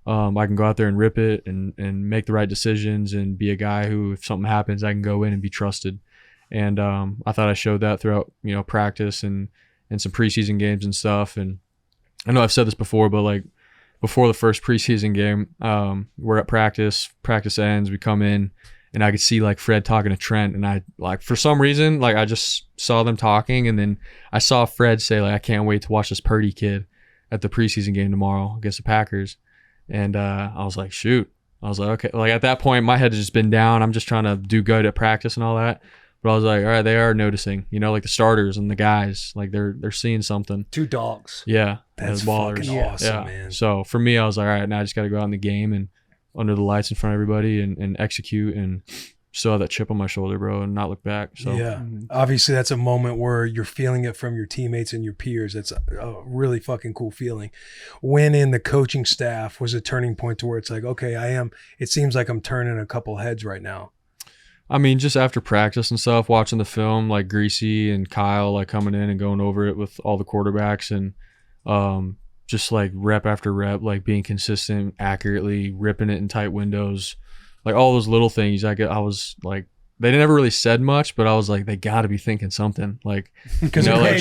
I can go out there and rip it and make the right decisions and be a guy who, if something happens, I can go in and be trusted. And I thought I showed that throughout, practice and some preseason games and stuff. And I know I've said this before, but like before the first preseason game, we're at practice ends, we come in, and I could see like Fred talking to Trent, and I like for some reason like I just saw them talking, and then I saw Fred say like, I can't wait to watch this Purdy kid at the preseason game tomorrow against the Packers. And I was like, shoot. I was like, okay. Like at that point, my head had just been down. I'm just trying to do good at practice and all that. But I was like, all right, they are noticing, like the starters and the guys, like they're seeing something. 2 dogs. Yeah. That's ballers. fucking awesome, man. So for me, I was like, all right, now I just got to go out in the game and under the lights in front of everybody and execute and still have that chip on my shoulder, bro, and not look back. So yeah, obviously that's a moment where you're feeling it from your teammates and your peers. That's a really fucking cool feeling. When in the coaching staff was a turning point to where it's like, okay, it seems like I'm turning a couple heads right now. I mean, just after practice and stuff, watching the film, like Greasy and Kyle like coming in and going over it with all the quarterbacks, and just like rep after rep, like being consistent, accurately ripping it in tight windows. Like all those little things, I was like, they never really said much, but I was like, they got to be thinking something, like, because like, but I like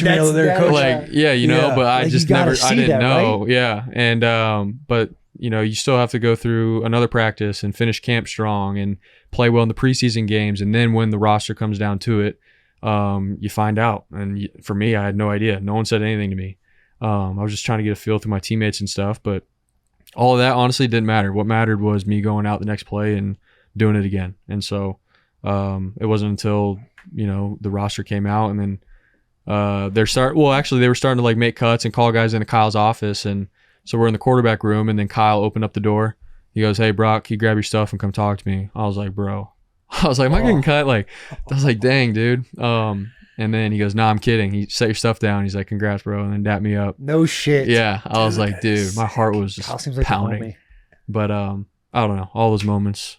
just never, I didn't know, right? Yeah, and but you still have to go through another practice and finish camp strong and play well in the preseason games, and then when the roster comes down to it, you find out. And for me, I had no idea. No one said anything to me. I was just trying to get a feel through my teammates and stuff, but. All of that honestly didn't matter. What mattered was me going out the next play and doing it again. And so it wasn't until, the roster came out, and then they were starting to like make cuts and call guys into Kyle's office. And so we're in the quarterback room, and then Kyle opened up the door. He goes, "Hey, Brock, you grab your stuff and come talk to me." I was like, bro, am I getting cut? Like, I was like, dang, dude. And then he goes, "Nah, I'm kidding." He set your stuff down. He's like, "Congrats, bro," and then dapped me up. No shit. Yeah, I was like, dude, my heart was just like pounding. But I don't know. All those moments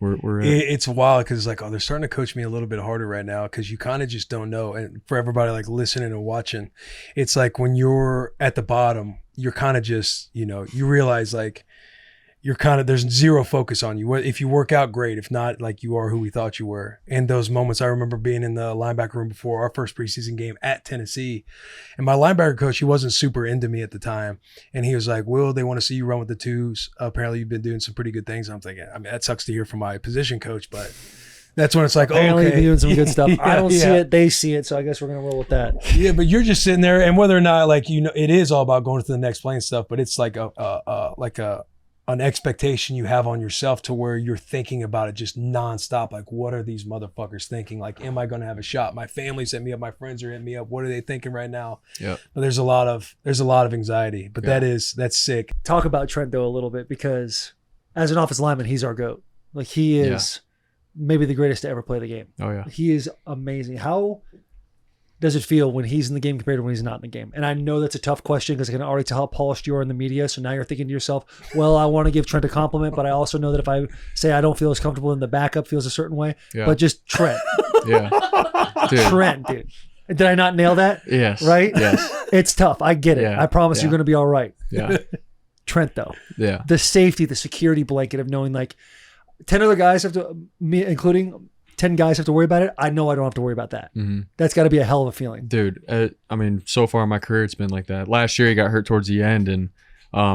were it's wild because it's like, oh, they're starting to coach me a little bit harder right now because you kind of just don't know. And for everybody like listening and watching, it's like when you're at the bottom, you're kind of just, you realize like you're kind of, there's zero focus on you. If you work out, great. If not, like, you are who we thought you were. And those moments, I remember being in the linebacker room before our first preseason game at Tennessee. And my linebacker coach, he wasn't super into me at the time. And he was like, Will, they want to see you run with the twos. Apparently you've been doing some pretty good things. I'm thinking, I mean, that sucks to hear from my position coach, but that's when it's like, Apparently okay. you're doing some good stuff. I don't see Yeah. it. They see it. So I guess we're going to roll with that. Yeah, but you're just sitting there, and whether or not, like, you know, it is all about going to the next play and stuff, but it's like an expectation you have on yourself to where you're thinking about it just nonstop. Like, what are these motherfuckers thinking? Like, am I going to have a shot? My family's hit me up. My friends are hitting me up. What are they thinking right now? Yeah. But there's a lot of anxiety, but that's sick. Talk about Trent, though, a little bit, because as an offensive lineman, he's our GOAT. Like, he is maybe the greatest to ever play the game. Oh yeah. He is amazing. How does it feel when he's in the game compared to when he's not in the game? And I know that's a tough question because I can already tell how polished you are in the media. So now you're thinking to yourself, well, I want to give Trent a compliment, but I also know that if I say I don't feel as comfortable in the backup feels a certain way. Yeah. But just Trent. Yeah. Dude. Trent, dude. Did I not nail that? Yes. Right? Yes. It's tough. I get it. Yeah. I promise Yeah. you're going to be all right. Yeah. Trent, though. Yeah. The safety, the security blanket of knowing, like, 10 other guys have to, me including 10 guys have to worry about it. I know I don't have to worry about that. Mm-hmm. That's got to be a hell of a feeling. Dude, I mean, so far in my career, it's been like that. Last year, he got hurt towards the end, and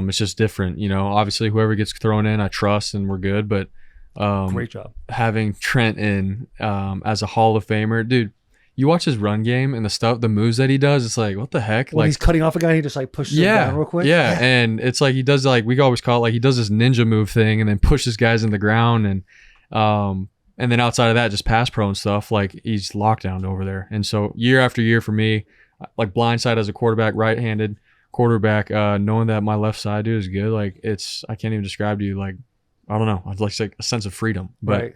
it's just different. You know, obviously, whoever gets thrown in, I trust, and we're good. But Great job. having Trent in as a Hall of Famer, dude, you watch his run game and the moves that he does, it's like, what the heck? When like, he's cutting off a guy, he just like pushes him down real quick. Yeah, and it's like he does, like, we always call it, like, he does this ninja move thing and then pushes guys in the ground, and then outside of that, just pass pro and stuff, like, he's lockdown over there. And so year after year for me, like, blindside as a quarterback, right-handed quarterback, knowing that my left side, dude, is good, like, I can't even describe to you, like, I don't know, it's like a sense of freedom. But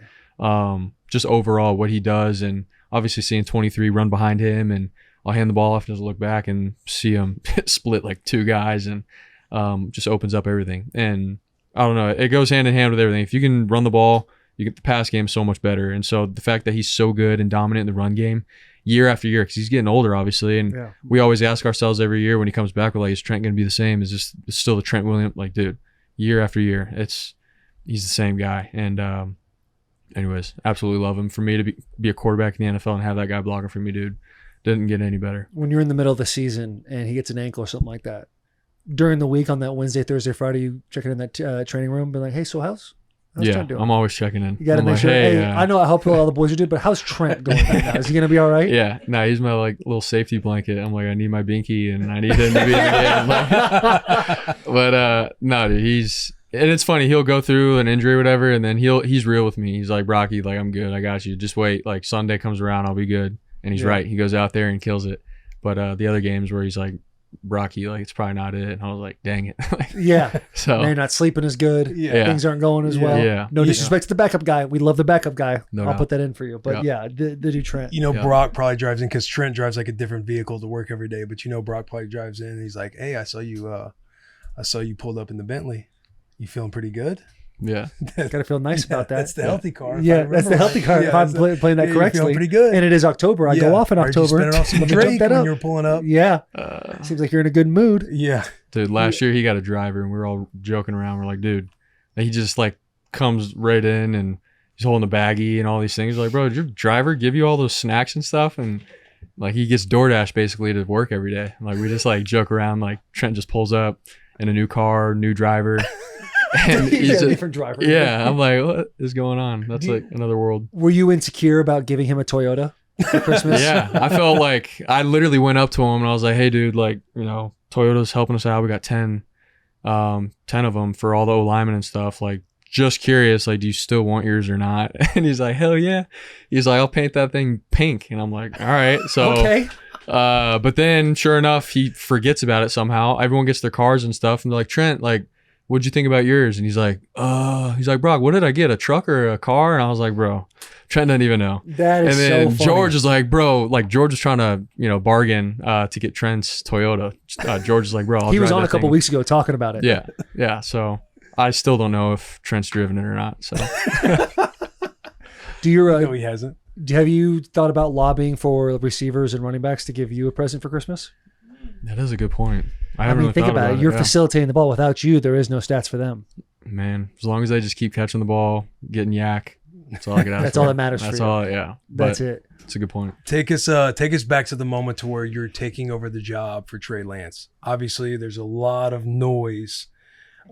just overall what he does, and obviously seeing 23 run behind him, and I'll hand the ball off and just look back and see him split like two guys, and just opens up everything. And I don't know, it goes hand in hand with everything. If you can run the ball, you get the pass game so much better. And so the fact that he's so good and dominant in the run game year after year, because he's getting older, obviously, and we always ask ourselves every year when he comes back, we're like, is Trent going to be the same? Is this still the Trent Williams? Like, dude, year after year, he's the same guy. And anyways, absolutely love him. For me to be a quarterback in the NFL and have that guy blocking for me, dude, didn't get any better. When you're in the middle of the season and he gets an ankle or something like that, during the week on that Wednesday, Thursday, Friday, you checking in that training room, be like, hey, so how's Trent doing? I'm always checking in. You got to make like, sure. Hey, hey, I know how all the boys are doing, but how's Trent going right now? Is he going to be all right? Yeah. No, he's my like little safety blanket. I'm like, I need my Binkie and I need him to be in the game. But no, dude, and it's funny, he'll go through an injury or whatever, and then he's real with me. He's like, Brocky, like, I'm good. I got you. Just wait. Like, Sunday comes around, I'll be good. And he's right. He goes out there and kills it. But the other games where he's like, Brocky, like, it's probably not it. And I was like, dang it. So now you're not sleeping as good. Things aren't going as well. No disrespect to the backup guy. We love the backup guy. I'll put that in for you. But the dude Trent. You know, Brock probably drives in because Trent drives like a different vehicle to work every day. But you know, Brock probably drives in and he's like, hey, I saw you pulled up in the Bentley. You feeling pretty good? Yeah. Got to feel nice about that. That's the healthy car. Yeah, that's the healthy car. If I'm playing that correctly. Feeling pretty good. And it is October. I go off in October. You off some Drake when you were pulling up. Yeah. Seems like you're in a good mood. Yeah. Dude, last year he got a driver and we were all joking around. We're like, dude, and he just like comes right in and he's holding a baggie and all these things. We're like, bro, did your driver give you all those snacks and stuff? And like, he gets DoorDash basically to work every day. Like, we just like joke around. Like, Trent just pulls up in a new car, new driver. And he's a different driver. Yeah, I'm like, what is going on? That's like another world. Were you insecure about giving him a Toyota for Christmas? Yeah, I felt like I literally went up to him and I was like, hey, dude, like, you know, Toyota's helping us out. We got 10 of them for all the O-linemen and stuff. Like, just curious, like, do you still want yours or not? And he's like, hell yeah. He's like, I'll paint that thing pink. And I'm like, all right. So, okay. But then sure enough, he forgets about it somehow. Everyone gets their cars and stuff. And they're like, Trent, like, what'd you think about yours? And he's like, Brock, what did I get? A truck or a car? And I was like, bro, Trent doesn't even know. That is so funny. And then George is like, bro, like, George is trying to, you know, bargain to get Trent's Toyota. George is like, bro, he was on a couple weeks ago talking about it. Yeah. Yeah. So I still don't know if Trent's driven it or not. So No, he hasn't. Have you thought about lobbying for receivers and running backs to give you a present for Christmas? That is a good point. I mean, haven't really think thought about it. You're facilitating the ball. Without you, there is no stats for them. Man, as long as I just keep catching the ball, getting yak, that's all I can ask That's for. all that matters That's for you. all, yeah. That's But it. it's a good point. Take us back to the moment to where you're taking over the job for Trey Lance. Obviously, there's a lot of noise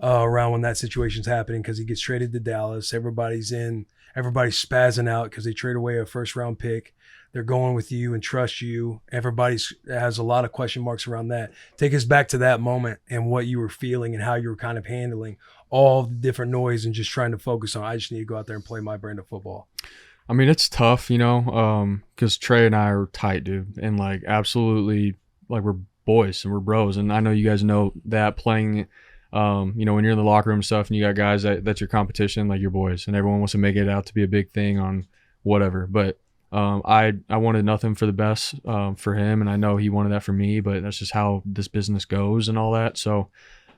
around when that situation's happening because he gets traded to Dallas. Everybody's spazzing out because they trade away a first-round pick. They're going with you and trust you. Everybody has a lot of question marks around that. Take us back to that moment and what you were feeling and how you were kind of handling all the different noise and just trying to focus on, I just need to go out there and play my brand of football. I mean, it's tough, because Trey and I are tight, dude. And, like, absolutely, like, we're boys and we're bros. And I know you guys know that playing, when you're in the locker room and stuff and you got guys that's your competition, like, your boys. And everyone wants to make it out to be a big thing on whatever. But I wanted nothing for the best for him. And I know he wanted that for me. But that's just how this business goes and all that. So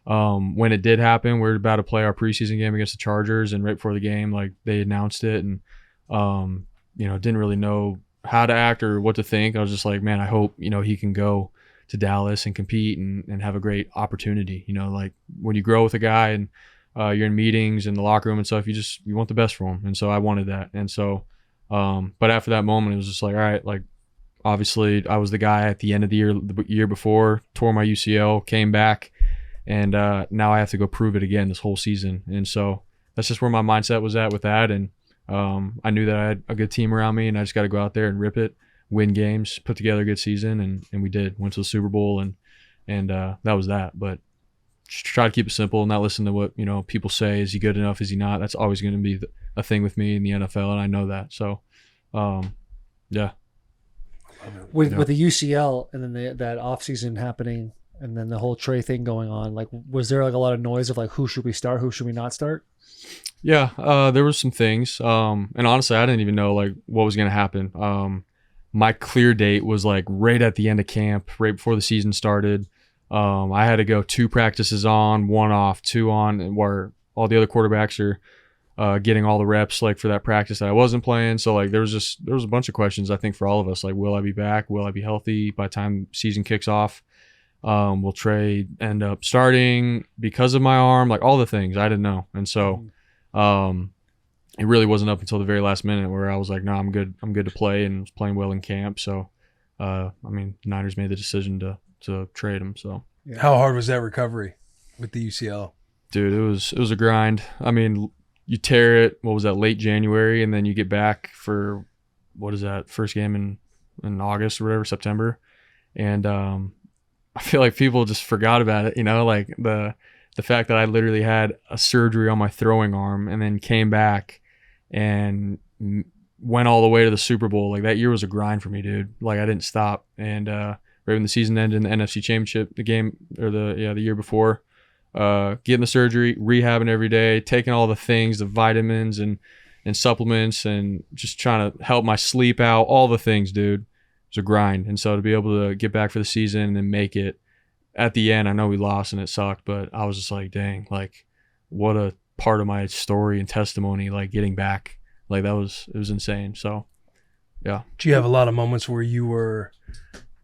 when it did happen, we were about to play our preseason game against the Chargers. And right before the game, like, they announced it. And didn't really know how to act or what to think. I was just like, man, I hope, he can go to Dallas and compete and have a great opportunity. Like when you grow with a guy and you're in meetings in the locker room and stuff, you want the best for him. And so I wanted that. And so, but after that moment, it was just like, all right, like, obviously I was the guy at the end of the year before, tore my UCL, came back, and now I have to go prove it again this whole season. And so that's just where my mindset was at with that. And I knew that I had a good team around me, and I just got to go out there and rip it, win games, put together a good season, and we did. Went to the Super Bowl, and that was that. But just try to keep it simple, not listen to what people say. Is he good enough? Is he not? That's always going to be a thing with me in the NFL, and I know that. So, yeah. With the UCL and then that offseason happening, and then the whole Trey thing going on, like, was there like a lot of noise of like, who should we start, who should we not start? Yeah, there was some things, and honestly, I didn't even know like what was going to happen. My clear date was like right at the end of camp, right before the season started. I had to go 2 practices on, 1 off, 2 on, where all the other quarterbacks are getting all the reps like for that practice that I wasn't playing. So like there was a bunch of questions I think for all of us, like, will I be back? Will I be healthy by the time season kicks off? Will Trey end up starting because of my arm? Like all the things I didn't know, and so. It really wasn't up until the very last minute where I was like, no, I'm good to play, and was playing well in camp. So, Niners made the decision to trade him. So, How hard was that recovery with the UCL? Dude, it was a grind. I mean, you tear it, what was that, late January, and then you get back for, what is that, first game in August or whatever, September. And, I feel like people just forgot about it, like the fact that I literally had a surgery on my throwing arm and then came back and went all the way to the Super Bowl. Like that year was a grind for me, dude. Like I didn't stop. And right when the season ended in the NFC Championship, the year before, getting the surgery, rehabbing every day, taking all the things, the vitamins and supplements, and just trying to help my sleep out, all the things, dude. It was a grind. And so to be able to get back for the season and then make it, at the end, I know we lost and it sucked, but I was just like, dang, like what a part of my story and testimony, like getting back, like it was insane. So, yeah. Do you have a lot of moments where you were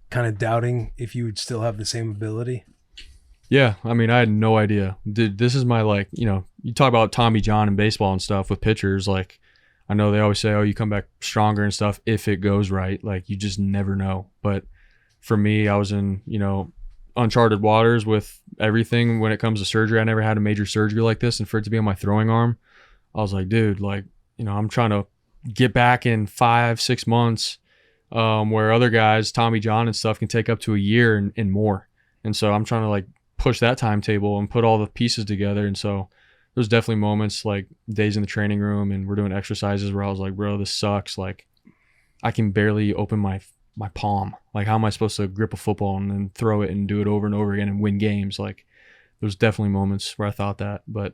kind of doubting if you would still have the same ability? Yeah. I mean, I had no idea. Dude, this is my, like, you talk about Tommy John in baseball and stuff with pitchers. Like, I know they always say, oh, you come back stronger and stuff if it goes right. Like, you just never know. But for me, I was in, uncharted waters with everything when it comes to surgery. I never had a major surgery like this, and for it to be on my throwing arm, I was like, dude, like, I'm trying to get back in 5-6 months, where other guys, Tommy John and stuff, can take up to a year and more. And so I'm trying to like push that timetable and put all the pieces together. And so there's definitely moments like days in the training room and we're doing exercises where I was like, bro, this sucks. Like I can barely open my palm. Like, how am I supposed to grip a football and then throw it and do it over and over again and win games? Like, there's definitely moments where I thought that, but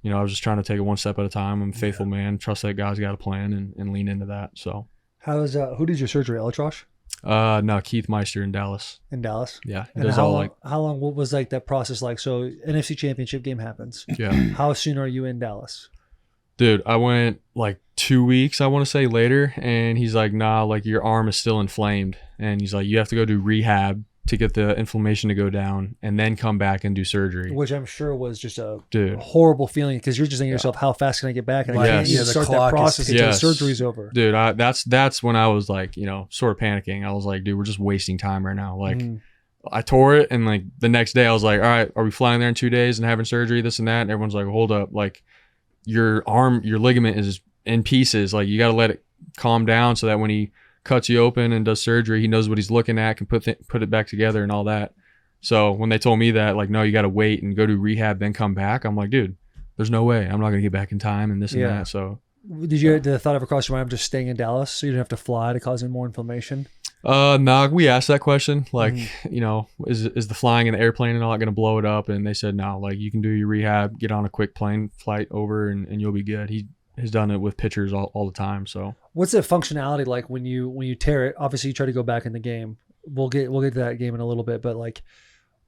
I was just trying to take it one step at a time. I'm a faithful man, trust that God's got a plan, and lean into that. So, who did your surgery? Electrosh? No, Keith Meister in Dallas. In Dallas? Yeah. And how long? What was like that process like? So, NFC Championship game happens. Yeah. How soon are you in Dallas? Dude, I went like 2 weeks, I want to say, later, and he's like, nah, like your arm is still inflamed. And he's like, you have to go do rehab to get the inflammation to go down and then come back and do surgery. Which I'm sure was just a Dude. horrible feeling because you're just thinking to yourself, how fast can I get back? And I can't Yes. even the start that clock is process until Yes. surgery's over. Dude, that's when I was like, sort of panicking. I was like, dude, we're just wasting time right now. Like, I tore it, and like the next day I was like, all right, are we flying there in 2 days and having surgery, this and that? And everyone's like, hold up, like your ligament is in pieces. Like, you got to let it calm down so that when he cuts you open and does surgery, he knows what he's looking at, can put it back together and all that. So when they told me that, like, no, you got to wait and go to rehab, then come back, I'm like, dude, there's no way I'm not gonna get back in time and this and that. So Did the thought ever cross your mind of just staying in Dallas so you didn't have to fly to cause any more inflammation? No, we asked that question, like, is the flying in the airplane and all that going to blow it up? And they said, no, like, you can do your rehab, get on a quick plane flight over and you'll be good. He has done it with pitchers all the time. So What's the functionality like when you tear it? Obviously you try to go back in the game. We'll get to that game in a little bit, but like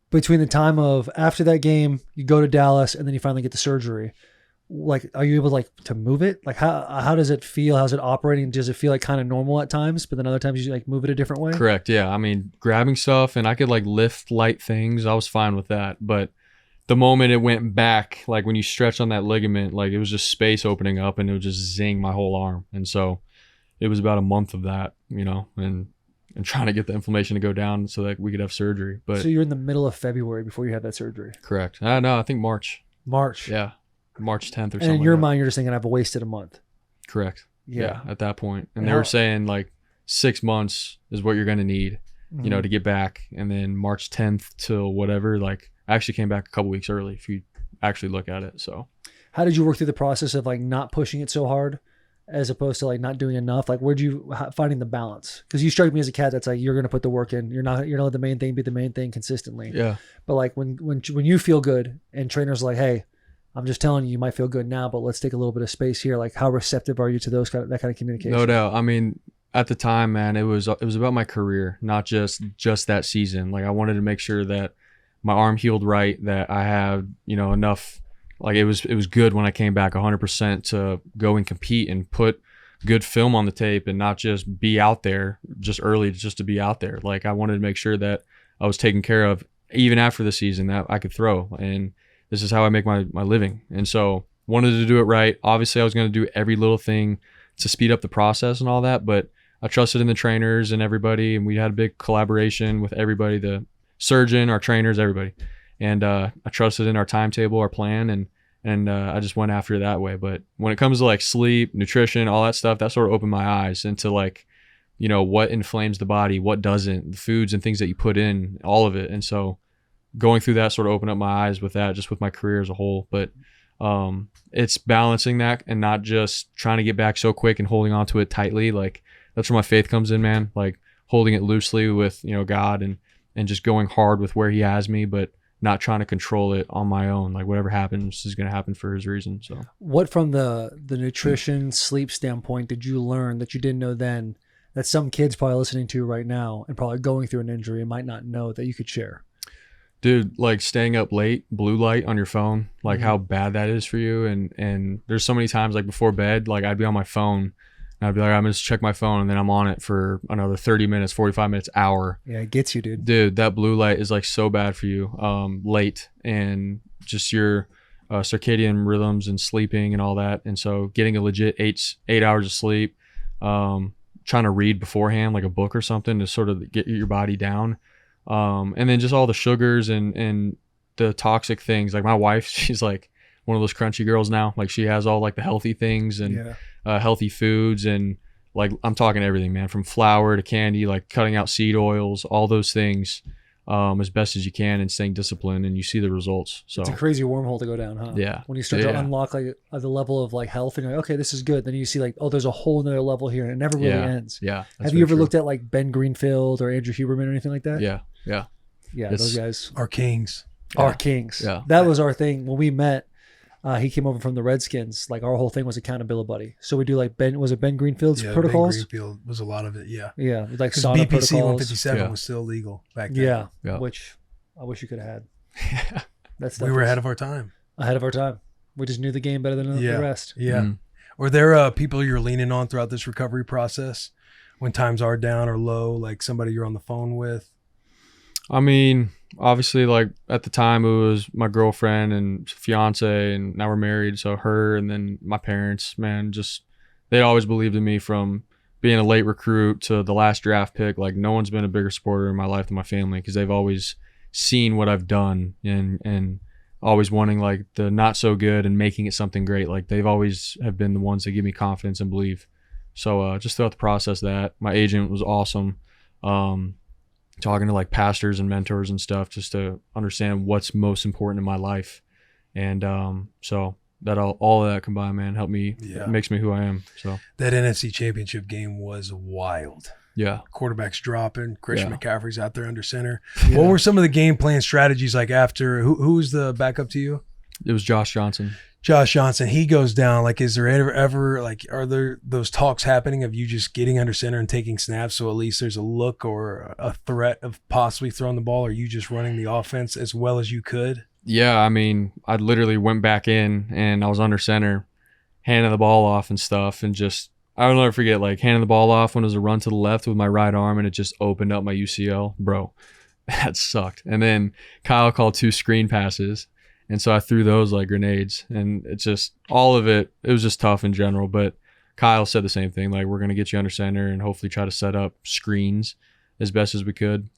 between the time of after that game, you go to Dallas and then you finally get the surgery. Like, are you able to move it? Like, how does it feel? How's it operating? Does it feel like kind of normal at times, but then other times you like move it a different way? correct. Yeah. I mean, grabbing stuff, and I could like lift light things. I was fine with that. But the moment it went back, like when you stretch on that ligament, like it was just space opening up and it would just zing my whole arm. And so it was about a month of that, and trying to get the inflammation to go down so that we could have surgery. But So you're in the middle of February before you had that surgery. correct. No, I think March. March. Yeah. March 10th or something. And in your like that. mind, you're just thinking I've wasted a month. Correct. Yeah. At that point. And And they how- were saying like 6 months is what you're going to need, to get back. And then March 10th till whatever, like I actually came back a couple weeks early if you actually look at it. So How did you work through the process of like not pushing it so hard as opposed to like not doing enough? Like, where'd you finding the balance? Because you strike me as a cat that's like, you're going to put the work in. You're not let the main thing be the main thing consistently. yeah. But like when you feel good and trainers are like, hey, I'm just telling you, you might feel good now, but let's take a little bit of space here. Like, how receptive are you to that kind of communication? No doubt. I mean, at the time, man, it was about my career, not just that season. Like I wanted to make sure that my arm healed right, that I had, enough, like it was good when I came back 100% to go and compete and put good film on the tape and not just be out there just early, just to be out there. Like I wanted to make sure that I was taken care of even after the season, that I could throw. And this is how I make my living. And so wanted to do it right. Obviously I was going to do every little thing to speed up the process and all that, but I trusted in the trainers and everybody. And we had a big collaboration with everybody, the surgeon, our trainers, everybody. And I trusted in our timetable, our plan, and I just went after it that way. But when it comes to like sleep, nutrition, all that stuff, that sort of opened my eyes into like, what inflames the body, what doesn't, the foods and things that you put in, all of it. And so going through that sort of opened up my eyes with that, just with my career as a whole. But it's balancing that and not just trying to get back so quick and holding on to it tightly. Like that's where my faith comes in, man. Like holding it loosely with, God and just going hard with where he has me, but not trying to control it on my own. Like whatever happens is going to happen for his reason. So What from the nutrition, sleep standpoint did you learn that you didn't know then that some kids probably listening to right now and probably going through an injury and might not know that you could share? dude, like staying up late, blue light on your phone, like how bad that is for you. And there's so many times like before bed, like I'd be on my phone and I'd be like, I'm gonna just check my phone, and then I'm on it for another 30 minutes, 45 minutes, hour. Yeah, it gets you, dude. Dude, that blue light is like so bad for you, late, and just your circadian rhythms and sleeping and all that. And so getting a legit 8 hours of sleep, trying to read beforehand, like a book or something to sort of get your body down. And then just all the sugars and the toxic things. Like my wife, she's like one of those crunchy girls now. Like she has all like the healthy things and healthy foods, and like I'm talking everything, man, from flour to candy, like cutting out seed oils, all those things as best as you can, and staying disciplined, and you see the results. So it's a crazy wormhole to go down, huh? Yeah. When you start to unlock like the level of like health, and you're like, okay, this is good. Then you see like, oh, there's a whole nother level here, and it never really ends. Yeah. Have you ever looked at like Ben Greenfield or Andrew Huberman or anything like that? Yeah. Those guys are kings. Are kings. Yeah. That was our thing when we met. He came over from the Redskins. Like our whole thing was accountability buddy. So we do like Ben Greenfield's protocols? Ben Greenfield was a lot of it. Yeah. Yeah. Like Because sauna BPC protocols. 157 was still legal back then. Yeah. Which I wish you could have had. We were ahead of our time. Ahead of our time. We just knew the game better than the rest. Yeah. Mm-hmm. Were there people you're leaning on throughout this recovery process when times are down or low, like somebody you're on the phone with? I mean, obviously, like at the time, it was my girlfriend and fiance, and now we're married. So her, and then my parents, man, just they always believed in me from being a late recruit to the last draft pick. Like no one's been a bigger supporter in my life than my family, because they've always seen what I've done and always wanting like the not so good and making it something great. Like they've always have been the ones that give me confidence and believe. So just throughout the process, that my agent was awesome. Talking to like pastors and mentors and stuff just to understand what's most important in my life. And so that all of that combined, man, helped me. Yeah. It makes me who I am. So That NFC Championship game was wild. yeah. Quarterbacks dropping. Christian Yeah. McCaffrey's out there under center. What were some of the game plan strategies like after? Who was the backup to you? It was Josh Johnson. Josh Johnson. He goes down. Like, is there ever like, are there those talks happening of you just getting under center and taking snaps, so at least there's a look or a threat of possibly throwing the ball? Or are you just running the offense as well as you could? Yeah, I mean, I literally went back in and I was under center, handing the ball off and stuff, and just I'll never forget like handing the ball off when it was a run to the left with my right arm, and it just opened up my UCL, bro. That sucked. And then Kyle called 2 screen passes, and so I threw those like grenades, and it's just all of it. It was just tough in general, but Kyle said the same thing. Like, we're gonna get you under center and hopefully try to set up screens as best as we could.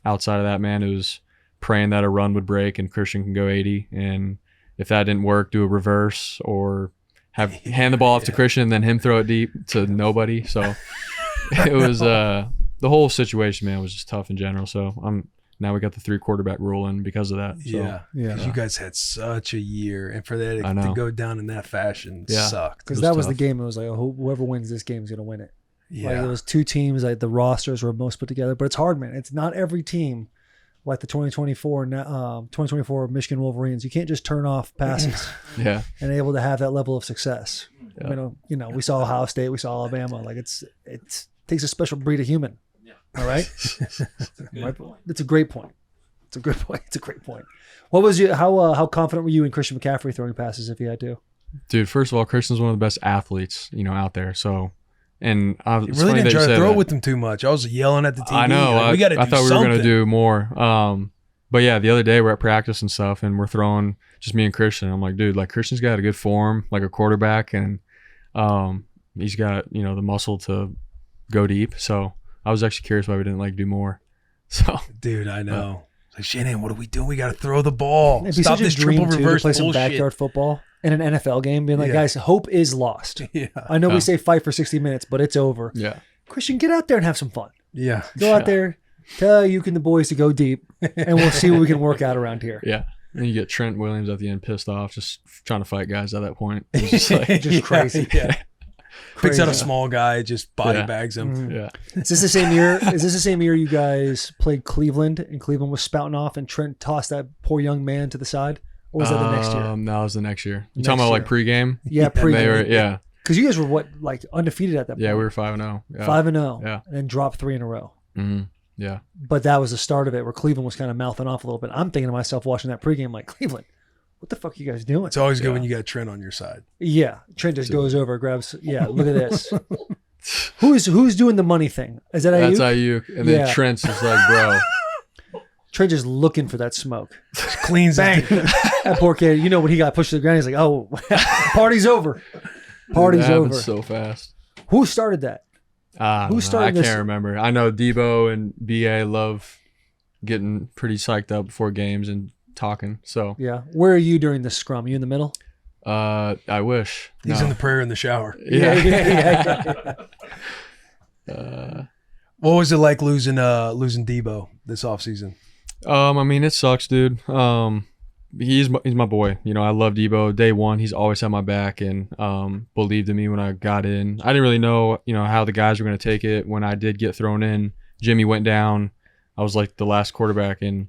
Outside of that, man, it was praying that a run would break and Christian can go 80, and if that didn't work, do a reverse or hand the ball off to Christian and then him throw it deep to nobody. So it was the whole situation, man, was just tough in general. So now we got the 3 quarterback rule in because of that. So, Yeah. 'Cause you guys had such a year, and for that to go down in that fashion sucked. Because that was the game. It was like, whoever wins this game is going to win it. Yeah. Like, it was 2 teams, like the rosters were most put together, but it's hard, man. It's not every team like the 2024 Michigan Wolverines. You can't just turn off passes yeah, and able to have that level of success. Yeah. You know, we saw Ohio State, we saw Alabama. Like, it takes a special breed of human. All right. It's a great point. It's a good point. It's a great point. What was you? How confident were you in Christian McCaffrey throwing passes if he had to? dude. First of all, Christian's one of the best athletes out there. So, and I You really didn't try to throw with him too much. I was yelling at the TV. I know. Like, we got to do I thought we something. were gonna do more. But yeah, the other day we're at practice and stuff, and we're throwing just me and Christian. I'm like, dude, like Christian's got a good form, like a quarterback, and he's got the muscle to go deep. So I was actually curious why we didn't like do more. So, dude, I know. Like, Shannon, what are we doing? We got to throw the ball. It'd be Stop such a this dream triple too, to reverse play some bullshit. backyard football in an NFL game, being like, Yeah. guys, hope is lost. Yeah. I know we say fight for 60 minutes, but it's over. yeah. Christian, get out there and have some fun. Yeah. Go out there, tell you and the boys to go deep, and we'll see what we can work out around here. Yeah. And you get Trent Williams at the end pissed off, just trying to fight guys at that point. It's just like, Just crazy. Yeah. Picks out a Crazy. small guy, just body Yeah. bags him. yeah. Is this the same year? Is this the same year you guys played Cleveland and Cleveland was spouting off and Trent tossed that poor young man to the side? Or was that the next year? That was the next year. You Next talking about like year. pregame? Yeah, And they were, pregame. yeah. Because you guys were like undefeated at that point. Yeah, we were 5-0. Yeah. 5-0. Yeah. And then dropped 3 in a row. Mm-hmm. Yeah. But that was the start of it where Cleveland was kind of mouthing off a little bit. I'm thinking to myself watching that pregame like, Cleveland, what the fuck are you guys doing? It's always good when you got Trent on your side. Yeah. Trent just goes over, grabs. Yeah, look at this. Who's doing the money thing? Is that That's Ayuk? Ayuk. And then Yeah. Trent's just like, bro. Trent just looking for that smoke. Just cleans Bang. it. That poor kid, when he got pushed to the ground, he's like, oh, party's over. Party's It happened over. so fast. Who started that? Who started I this? can't remember. I know Deebo and BA love getting pretty psyched up before games and talking. So, Yeah. Where are you during the scrum? You in the middle? I wish. He's No. in the prayer in the shower. Yeah. What was it like losing Deebo this offseason? I mean, it sucks, dude. He's my boy. I love Deebo. Day one, he's always had my back and believed in me when I got in. I didn't really know, how the guys were going to take it. When I did get thrown in, Jimmy went down. I was like the last quarterback, and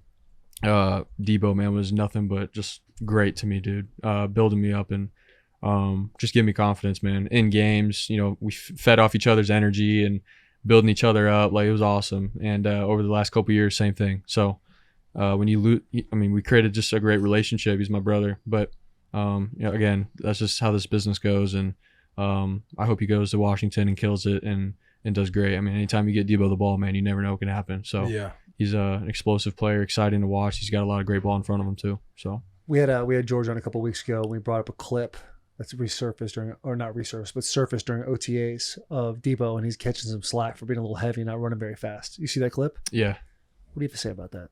Deebo, man, was nothing but just great to me, dude. Building me up and just giving me confidence, man. In games, we fed off each other's energy and building each other up. Like, it was awesome. And over the last couple of years, same thing. So when you lose, we created just a great relationship. He's my brother. But again, that's just how this business goes. And I hope he goes to Washington and kills it and does great. I mean, anytime you get Deebo the ball, man, you never know what can happen. So Yeah. He's an explosive player, exciting to watch. He's got a lot of great ball in front of him too. So We had George on a couple weeks ago. We brought up a clip that's resurfaced during, or not resurfaced, but surfaced during OTAs of Deebo, and he's catching some slack for being a little heavy, not running very fast. You see that clip? yeah, What do you have to say about that?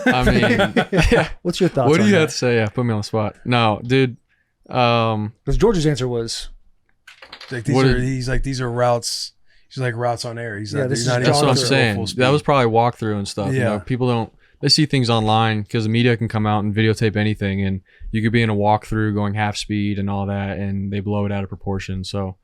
I mean, yeah. What's your thoughts? What do on you that? have to say? Yeah, put me on the spot. No, dude. Because George's answer was, Like What he's like, these are routes. He's like routes on air. He's Yeah, not, this he's is not That's even what I'm going saying. full speed. That was probably walkthrough and stuff. You Yeah. know, people don't. They see things online because the media can come out and videotape anything, and you could be in a walkthrough going half speed and all that, and they blow it out of proportion. So,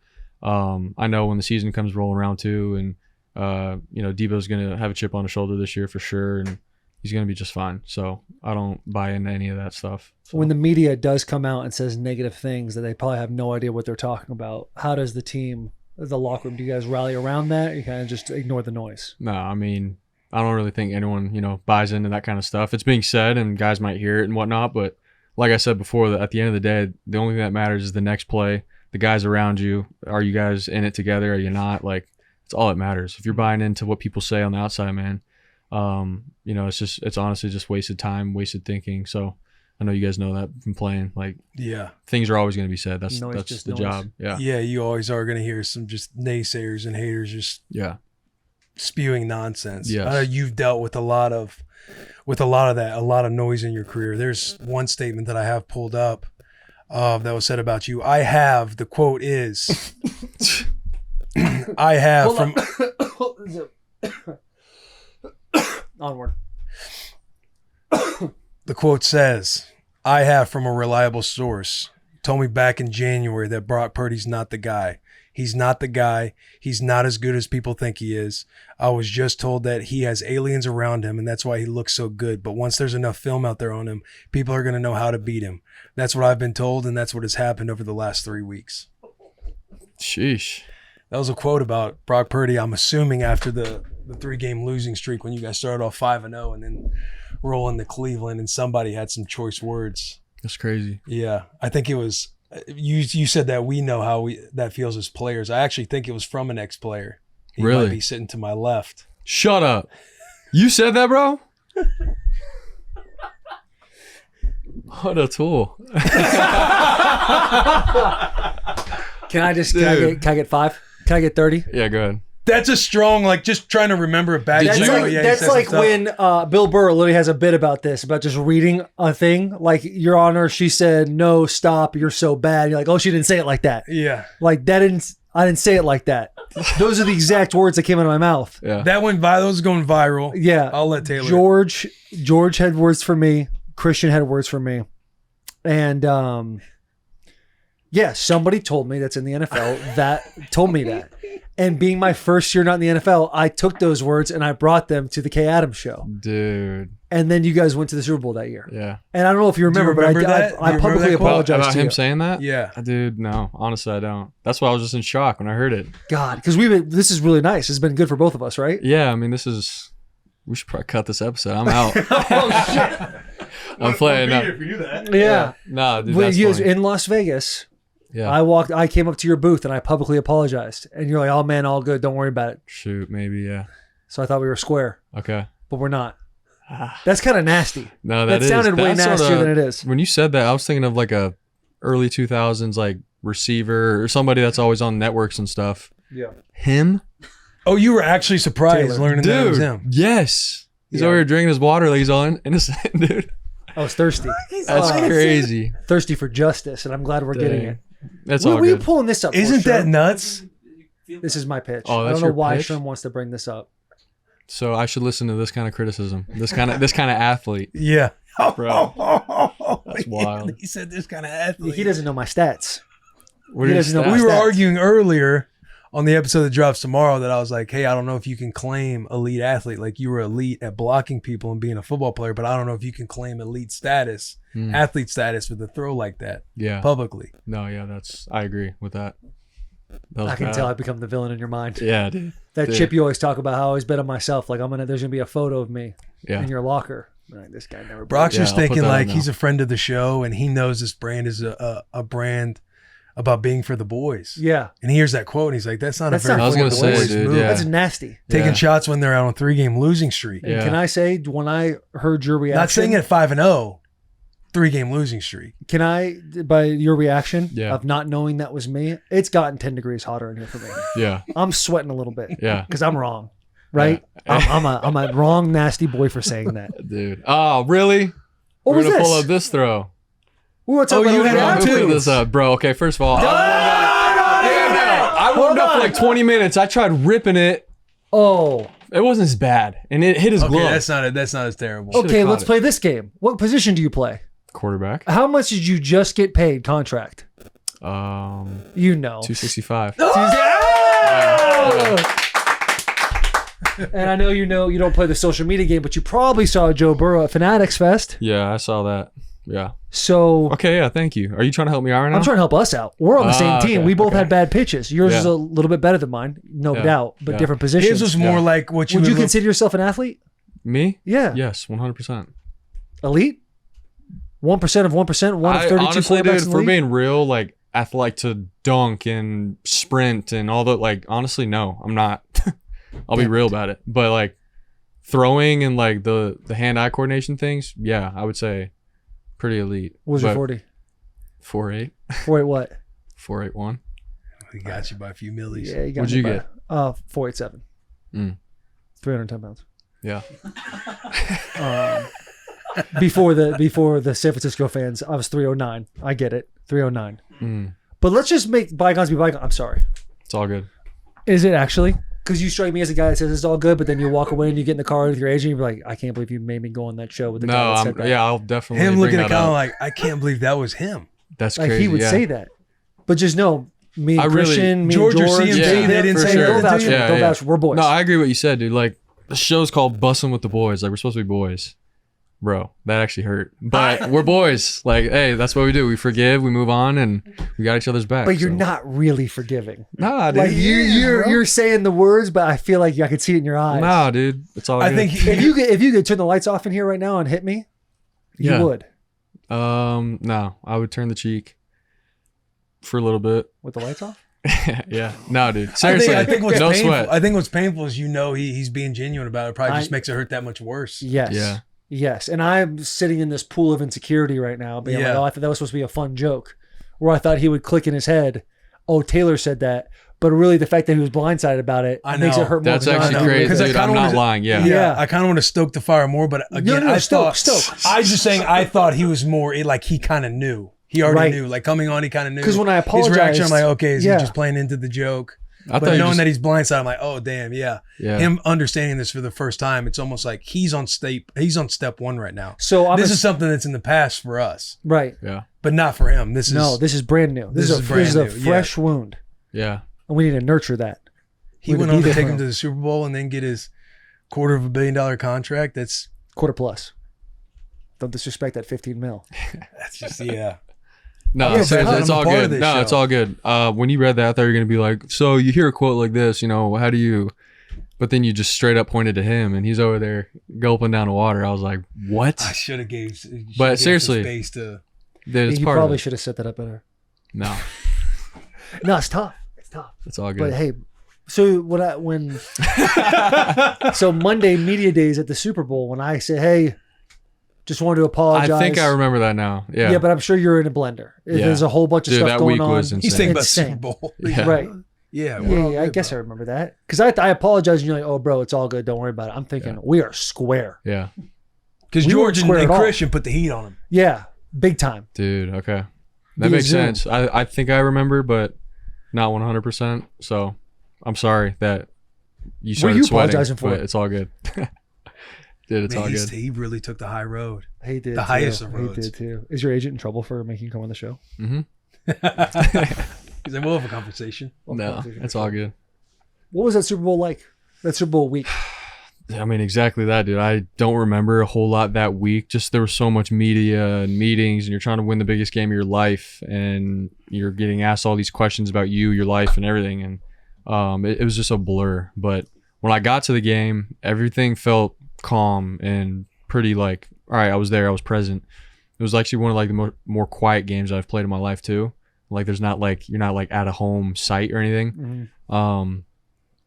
I know when the season comes rolling around too, and Deebo's gonna have a chip on his shoulder this year for sure, and he's gonna be just fine. So I don't buy into any of that stuff. So. when the media does come out and says negative things that they probably have no idea what they're talking about, how does the team, the locker room, do you guys rally around that? Or you kind of just ignore the noise? No, I mean, I don't really think anyone, buys into that kind of stuff. It's being said and guys might hear it and whatnot, but like I said before, at the end of the day, the only thing that matters is the next play, the guys around you. Are you guys in it together? Are you not? Like, it's all that matters. If you're buying into what people say on the outside, man, it's honestly just wasted time, wasted thinking. So I know you guys know that from playing. Like, Yeah. things are always going to be said. That's Noise, that's just the noise. job. Yeah. Yeah, you always are going to hear some just naysayers and haters just Yeah. spewing nonsense. Yes. I know you've dealt with a lot of that, a lot of noise in your career. There's one statement that I have pulled up that was said about you. The quote is, I have from Onward. the quote says, I have from a reliable source told me back in January that Brock Purdy's not the guy. He's not the guy. He's not as good as people think he is. I was just told that he has aliens around him, and that's why he looks so good. But once there's enough film out there on him, people are going to know how to beat him. That's what I've been told, and that's what has happened over the last 3 weeks. Sheesh. That was a quote about Brock Purdy, I'm assuming after the 3-game losing streak when you guys started off 5-0 and then rolling to Cleveland, and somebody had some choice words. That's crazy. Yeah, I think it was you said that we know how that feels as players. I actually think it was from an ex-player. He Really? might be sitting to my left. Shut up. You said that, bro? What a tool. Can I get 5? Can I get 30? Yeah, go ahead. That's a strong, like, just trying to remember it back. That's Like, like, oh, yeah, he that's said like some stuff. when Bill Burr literally has a bit about this, about just reading a thing. Like, Your Honor, she said, no, stop, you're so bad. You're like, oh, she didn't say it like that. Yeah. Like, I didn't say it like that. Those are the exact words that came out of my mouth. Yeah. That went viral. That was going viral. Yeah. I'll let Taylor. George had words for me. Christian had words for me. And somebody told me that's in the NFL that told me that. And being my first year not in the NFL, I took those words and I brought them to the Kay Adams show. Dude. And then you guys went to the Super Bowl that year. Yeah. And I don't know if you remember, remember but that? Do I you remember publicly that quote? apologized About to him you. saying that? Yeah. Dude, no. Honestly, I don't. That's why I was just in shock when I heard it. God, because this is really nice. It's been good for both of us, right? Yeah, I mean, we should probably cut this episode. I'm out. I'm playing. No. If you do that. Yeah. Nah, dude, When that's you was funny. in Las Vegas, Yeah. I came up to your booth and I publicly apologized. And you're like, oh man, all good. Don't worry about it. Shoot, maybe, yeah. So I thought we were square, Okay. but we're not. That's kind of nasty. No, That sounded way that's nastier than it is. When you said that, I was thinking of like a early 2000s like receiver or somebody that's always on networks and stuff. Yeah. Him? Oh, you were actually surprised Taylor. learning that it was Dude, him. yes. He's Yeah. over here drinking his water like he's all innocent, dude. I was thirsty. That's crazy. Thirsty for justice, and I'm glad we're getting Dang. it. That's What all were you good. pulling this up for, Isn't that Sherm? nuts? This is my pitch. Oh, I that's don't know your why pitch? Sherm wants to bring this up. So I should listen to this kind of criticism. This kind of athlete. Yeah. Bro. That's wild. He said this kind of athlete. He doesn't know my stats. What He are your doesn't know stats? We were stats. arguing earlier on the episode that drops tomorrow that I was like, hey, I don't know if you can claim elite athlete. Like, you were elite at blocking people and being a football player, but I don't know if you can claim elite status, athlete status with a throw like that Yeah. publicly. No, yeah, I agree with that. That was I can bad. tell I become the villain in your mind. Yeah, dude. That Dude. chip you always talk about how I always bet on myself. Like there's gonna be a photo of me Yeah. in your locker. Like, this guy never. Brock's Yeah, just I'll put thinking that like on he's a friend of the show and he knows this brand is a brand about being for the boys. Yeah. And he hears that quote and he's like, that's not That's a very not I was for gonna the say, boys dude, move. yeah. That's nasty. Taking Yeah. shots when they're on a 3-game losing streak. And Yeah. can I say, when I heard your reaction, Not saying at 5-0, 3-game losing streak. can I, by your reaction Yeah. of not knowing that was me, it's gotten 10 degrees hotter in here for me. Yeah. I'm sweating a little bit Yeah. because I'm wrong, right? I'm a wrong, nasty boy for saying that. Dude. Oh, really? What We're was gonna this? pull up this throw. We were talking Oh, you about had it one Let me too. pick this up, bro. Okay, first of all, I warmed up for like 20 minutes. I tried ripping it. Oh, It wasn't as bad, and it hit his Okay, glove. that's not as terrible. okay. caught Let's it. play this game. What position do you play? Quarterback. How much did you just get paid contract? You know. 265. And I know you don't play the social media game, but you probably saw Joe Burrow at Fanatics Fest. Yeah, I saw that. Yeah. So Okay, yeah, thank you. Are you trying to help me out right now? I'm trying to help us out. We're on the same team. Okay, We both okay. had bad pitches. Yours is Yeah. a little bit better than mine, no Yeah, doubt, but yeah. different positions. His was more Yeah. like what you Would you look- consider yourself an athlete? Me? Yeah. Yes, 100%. Elite? 1% of 1%, one of 32 honestly, quarterbacks dude, in if the we're league? being real, like I like to dunk and sprint and all that. Like honestly, no, I'm not. I'll be real about it. But like throwing and like the hand-eye coordination things, yeah, I would say pretty elite. What was your But 40? 4.8, Wait, what? 4.81. He got you by a few millies. Yeah, you got What'd me you by- get? 487. 310 pounds. Yeah. Before the San Francisco fans, I was 309. I get it. 309. But let's just make bygones be bygones. I'm sorry. It's all good. Is it actually? Because you strike me as a guy that says it's all good, but then you walk away and you get in the car with your agent and you're like, I can't believe you made me go on that show with the guy No, that said that. yeah, I'll definitely Him bring looking at that kind of up. like, I can't believe that was him. That's Like crazy. he would yeah. say that. But just know, me and I really- Christian, me George and or George, CMC, David, they didn't for say sure. Don't that vouch to for you? me. Don't vouch. We're boys. No, I agree with what you said, dude. Like the show's called Bussin' with the Boys. Like we're supposed to be boys. Bro, that actually hurt. But we're boys. Like, hey, that's what we do. We forgive, we move on, and we got each other's back. But you're so. not really forgiving. Nah, dude. Like you're saying the words, but I feel like I could see it in your eyes. Nah, dude. It's all I good. think If you could turn the lights off in here right now and hit me, Yeah. you would No, I would turn the cheek for a little bit. with the lights off. Yeah. No, dude. Seriously. I think what's no painful. sweat. I think what's painful is he's being genuine about it. Probably just I- makes it hurt that much worse. Yes. Yeah. Yes. And I'm sitting in this pool of insecurity right now, being like, Yeah. oh, I thought that was supposed to be a fun joke, where I thought he would click in his head, oh, Taylor said that, but really the fact that he was blindsided about it I makes know. it hurt more. That's than I actually know. crazy, Because I dude. kinda I'm not wanna- lying. Yeah. Yeah. I kind of want to stoke the fire more, but again, No, I stoke. I just saying I thought he was more like he kind of knew. He already Right. knew. Like coming on, he kind of knew. 'Cause when I his reaction, I'm apologized- like, okay, is Yeah. he just playing into the joke? I But thought you knowing just- that he's blindsided, I'm like, oh damn, yeah. Yeah. Him understanding this for the first time, it's almost like he's on step one right now. So This is something that's in the past for us, right. Yeah. but not for him. This This is brand new. This is brand a new, fresh wound, Yeah. and we need to nurture that. he Way went to on be to there take for him to the Super Bowl and then get his $250 million contract. That's Quarter plus. Don't disrespect that 15 mil. just yeah. No, Yeah, seriously, but it's I'm a all part of good. this No, show. it's all good. When you read that, I thought you were gonna be like, so you hear a quote like this, you know, how do you? But then you just straight up pointed to him, and he's over there gulping down the water. I was like, what? I should have gave. But seriously, space to. Dude, it's You part of probably it. should have set that up better. No, No, it's tough. It's tough. it's all But good. hey, so so Monday media days at the Super Bowl when I said, hey, just wanted to apologize. I think I remember that now. Yeah. Yeah, but I'm sure you're in a blender. Yeah. There's a whole bunch of Dude, stuff that going week on. was insane. He's thinking about Insane. Super Bowl. Yeah. Right. Yeah. Yeah, I guess I remember that. Because I apologize and you're like, oh, bro, it's all good. Don't worry about it. I'm thinking, we are square. Yeah, Because We weren't George square and at all. Christian put the heat on him. Yeah, big time. dude. Okay, that Via makes Zoom. sense. I think I remember, but not 100%. So I'm sorry that you started you sweating. apologizing for but it? it's all good. Dude, it's Man, all good. he really took the high road. He did. The too. highest of He roads. did too. Is your agent in trouble for making you come on the show? Mm-hmm. He's like, we'll have a conversation. No, it's all good. What was that Super Bowl like? That Super Bowl week? I mean, exactly that, dude. I don't remember a whole lot that week. Just there was so much media and meetings, and you're trying to win the biggest game of your life, and you're getting asked all these questions about you, your life, and everything. And it was just a blur. But when I got to the game, everything felt calm and pretty all right, I was there, I was present. It was actually one of the more quiet games I've played in my life too. Like there's not like you're not like at a home site or anything.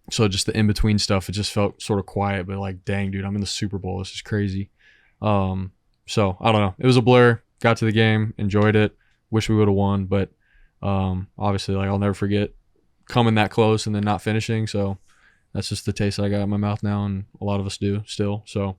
So just the in between stuff, it just felt sort of quiet, but like, dang, dude, I'm in the Super Bowl. This is crazy. So I don't know. It was a blur. Got to the game, enjoyed it. Wish we would have won, but obviously, like I'll never forget coming that close and then not finishing. So that's just the taste I got in my mouth now, and a lot of us do still. So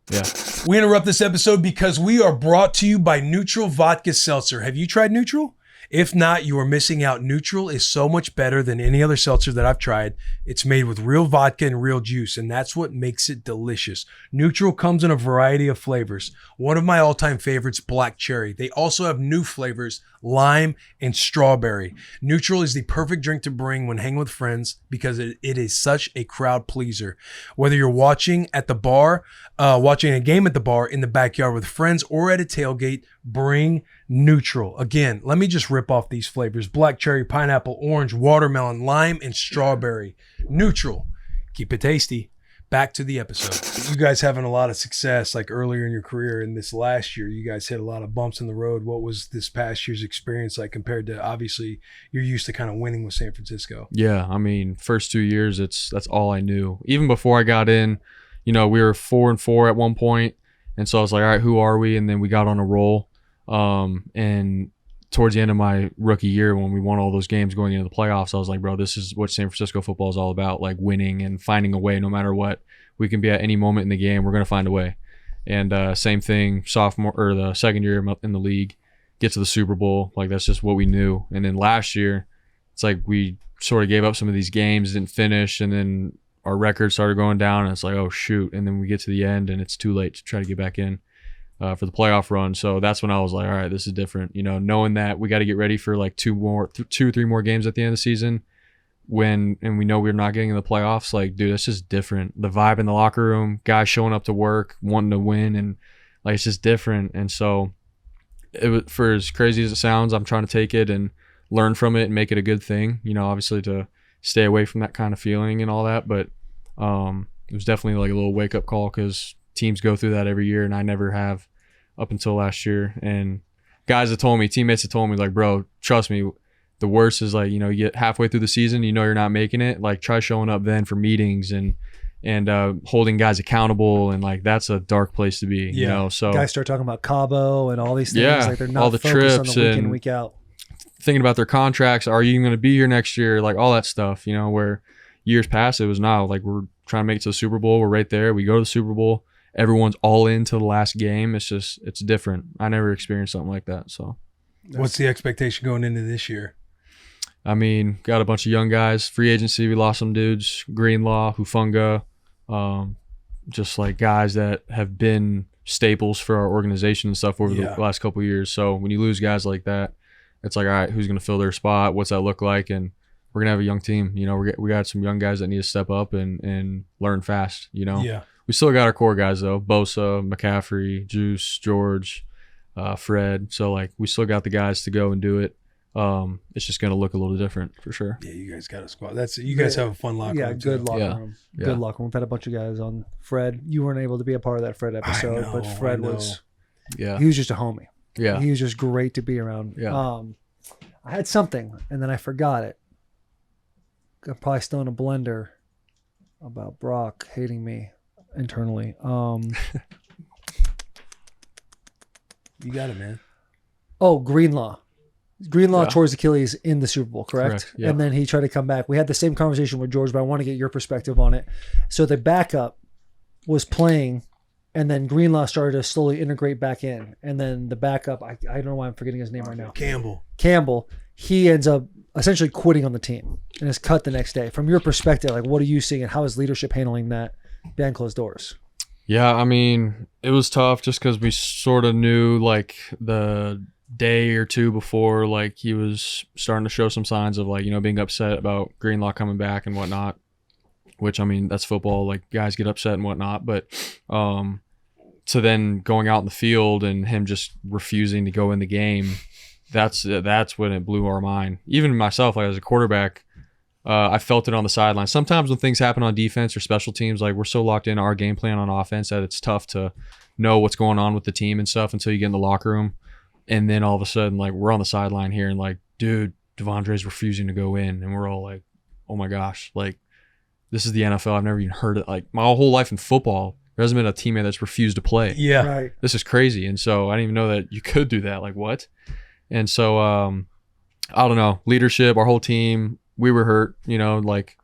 yeah. We interrupt this episode because we are brought to you by Neutral Vodka Seltzer. Have you tried Neutral? If not, you are missing out. Neutral is so much better than any other seltzer that I've tried. It's made with real vodka and real juice, and that's what makes it delicious. Neutral comes in a variety of flavors. One of my all-time favorites, black cherry. They also have new flavors, lime and strawberry. Neutral is the perfect drink to bring when hanging with friends because it is such a crowd pleaser. Whether you're watching at the bar, watching a game at the bar, in the backyard with friends, or at a tailgate, bring Neutral. Again, let me just rip off these flavors: black cherry, pineapple, orange, watermelon, lime, and strawberry. Neutral. Keep it tasty. Back to the episode. You guys having a lot of success like earlier in your career, and this last year you guys hit a lot of bumps in the road. What was this past year's experience like compared to, obviously you're used to kind of winning with San Francisco? Yeah, I mean, first 2 years, that's all I knew. Even before I got in, we were 4-4 at one point, and so I was like, all right, who are we? And then we got on a roll. And towards the end of my rookie year, when we won all those games going into the playoffs, I was like, bro, this is what San Francisco football is all about, like winning and finding a way no matter what. We can be at any moment in the game, we're going to find a way. And same thing, sophomore or the second year in the league, get to the Super Bowl, like that's just what we knew. And then last year, it's like we sort of gave up some of these games, didn't finish, and then our record started going down, and it's like, oh shoot. And then we get to the end, and it's too late to try to get back in for the playoff run. So that's when I was like, all right, this is different. Knowing that we got to get ready for like 2 or 3 more games at the end of the season, and we know we're not getting in the playoffs. Like, dude, it's just different. The vibe in the locker room, guys showing up to work, wanting to win, and like it's just different. And so, for as crazy as it sounds, I'm trying to take it and learn from it and make it a good thing. Obviously to stay away from that kind of feeling and all that. But it was definitely like a little wake up call because teams go through that every year, and I never have up until last year. And guys have told me, teammates have told me, like, bro, trust me, the worst is like, you get halfway through the season, you're not making it, like try showing up then for meetings and holding guys accountable, and like that's a dark place to be. So guys start talking about Cabo and all these things, yeah, like they're not all the focused trips on the week in and week out, thinking about their contracts. Are you even going to be here next year? Like all that stuff, where years past it was now like we're trying to make it to the Super Bowl, we're right there, we go to the Super Bowl, everyone's all into the last game. It's different. I never experienced something like that. So what's the expectation going into this year? I mean, got a bunch of young guys, free agency. We lost some dudes, Greenlaw, Hufunga, just like guys that have been staples for our organization and stuff over the last couple of years. So when you lose guys like that, it's like, all right, who's going to fill their spot? What's that look like? And we're going to have a young team. We got some young guys that need to step up and learn fast, Yeah. We still got our core guys though, Bosa, McCaffrey, Juice, George, Fred. So like we still got the guys to go and do it. It's just going to look a little different for sure. Yeah, you guys got a squad. You guys have a fun locker room. Yeah, good too. locker room. Good locker room. We've had a bunch of guys on. Fred, you weren't able to be a part of that Fred episode, but Fred was. Yeah, he was just a homie. Yeah, he was just great to be around. Yeah. I had something and then I forgot it. I'm probably still in a blender about Brock hating me internally. You got it, man. Oh, Greenlaw tore his Achilles in the Super Bowl, correct? Yeah. And then he tried to come back. We had the same conversation with George, but I want to get your perspective on it. So the backup was playing, and then Greenlaw started to slowly integrate back in. And then the backup, I don't know why I'm forgetting his name right now. Campbell, he ends up essentially quitting on the team and is cut the next day. From your perspective, like what are you seeing and how is leadership handling that behind closed doors? Yeah, I mean, it was tough just because we sort of knew like the day or two before, like he was starting to show some signs of like, being upset about Greenlaw coming back and whatnot, which I mean, that's football, like guys get upset and whatnot. But to then going out in the field and him just refusing to go in the game, that's when it blew our mind. Even myself, like as a quarterback, I felt it on the sideline. Sometimes when things happen on defense or special teams, like we're so locked into our game plan on offense that it's tough to know what's going on with the team and stuff until you get in the locker room. And then all of a sudden, like we're on the sideline here and like dude, Devondre's refusing to go in. And we're all like, oh my gosh, like, this is the NFL. I've never even heard it. Like, my whole life in football, there hasn't been a teammate that's refused to play. Yeah. Right. This is crazy. And so I didn't even know that you could do that. Like, what? And so, I don't know, leadership, our whole team, we were hurt, you know, like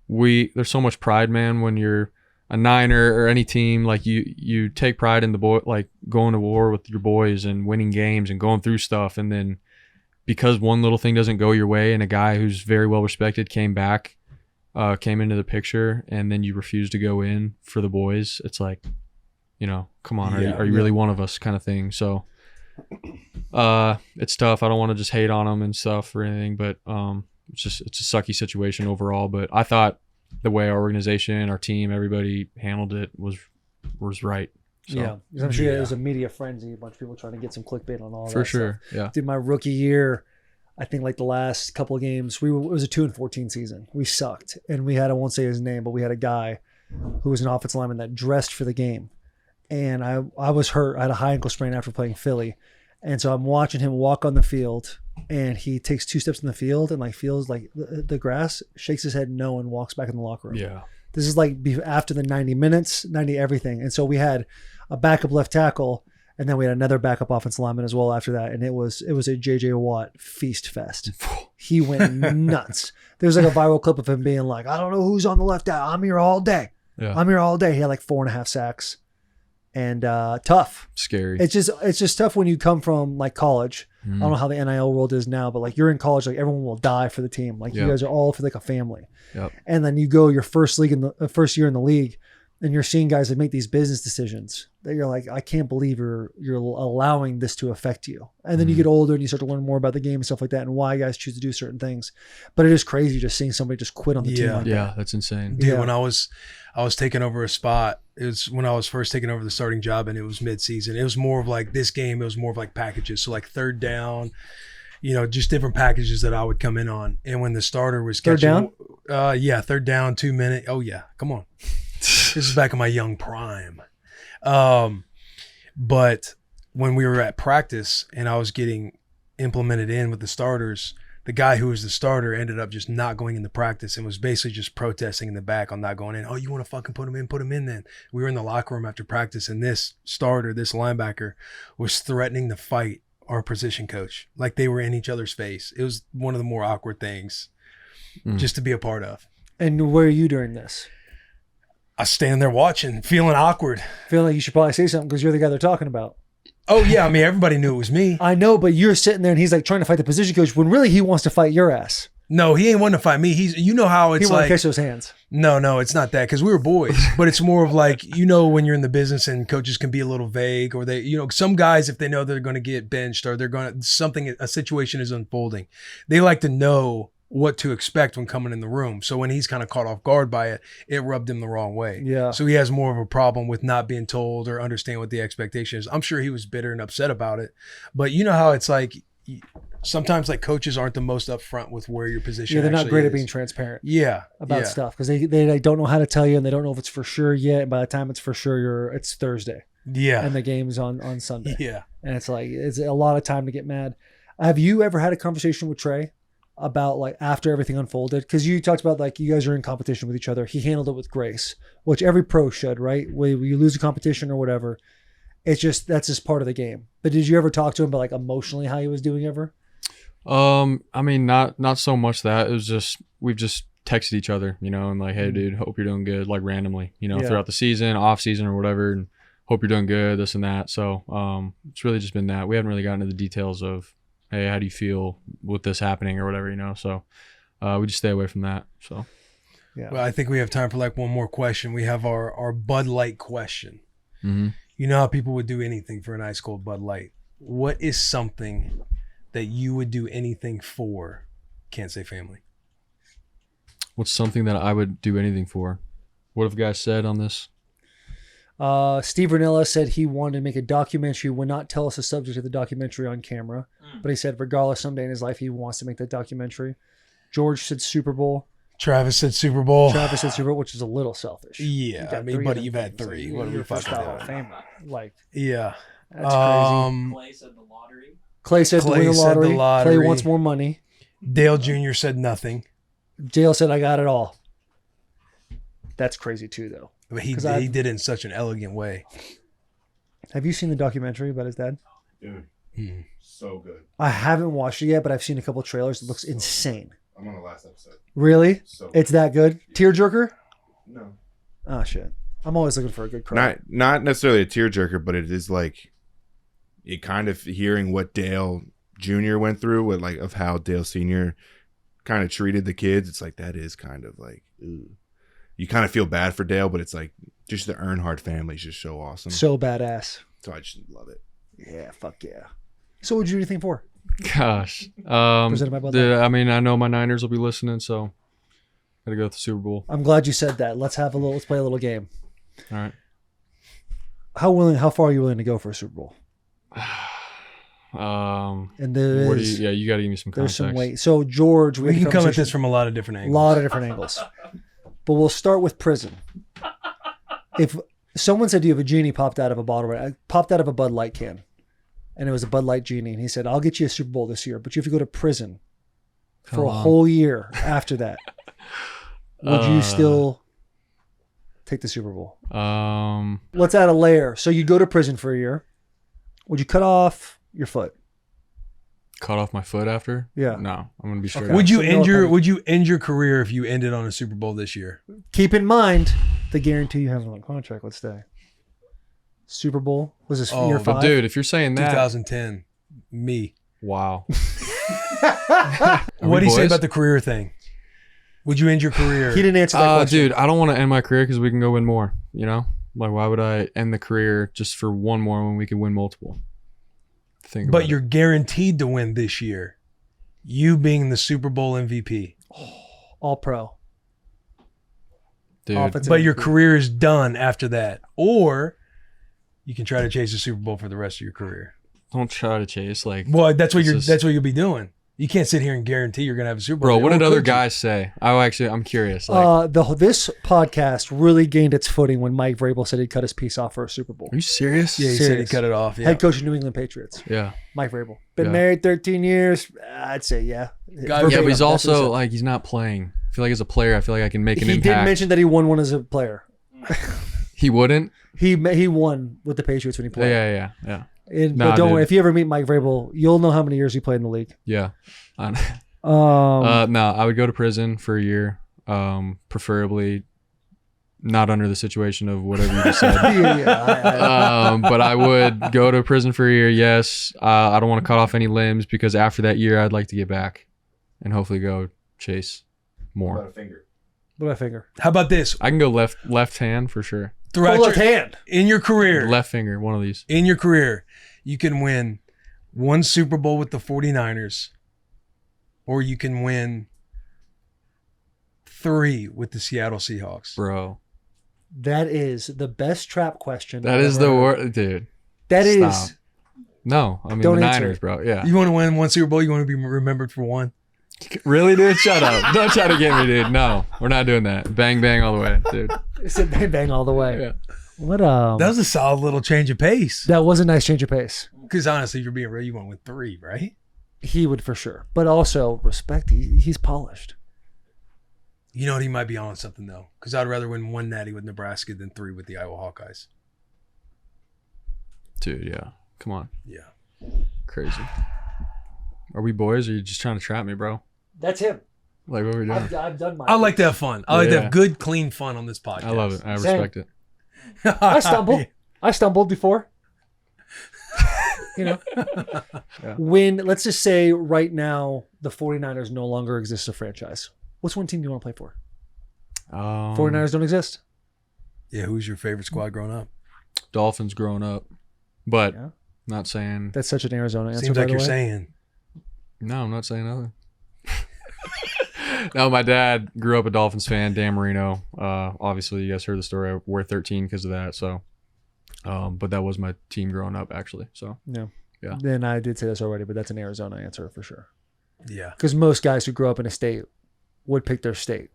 there's so much pride, man, when you're a Niner or any team, like you take pride in like going to war with your boys and winning games and going through stuff. And then because one little thing doesn't go your way and a guy who's very well respected came into the picture, and then you refuse to go in for the boys, it's like, you know, come on, are you really one of us kind of thing. So it's tough. I don't want to just hate on them and stuff or anything, but it's a sucky situation overall. But I thought the way our organization, our team, everybody handled it was right. So, yeah, because I'm sure it was a media frenzy, a bunch of people trying to get some clickbait on all that. For sure, stuff. yeah. Dude, my rookie year, I think like the last couple of games, it was a 2-14 season. We sucked, and we had, I won't say his name, but we had a guy who was an offensive lineman that dressed for the game, and I was hurt. I had a high ankle sprain after playing Philly, and so I'm watching him walk on the field, and he takes 2 steps in the field and like feels like the grass, shakes his head no, and walks back in the locker room. Yeah. This is like after the 90 minutes, 90 everything. And so we had a backup left tackle, and then we had another backup offensive lineman as well after that. And it was a JJ Watt feast fest. He went nuts. There's like a viral clip of him being like, I don't know who's on the left tackle. I'm here all day. Yeah. I'm here all day. He had like 4.5 sacks. And tough. Scary. It's just tough when you come from like college. I don't know how the NIL world is now, but like you're in college, like everyone will die for the team. Like you guys are all for like a family. Yep. And then you go your first year in the league, and you're seeing guys that make these business decisions that you're like, I can't believe you're allowing this to affect you. And then you get older and you start to learn more about the game and stuff like that, and why guys choose to do certain things. But it is crazy just seeing somebody just quit on the team. Like that. That's insane. Dude, when I was taking over a spot, it was when I was first taking over the starting job, and it was mid-season. It was more of like this game. It was more of like packages. So like third down, you know, just different packages that I would come in on. And when the starter was catching, third down, 2 minute. Oh yeah, come on. This is back in my young prime. But when we were at practice and I was getting implemented in with the starters, the guy who was the starter ended up just not going into practice and was basically just protesting in the back on not going in. Oh, you want to fucking put him in then. We were in the locker room after practice, and this starter, this linebacker, was threatening to fight our position coach. Like they were in each other's face. It was one of the more awkward things just to be a part of. And where are you during this? I was standing there watching, feeling awkward. Feeling like you should probably say something because you're the guy they're talking about. Oh, yeah. I mean, everybody knew it was me. I know, but you're sitting there and he's like trying to fight the position coach when really he wants to fight your ass. No, he ain't wanting to fight me. You know how it's he like. He kiss those hands. No, it's not that, because we were boys. But it's more of like, you know, when you're in the business and coaches can be a little vague, or they, you know, some guys, if they know they're going to get benched or they're going to, a situation is unfolding, they like to know what to expect when coming in the room. So when he's kind of caught off guard by it, it rubbed him the wrong way. Yeah. So he has more of a problem with not being told or understand what the expectation is. I'm sure he was bitter and upset about it. But you know how it's like, sometimes like coaches aren't the most upfront with where your position they're not great is. at being transparent about stuff, because they like, don't know how to tell you, and they don't know if it's for sure yet. And by the time it's for sure, it's Thursday. Yeah. And the game's on Sunday. Yeah. And it's like, it's a lot of time to get mad. Have you ever had a conversation with Trey about like after everything unfolded? Because you talked about like you guys are in competition with each other. He handled it with grace, which every pro should, right? When you lose a competition or whatever, it's just, that's just part of the game. But did you ever talk to him about like emotionally how he was doing ever? I mean, not so much that. It was just, we've just texted each other, you know, and like, hey dude, hope you're doing good, like randomly, you know, throughout the season, off season or whatever, and hope you're doing good, this and that. So it's really just been that. We haven't really gotten into the details of, hey, how do you feel with this happening or whatever, you know? So we just stay away from that. So yeah. Well, I think we have time for like one more question. We have our Bud Light question. Mm-hmm. You know how people would do anything for an ice cold Bud Light. What is something that you would do anything for? Can't say family. What's something that I would do anything for? What have guys said on this? Steve Ranella said he wanted to make a documentary, would not tell us the subject of the documentary on camera, but he said regardless, someday in his life he wants to make that documentary. George said Super Bowl. Travis said Super Bowl. Travis said Super Bowl, which is a little selfish. Yeah, I mean, buddy, you've had three. What are we fucking doing? Famer. Like, yeah, that's crazy. Clay said the lottery. Clay said to win the lottery. Clay wants more money. Dale Jr. said nothing. Dale said, I got it all. That's crazy too, though. But he 'Cause did it in such an elegant way. Have you seen the documentary about his dad? Dude, so good. I haven't watched it yet, but I've seen a couple trailers. It looks insane. I'm on the last episode. Really? So It's that good? Tearjerker? No. Oh, shit. I'm always looking for a good cry. Not necessarily a tearjerker, but it is like it kind of hearing what Dale Jr. went through with like of how Dale Sr. kind of treated the kids. It's like that is kind of like ooh. You kind of feel bad for Dale, but it's like just the Earnhardt family is just so awesome. So badass. So I just love it. Yeah, fuck yeah. So what'd you do anything for? Gosh. Presented by Bud Light. I mean, I know my Niners will be listening, so gotta go with the Super Bowl. I'm glad you said that. Let's play a little game. All right. How far are you willing to go for a Super Bowl? And you gotta give me some there's context. some weight. So George, We can come at this from a lot of different a angles. lot of different angles. But we'll start with prison. If someone said you have a genie popped out of a Bud Light can, and it was a Bud Light genie, and he said, I'll get you a Super Bowl this year, but you have to go to prison for a whole year after that. Would you still take the Super Bowl? Let's add a layer. So you go to prison for a year. Would you cut off your foot? Cut off my foot after? Yeah. No, I'm gonna be straight. Okay. up. Would you So no end your offense. Would you end your career if you ended on a Super Bowl this year? Keep in mind the guarantee you have on the contract. Let's stay. Super Bowl was this year but 5? But dude, if you're saying that, 2010, me. wow. What do you say about the career thing? Would you end your career? He didn't answer that question. Dude, I don't want to end my career because we can go win more. You know, like why would I end the career just for one more when we can win multiple? Think about But you're guaranteed to win this year. You being the Super Bowl MVP. All pro. dude. Offensive But your MVP. career is done after that. Or you can try to chase the Super Bowl for the rest of your career. Don't try to chase like. Well, that's what This is- that's what you'll be doing. You can't sit here and guarantee you're gonna have a Super Bowl. Bro, what Or did other could you? guys say? I'm curious. Like, This podcast really gained its footing when Mike Vrabel said he'd cut his piece off for a Super Bowl. are you serious? Yeah, he said he Serious. cut it off. Yeah. Head coach of New England Patriots, Yeah. Mike Vrabel. Been Yeah. married 13 years. I'd say yeah. Guy- Yeah, Verbatim, but he's that's what he also said. like he's not playing. I feel like as a player, I feel like I can make an He impact. did mention that he won one as a player. He wouldn't. He won with the Patriots when he played. Yeah. But don't worry, if you ever meet Mike Vrabel, you'll know how many years he played in the league. Yeah. Um, No, I would go to prison for a year. Preferably not under the situation of whatever you just said. But I would go to prison for a year. Yes. I don't want to cut off any limbs because after that year, I'd like to get back and hopefully go chase more. a finger. What about finger? How about this? I can go left hand for sure. Throughout Left hand. in your career, Left finger, one of these. in your career, you can win one Super Bowl with the 49ers, or you can win 3 with the Seattle Seahawks. Bro. That is the best trap question. That I've is ever the heard. word, dude. That is. Stop. No, I mean Don't the answer Niners, it. bro. Yeah. You want to win one Super Bowl? You want to be remembered for one? Really, dude? Shut up. Don't try to get me, dude. No, we're not doing that. Bang, bang all the way, dude. It's a bang bang all the way. Yeah. What That was a solid little change of pace. That was a nice change of pace. Because honestly, if you're being real, you want to win 3, right? He would for sure, but also respect. He's polished. You know what? He might be on something though. Because I'd rather win 1 natty with Nebraska than 3 with the Iowa Hawkeyes. Dude, yeah. Come on. Yeah. Crazy. Are we boys or are you just trying to trap me, bro? That's him. Like what are we doing? I've done my. I like to have fun. I like to Yeah. have good, clean fun on this podcast. I love it. I Same. respect it. I stumble. I stumbled before. You know. When let's just say right now the 49ers no longer exist as a franchise. What's one team you want to play for? 49ers don't exist. Yeah, who's your favorite squad growing up? Dolphins growing up. But Yeah. not saying That's such an Arizona answer. Seems by like the you're way. saying. no, I'm not saying nothing. No, my dad grew up a Dolphins fan, Dan Marino. Obviously you guys heard the story. I wear 13 because of that. So but that was my team growing up actually. So Yeah. Yeah. Then I did say this already, but that's an Arizona answer for sure. Yeah. Because most guys who grow up in a state would pick their state.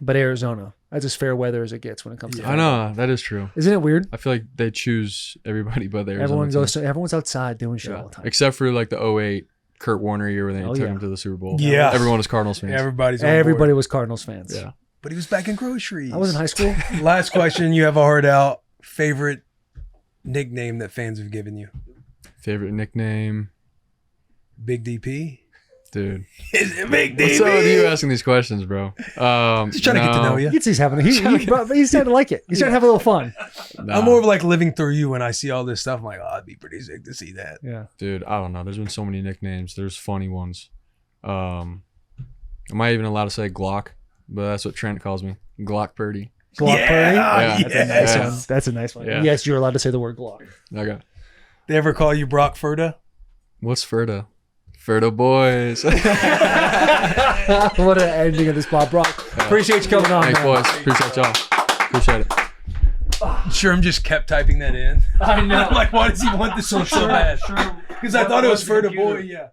But Arizona, that's as fair weather as it gets when it comes to I know that is true. Isn't it weird? I feel like they choose everybody but the Arizona Everyone team. goes to everyone's outside doing shit Yeah. all the time. Except for like the 08 Kurt Warner year when they Oh, took yeah. him to the Super Bowl. Yeah. Everyone was Cardinals fans. Everybody was Cardinals fans. Yeah. But he was back in groceries. I was in high school. Last question. You have a heart out. Favorite nickname that fans have given you? Favorite nickname? Big DP? Dude. Is it Big DP? What's up with you asking these questions, bro? Just trying to get to know you. He's having. He's starting to like it. He's starting to have a little fun. I'm more of like living through you when I see all this stuff. I'm like, oh, it'd be pretty sick to see that. Yeah. Dude, I don't know. There's been so many nicknames. There's funny ones. Am I even allowed to say Glock? But that's what Trent calls me. Glock Purdy. Glock Purdy? Yeah. That's a nice one. That's a nice one. Yeah. Yes, you're allowed to say the word Glock. Okay. They ever call you Brock Purdy? What's Ferda? Ferda boys. What an ending of this pod, Brock. Appreciate you coming on. Thanks, man. boys. Appreciate y'all. Appreciate it. Sherm just kept typing that in. I know. I'm like, why does he want this so bad? Because I thought it was Ferda boy. Yeah.